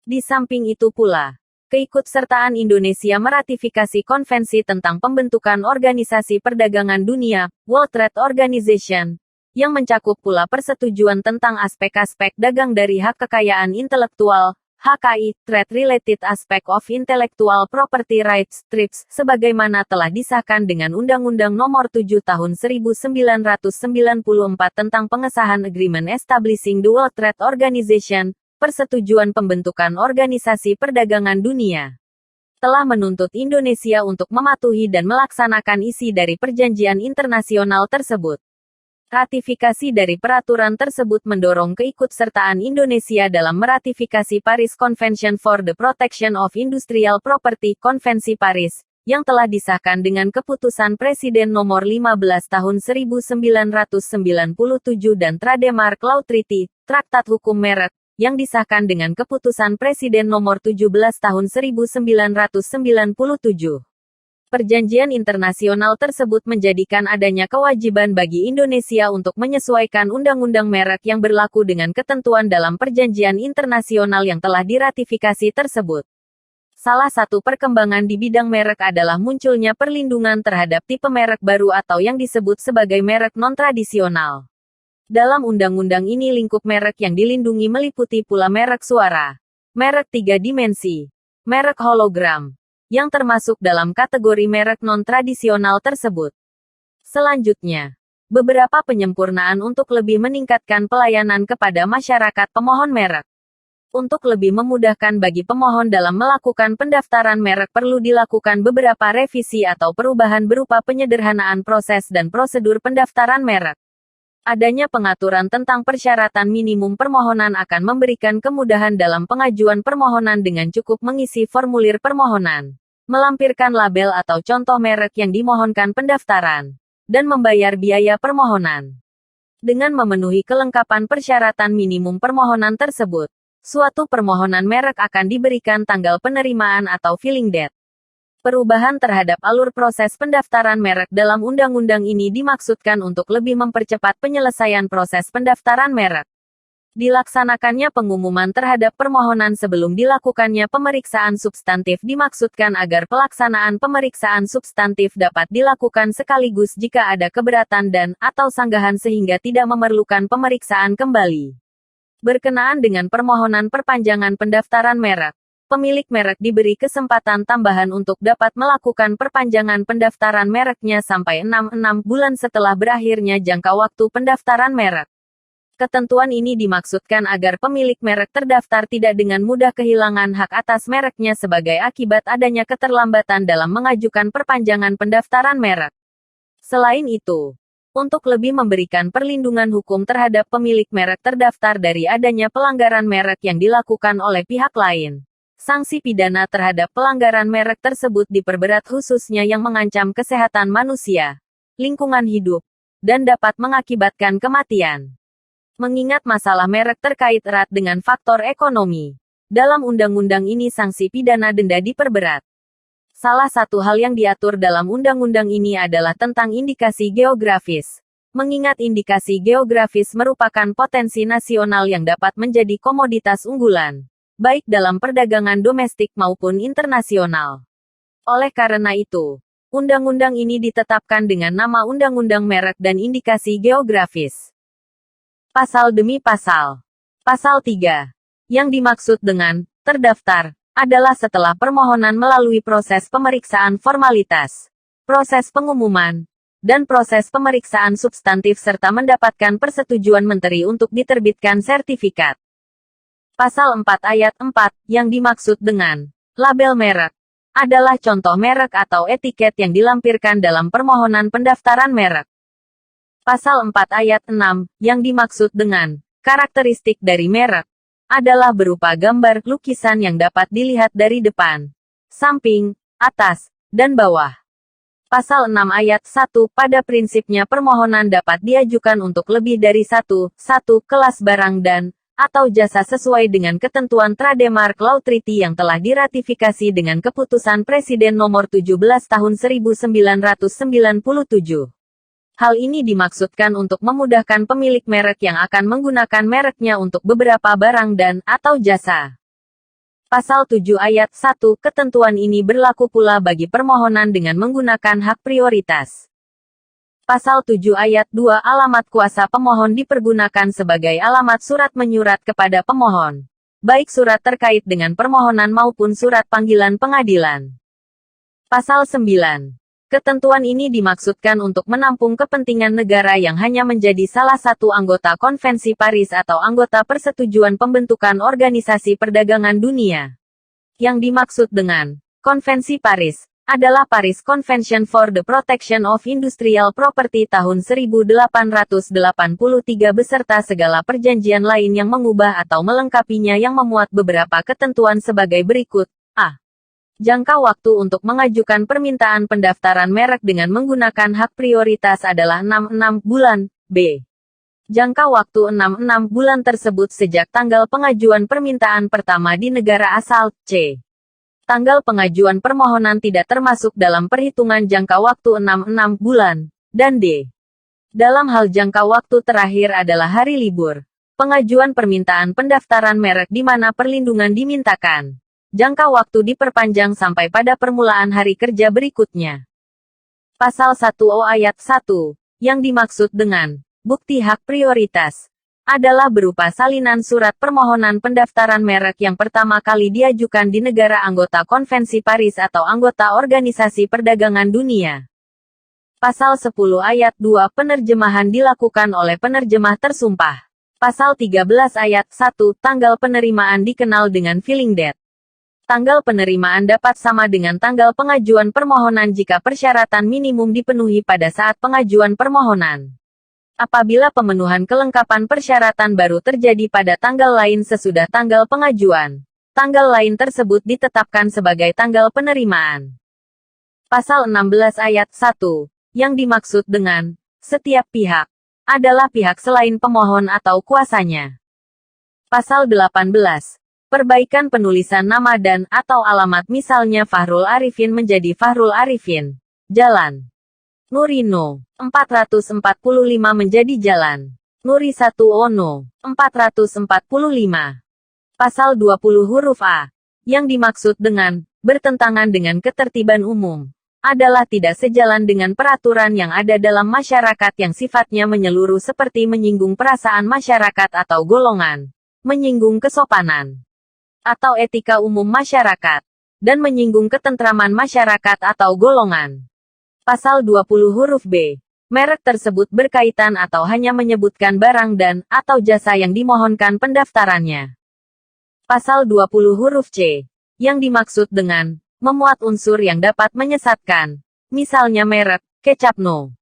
Di samping itu pula, keikutsertaan Indonesia meratifikasi Konvensi tentang Pembentukan Organisasi Perdagangan Dunia, World Trade Organization, yang mencakup pula persetujuan tentang aspek-aspek dagang dari hak kekayaan intelektual, HKI, Trade-Related Aspect of Intellectual Property Rights, TRIPS, sebagaimana telah disahkan dengan Undang-Undang Nomor 7 Tahun 1994 tentang pengesahan Agreement Establishing the World Trade Organization, Persetujuan Pembentukan Organisasi Perdagangan Dunia, telah menuntut Indonesia untuk mematuhi dan melaksanakan isi dari perjanjian internasional tersebut. Ratifikasi dari peraturan tersebut mendorong keikutsertaan Indonesia dalam meratifikasi Paris Convention for the Protection of Industrial Property, Konvensi Paris, yang telah disahkan dengan keputusan Presiden nomor 15 tahun 1997 dan Trademark Law Treaty, Traktat Hukum Merek, yang disahkan dengan keputusan Presiden nomor 17 tahun 1997. Perjanjian internasional tersebut menjadikan adanya kewajiban bagi Indonesia untuk menyesuaikan undang-undang merek yang berlaku dengan ketentuan dalam perjanjian internasional yang telah diratifikasi tersebut. Salah satu perkembangan di bidang merek adalah munculnya perlindungan terhadap tipe merek baru atau yang disebut sebagai merek non-tradisional. Dalam undang-undang ini lingkup merek yang dilindungi meliputi pula merek suara, merek 3 dimensi, merek hologram, yang termasuk dalam kategori merek non-tradisional tersebut. Selanjutnya, beberapa penyempurnaan untuk lebih meningkatkan pelayanan kepada masyarakat pemohon merek. Untuk lebih memudahkan bagi pemohon dalam melakukan pendaftaran merek perlu dilakukan beberapa revisi atau perubahan berupa penyederhanaan proses dan prosedur pendaftaran merek. Adanya pengaturan tentang persyaratan minimum permohonan akan memberikan kemudahan dalam pengajuan permohonan dengan cukup mengisi formulir permohonan, melampirkan label atau contoh merek yang dimohonkan pendaftaran, dan membayar biaya permohonan. Dengan memenuhi kelengkapan persyaratan minimum permohonan tersebut, suatu permohonan merek akan diberikan tanggal penerimaan atau filing date. Perubahan terhadap alur proses pendaftaran merek dalam undang-undang ini dimaksudkan untuk lebih mempercepat penyelesaian proses pendaftaran merek. Dilaksanakannya pengumuman terhadap permohonan sebelum dilakukannya pemeriksaan substantif dimaksudkan agar pelaksanaan pemeriksaan substantif dapat dilakukan sekaligus jika ada keberatan dan/atau sanggahan sehingga tidak memerlukan pemeriksaan kembali. Berkenaan dengan permohonan perpanjangan pendaftaran merek, pemilik merek diberi kesempatan tambahan untuk dapat melakukan perpanjangan pendaftaran mereknya sampai 6 bulan setelah berakhirnya jangka waktu pendaftaran merek. Ketentuan ini dimaksudkan agar pemilik merek terdaftar tidak dengan mudah kehilangan hak atas mereknya sebagai akibat adanya keterlambatan dalam mengajukan perpanjangan pendaftaran merek. Selain itu, untuk lebih memberikan perlindungan hukum terhadap pemilik merek terdaftar dari adanya pelanggaran merek yang dilakukan oleh pihak lain, sanksi pidana terhadap pelanggaran merek tersebut diperberat khususnya yang mengancam kesehatan manusia, lingkungan hidup, dan dapat mengakibatkan kematian. Mengingat masalah merek terkait erat dengan faktor ekonomi, dalam undang-undang ini sanksi pidana denda diperberat. Salah satu hal yang diatur dalam undang-undang ini adalah tentang indikasi geografis. Mengingat indikasi geografis merupakan potensi nasional yang dapat menjadi komoditas unggulan, baik dalam perdagangan domestik maupun internasional. Oleh karena itu, undang-undang ini ditetapkan dengan nama Undang-Undang Merek dan Indikasi Geografis. Pasal demi pasal. Pasal 3. Yang dimaksud dengan terdaftar adalah setelah permohonan melalui proses pemeriksaan formalitas, proses pengumuman, dan proses pemeriksaan substantif serta mendapatkan persetujuan menteri untuk diterbitkan sertifikat. Pasal 4 ayat 4, yang dimaksud dengan label merek adalah contoh merek atau etiket yang dilampirkan dalam permohonan pendaftaran merek. Pasal 4 ayat 6, yang dimaksud dengan karakteristik dari merek adalah berupa gambar lukisan yang dapat dilihat dari depan, samping, atas, dan bawah. Pasal 6 ayat 1, pada prinsipnya permohonan dapat diajukan untuk lebih dari satu kelas barang dan atau jasa sesuai dengan ketentuan Trademark Law Treaty yang telah diratifikasi dengan Keputusan Presiden Nomor 17 Tahun 1997. Hal ini dimaksudkan untuk memudahkan pemilik merek yang akan menggunakan mereknya untuk beberapa barang dan atau jasa. Pasal 7 ayat 1, ketentuan ini berlaku pula bagi permohonan dengan menggunakan hak prioritas. Pasal 7 ayat 2, alamat kuasa pemohon dipergunakan sebagai alamat surat menyurat kepada pemohon, baik surat terkait dengan permohonan maupun surat panggilan pengadilan. Pasal 9. Ketentuan ini dimaksudkan untuk menampung kepentingan negara yang hanya menjadi salah satu anggota Konvensi Paris atau anggota Persetujuan Pembentukan Organisasi Perdagangan Dunia. Yang dimaksud dengan Konvensi Paris adalah Paris Convention for the Protection of Industrial Property tahun 1883 beserta segala perjanjian lain yang mengubah atau melengkapinya yang memuat beberapa ketentuan sebagai berikut. A. Jangka waktu untuk mengajukan permintaan pendaftaran merek dengan menggunakan hak prioritas adalah 66 bulan. B. Jangka waktu 66 bulan tersebut sejak tanggal pengajuan permintaan pertama di negara asal. C. Tanggal pengajuan permohonan tidak termasuk dalam perhitungan jangka waktu 66 bulan. Dan D. Dalam hal jangka waktu terakhir adalah hari libur pengajuan permintaan pendaftaran merek di mana perlindungan dimintakan. Jangka waktu diperpanjang sampai pada permulaan hari kerja berikutnya. Pasal 1O ayat 1, yang dimaksud dengan bukti hak prioritas adalah berupa salinan surat permohonan pendaftaran merek yang pertama kali diajukan di negara anggota Konvensi Paris atau anggota Organisasi Perdagangan Dunia. Pasal 10 ayat 2, penerjemahan dilakukan oleh penerjemah tersumpah. Pasal 13 ayat 1, tanggal penerimaan dikenal dengan filing date. Tanggal penerimaan dapat sama dengan tanggal pengajuan permohonan jika persyaratan minimum dipenuhi pada saat pengajuan permohonan. Apabila pemenuhan kelengkapan persyaratan baru terjadi pada tanggal lain sesudah tanggal pengajuan, tanggal lain tersebut ditetapkan sebagai tanggal penerimaan. Pasal 16 ayat 1, yang dimaksud dengan setiap pihak adalah pihak selain pemohon atau kuasanya. Pasal 18. Perbaikan penulisan nama dan atau alamat misalnya Fahrul Arifin menjadi Fahrul Arifin. Jalan Nurino 445 menjadi Jalan Nuri 1 Ono 445. Pasal 20 huruf A, yang dimaksud dengan bertentangan dengan ketertiban umum adalah tidak sejalan dengan peraturan yang ada dalam masyarakat yang sifatnya menyeluruh seperti menyinggung perasaan masyarakat atau golongan, menyinggung kesopanan atau etika umum masyarakat, dan menyinggung ketentraman masyarakat atau golongan. Pasal 20 huruf B. Merek tersebut berkaitan atau hanya menyebutkan barang dan atau jasa yang dimohonkan pendaftarannya. Pasal 20 huruf C. Yang dimaksud dengan memuat unsur yang dapat menyesatkan. Misalnya merek, kecap no.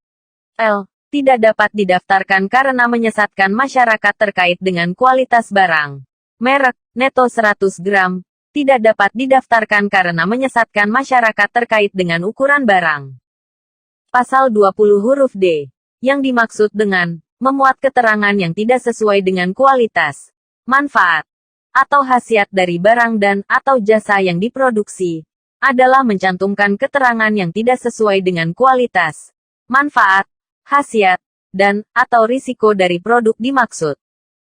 L. Tidak dapat didaftarkan karena menyesatkan masyarakat terkait dengan kualitas barang. Merek, Neto 100 gram, tidak dapat didaftarkan karena menyesatkan masyarakat terkait dengan ukuran barang. Pasal 20 huruf D, yang dimaksud dengan memuat keterangan yang tidak sesuai dengan kualitas, manfaat, atau khasiat dari barang dan atau jasa yang diproduksi, adalah mencantumkan keterangan yang tidak sesuai dengan kualitas, manfaat, khasiat, dan atau risiko dari produk dimaksud.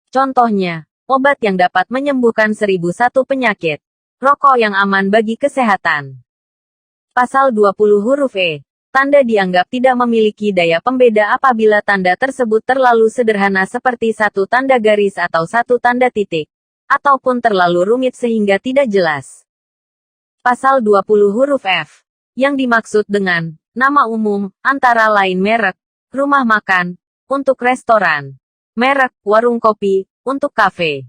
Contohnya, obat yang dapat menyembuhkan 1001 penyakit. Rokok yang aman bagi kesehatan. Pasal 20 huruf E. Tanda dianggap tidak memiliki daya pembeda apabila tanda tersebut terlalu sederhana seperti satu tanda garis atau satu tanda titik. Ataupun terlalu rumit sehingga tidak jelas. Pasal 20 huruf F. Yang dimaksud dengan Nama umum, antara lain merek, rumah makan, untuk restoran, merek, warung kopi, untuk kafe.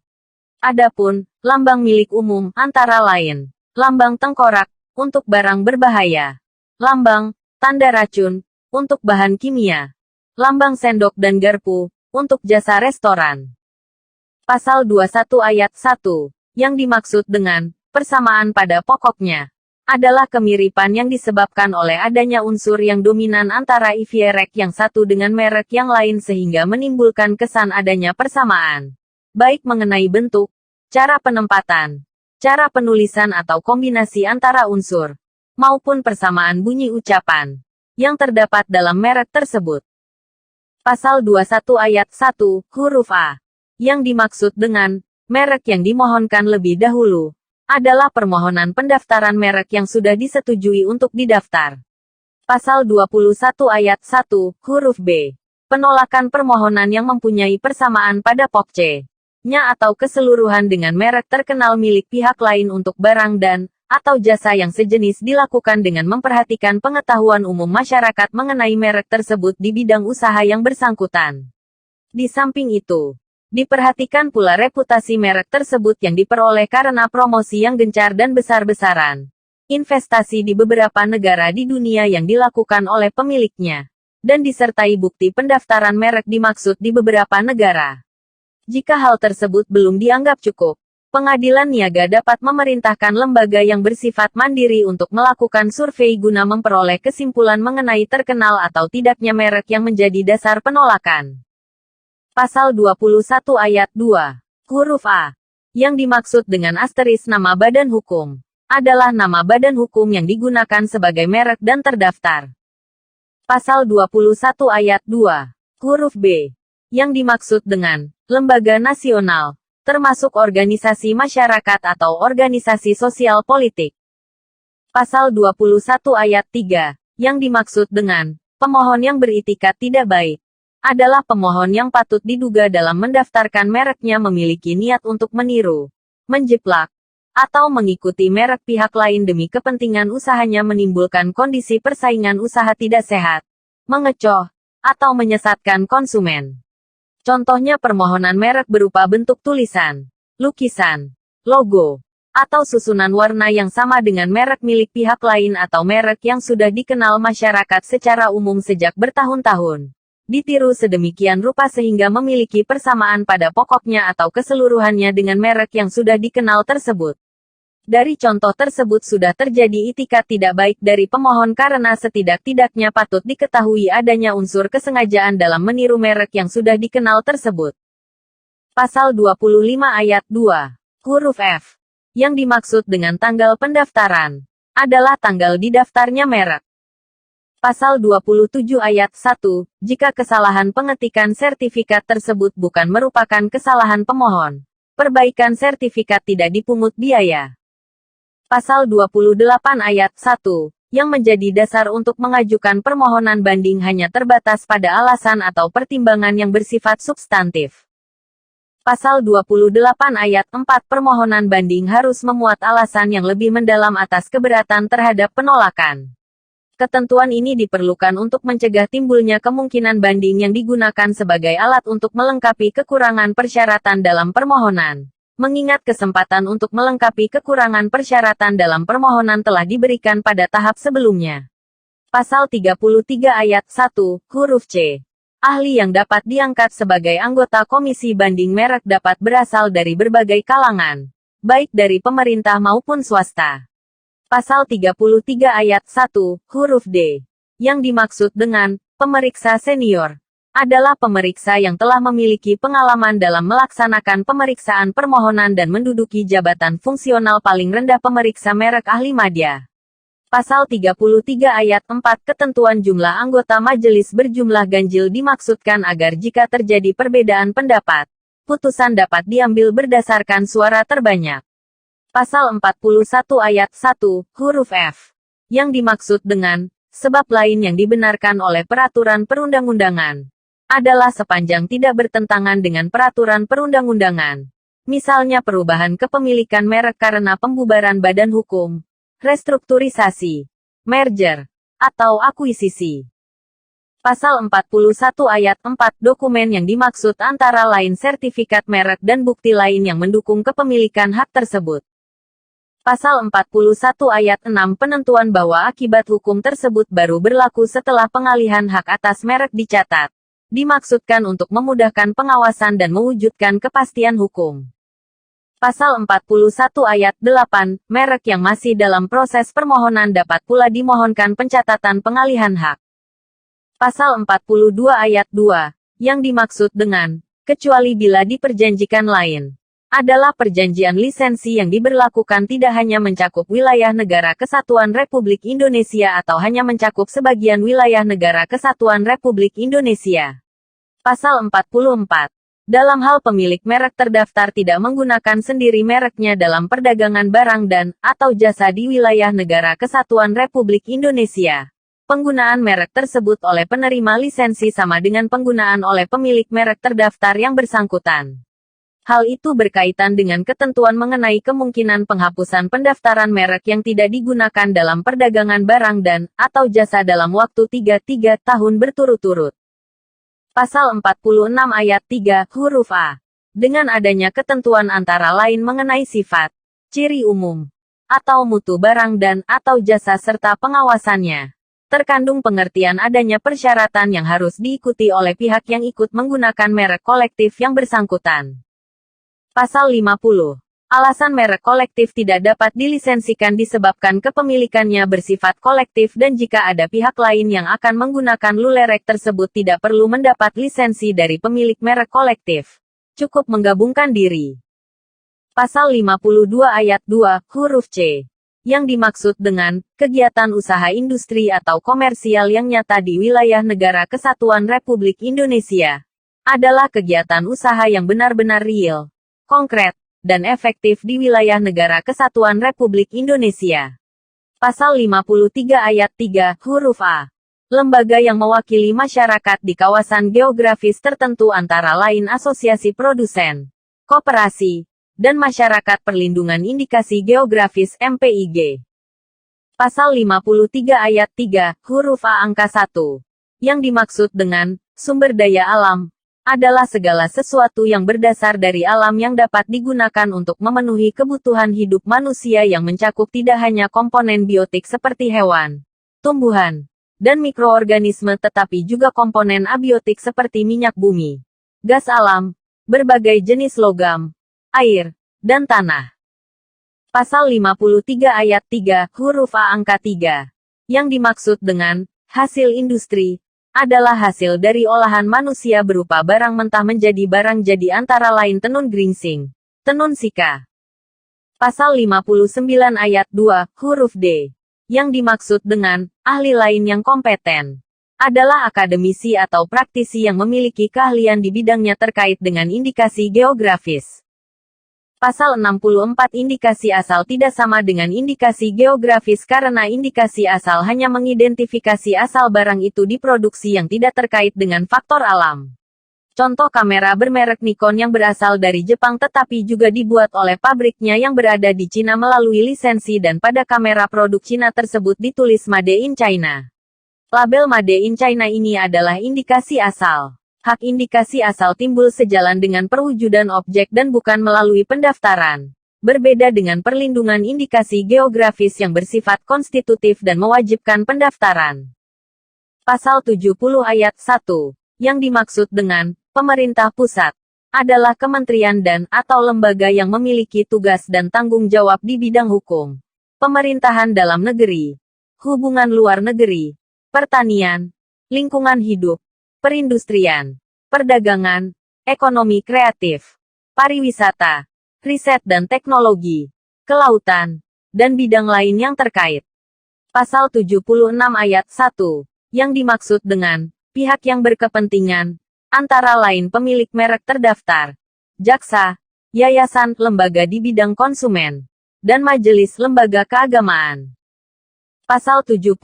Adapun, lambang milik umum, antara lain, lambang tengkorak, untuk barang berbahaya. Lambang, tanda racun, untuk bahan kimia. Lambang sendok dan garpu, untuk jasa restoran. Pasal 21 ayat 1, yang dimaksud dengan persamaan pada pokoknya adalah kemiripan yang disebabkan oleh adanya unsur yang dominan antara merek yang satu dengan merek yang lain sehingga menimbulkan kesan adanya persamaan. Baik mengenai bentuk, cara penempatan, cara penulisan atau kombinasi antara unsur, maupun persamaan bunyi ucapan yang terdapat dalam merek tersebut. Pasal 21 ayat 1, huruf A. Yang dimaksud dengan merek yang dimohonkan lebih dahulu adalah permohonan pendaftaran merek yang sudah disetujui untuk didaftar. Pasal 21 ayat 1, huruf B. Penolakan permohonan yang mempunyai persamaan pada pok C-nya atau keseluruhan dengan merek terkenal milik pihak lain untuk barang dan atau jasa yang sejenis dilakukan dengan memperhatikan pengetahuan umum masyarakat mengenai merek tersebut di bidang usaha yang bersangkutan. Di samping itu, diperhatikan pula reputasi merek tersebut yang diperoleh karena promosi yang gencar dan besar-besaran. Investasi di beberapa negara di dunia yang dilakukan oleh pemiliknya. Dan disertai bukti pendaftaran merek dimaksud di beberapa negara. Jika hal tersebut belum dianggap cukup, pengadilan niaga dapat memerintahkan lembaga yang bersifat mandiri untuk melakukan survei guna memperoleh kesimpulan mengenai terkenal atau tidaknya merek yang menjadi dasar penolakan. Pasal 21 ayat 2, huruf A. Yang dimaksud dengan asteris nama badan hukum, adalah nama badan hukum yang digunakan sebagai merek dan terdaftar. Pasal 21 ayat 2, huruf B. Yang dimaksud dengan lembaga nasional, termasuk organisasi masyarakat atau organisasi sosial politik. Pasal 21 ayat 3, yang dimaksud dengan pemohon yang beritikat tidak baik, adalah pemohon yang patut diduga dalam mendaftarkan mereknya memiliki niat untuk meniru, menjiplak, atau mengikuti merek pihak lain demi kepentingan usahanya menimbulkan kondisi persaingan usaha tidak sehat, mengecoh, atau menyesatkan konsumen. Contohnya permohonan merek berupa bentuk tulisan, lukisan, logo, atau susunan warna yang sama dengan merek milik pihak lain atau merek yang sudah dikenal masyarakat secara umum sejak bertahun-tahun. Ditiru sedemikian rupa sehingga memiliki persamaan pada pokoknya atau keseluruhannya dengan merek yang sudah dikenal tersebut. Dari contoh tersebut sudah terjadi itikat tidak baik dari pemohon karena setidak-tidaknya patut diketahui adanya unsur kesengajaan dalam meniru merek yang sudah dikenal tersebut. Pasal 25 ayat 2, huruf F. Yang dimaksud dengan tanggal pendaftaran adalah tanggal didaftarnya merek. Pasal 27 ayat 1, jika kesalahan pengetikan sertifikat tersebut bukan merupakan kesalahan pemohon, perbaikan sertifikat tidak dipungut biaya. Pasal 28 ayat 1, yang menjadi dasar untuk mengajukan permohonan banding hanya terbatas pada alasan atau pertimbangan yang bersifat substantif. Pasal 28 ayat 4 permohonan banding harus memuat alasan yang lebih mendalam atas keberatan terhadap penolakan. Ketentuan ini diperlukan untuk mencegah timbulnya kemungkinan banding yang digunakan sebagai alat untuk melengkapi kekurangan persyaratan dalam permohonan. Mengingat kesempatan untuk melengkapi kekurangan persyaratan dalam permohonan telah diberikan pada tahap sebelumnya. Pasal 33 ayat 1, huruf C. Ahli yang dapat diangkat sebagai anggota komisi banding merek dapat berasal dari berbagai kalangan, baik dari pemerintah maupun swasta. Pasal 33 ayat 1, huruf D. Yang dimaksud dengan pemeriksa senior adalah pemeriksa yang telah memiliki pengalaman dalam melaksanakan pemeriksaan permohonan dan menduduki jabatan fungsional paling rendah pemeriksa merek ahli madya. Pasal 33 ayat 4 ketentuan jumlah anggota majelis berjumlah ganjil dimaksudkan agar jika terjadi perbedaan pendapat, putusan dapat diambil berdasarkan suara terbanyak. Pasal 41 ayat 1, huruf F. Yang dimaksud dengan sebab lain yang dibenarkan oleh peraturan perundang-undangan adalah sepanjang tidak bertentangan dengan peraturan perundang-undangan. Misalnya perubahan kepemilikan merek karena pembubaran badan hukum, restrukturisasi, merger, atau akuisisi. Pasal 41 ayat 4 dokumen yang dimaksud antara lain sertifikat merek dan bukti lain yang mendukung kepemilikan hak tersebut. Pasal 41 ayat 6 penentuan bahwa akibat hukum tersebut baru berlaku setelah pengalihan hak atas merek dicatat. Dimaksudkan untuk memudahkan pengawasan dan mewujudkan kepastian hukum. Pasal 41 ayat 8, merek yang masih dalam proses permohonan dapat pula dimohonkan pencatatan pengalihan hak. Pasal 42 ayat 2, yang dimaksud dengan, kecuali bila diperjanjikan lain, adalah perjanjian lisensi yang diberlakukan tidak hanya mencakup wilayah Negara Kesatuan Republik Indonesia atau hanya mencakup sebagian wilayah Negara Kesatuan Republik Indonesia. Pasal 44. Dalam hal pemilik merek terdaftar tidak menggunakan sendiri mereknya dalam perdagangan barang dan, atau jasa di wilayah Negara Kesatuan Republik Indonesia. Penggunaan merek tersebut oleh penerima lisensi sama dengan penggunaan oleh pemilik merek terdaftar yang bersangkutan. Hal itu berkaitan dengan ketentuan mengenai kemungkinan penghapusan pendaftaran merek yang tidak digunakan dalam perdagangan barang dan, atau jasa dalam waktu 3 tahun berturut-turut. Pasal 46 ayat 3, huruf A. Dengan adanya ketentuan antara lain mengenai sifat, ciri umum, atau mutu barang dan, atau jasa serta pengawasannya. Terkandung pengertian adanya persyaratan yang harus diikuti oleh pihak yang ikut menggunakan merek kolektif yang bersangkutan. Pasal 50. Alasan merek kolektif tidak dapat dilisensikan disebabkan kepemilikannya bersifat kolektif dan jika ada pihak lain yang akan menggunakan lulerek tersebut tidak perlu mendapat lisensi dari pemilik merek kolektif. Cukup menggabungkan diri. Pasal 52 ayat 2, huruf C. Yang dimaksud dengan, kegiatan usaha industri atau komersial yang nyata di wilayah Negara Kesatuan Republik Indonesia, adalah kegiatan usaha yang benar-benar real, konkret, dan efektif di wilayah Negara Kesatuan Republik Indonesia. Pasal 53 ayat 3, huruf A. Lembaga yang mewakili masyarakat di kawasan geografis tertentu antara lain asosiasi produsen, koperasi, dan Masyarakat Perlindungan Indikasi Geografis MPIG. Pasal 53 ayat 3, huruf A angka 1. Yang dimaksud dengan, sumber daya alam, adalah segala sesuatu yang berdasar dari alam yang dapat digunakan untuk memenuhi kebutuhan hidup manusia yang mencakup tidak hanya komponen biotik seperti hewan, tumbuhan, dan mikroorganisme tetapi juga komponen abiotik seperti minyak bumi, gas alam, berbagai jenis logam, air, dan tanah. Pasal 53 ayat 3, huruf A angka 3. Yang dimaksud dengan, hasil industri, adalah hasil dari olahan manusia berupa barang mentah menjadi barang jadi antara lain tenun geringsing, tenun sika. Pasal 59 ayat 2, huruf D. Yang dimaksud dengan, ahli lain yang kompeten, adalah akademisi atau praktisi yang memiliki keahlian di bidangnya terkait dengan indikasi geografis. Pasal 64 indikasi asal tidak sama dengan indikasi geografis karena indikasi asal hanya mengidentifikasi asal barang itu diproduksi yang tidak terkait dengan faktor alam. Contoh kamera bermerek Nikon yang berasal dari Jepang tetapi juga dibuat oleh pabriknya yang berada di Cina melalui lisensi dan pada kamera produk Cina tersebut ditulis Made in China. Label Made in China ini adalah indikasi asal. Hak indikasi asal timbul sejalan dengan perwujudan objek dan bukan melalui pendaftaran. Berbeda dengan perlindungan indikasi geografis yang bersifat konstitutif dan mewajibkan pendaftaran. Pasal 70 ayat 1, yang dimaksud dengan, pemerintah pusat, adalah kementerian dan, atau lembaga yang memiliki tugas dan tanggung jawab di bidang hukum, pemerintahan dalam negeri, hubungan luar negeri, pertanian, lingkungan hidup, perindustrian, perdagangan, ekonomi kreatif, pariwisata, riset dan teknologi, kelautan, dan bidang lain yang terkait. Pasal 76 ayat 1, yang dimaksud dengan, pihak yang berkepentingan, antara lain pemilik merek terdaftar, jaksa, yayasan, lembaga di bidang konsumen, dan majelis lembaga keagamaan. Pasal 76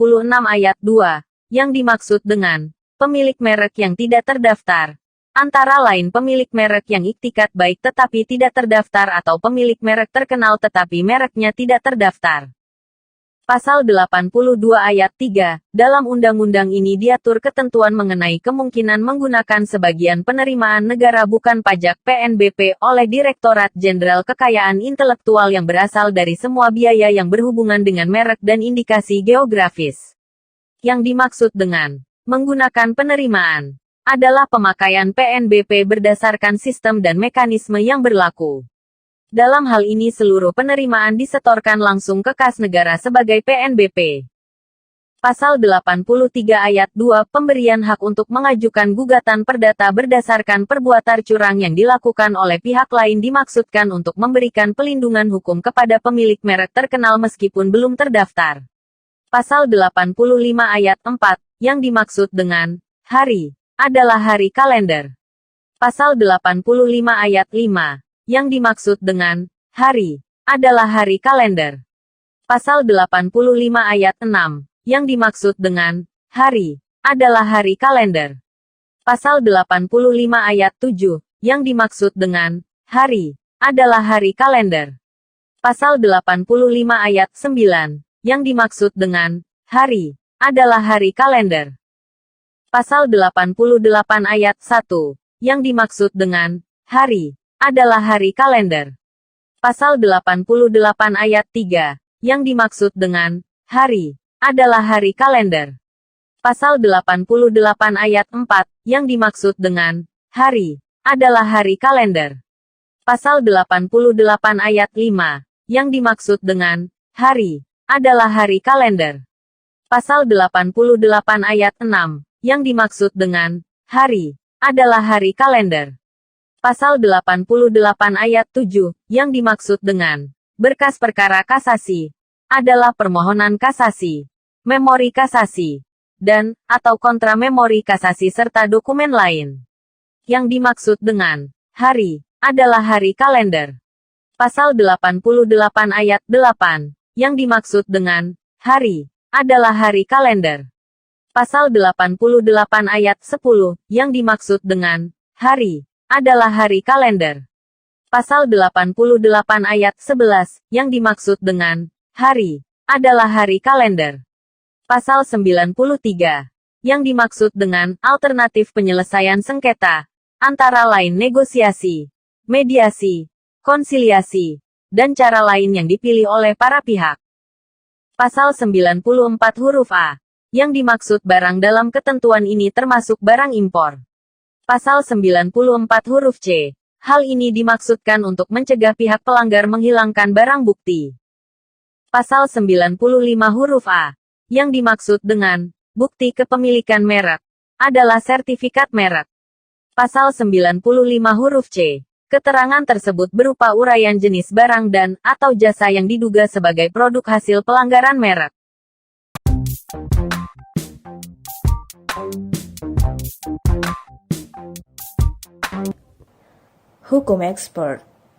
ayat 2, yang dimaksud dengan, pemilik merek yang tidak terdaftar, antara lain pemilik merek yang iktikat baik tetapi tidak terdaftar atau pemilik merek terkenal tetapi mereknya tidak terdaftar. Pasal 82 ayat 3, dalam undang-undang ini diatur ketentuan mengenai kemungkinan menggunakan sebagian penerimaan negara bukan pajak PNBP oleh Direktorat Jenderal Kekayaan Intelektual yang berasal dari semua biaya yang berhubungan dengan merek dan indikasi geografis. Yang dimaksud dengan menggunakan penerimaan adalah pemakaian PNBP berdasarkan sistem dan mekanisme yang berlaku. Dalam hal ini seluruh penerimaan disetorkan langsung ke kas negara sebagai PNBP. Pasal 83 ayat 2 pemberian hak untuk mengajukan gugatan perdata berdasarkan perbuatan curang yang dilakukan oleh pihak lain dimaksudkan untuk memberikan pelindungan hukum kepada pemilik merek terkenal meskipun belum terdaftar. Pasal 85 ayat 4 yang dimaksud dengan hari adalah hari kalender. Pasal 85 ayat 5 yang dimaksud dengan hari adalah hari kalender. Pasal 85 ayat 6 yang dimaksud dengan hari adalah hari kalender. Pasal 85 ayat 7 yang dimaksud dengan hari adalah hari kalender. Pasal 85 ayat 9 yang dimaksud dengan hari adalah hari kalender. Pasal 88 ayat 1 yang dimaksud dengan hari adalah hari kalender. Pasal 88 ayat 3, yang dimaksud dengan hari adalah hari kalender. Pasal 88 ayat 4, yang dimaksud dengan hari adalah hari kalender. Pasal 88 ayat 5, yang dimaksud dengan hari adalah hari kalender. Pasal 88 ayat 6, yang dimaksud dengan hari adalah hari kalender. Pasal 88 ayat 7, yang dimaksud dengan berkas perkara kasasi, adalah permohonan kasasi, memori kasasi, dan, atau kontra memori kasasi serta dokumen lain. Yang dimaksud dengan hari, adalah hari kalender. Pasal 88 ayat 8, yang dimaksud dengan hari, adalah hari kalender. Pasal 88 ayat 10, yang dimaksud dengan hari, adalah hari kalender. Pasal 88 ayat 11, yang dimaksud dengan hari, adalah hari kalender. Pasal 93, yang dimaksud dengan alternatif penyelesaian sengketa, antara lain negosiasi, mediasi, konsiliasi, dan cara lain yang dipilih oleh para pihak. Pasal 94 huruf A, yang dimaksud barang dalam ketentuan ini termasuk barang impor. Pasal 94 huruf C. Hal ini dimaksudkan untuk mencegah pihak pelanggar menghilangkan barang bukti. Pasal 95 huruf A. Yang dimaksud dengan bukti kepemilikan merek adalah sertifikat merek. Pasal 95 huruf C. Keterangan tersebut berupa uraian jenis barang dan atau jasa yang diduga sebagai produk hasil pelanggaran merek. Hukum Expert.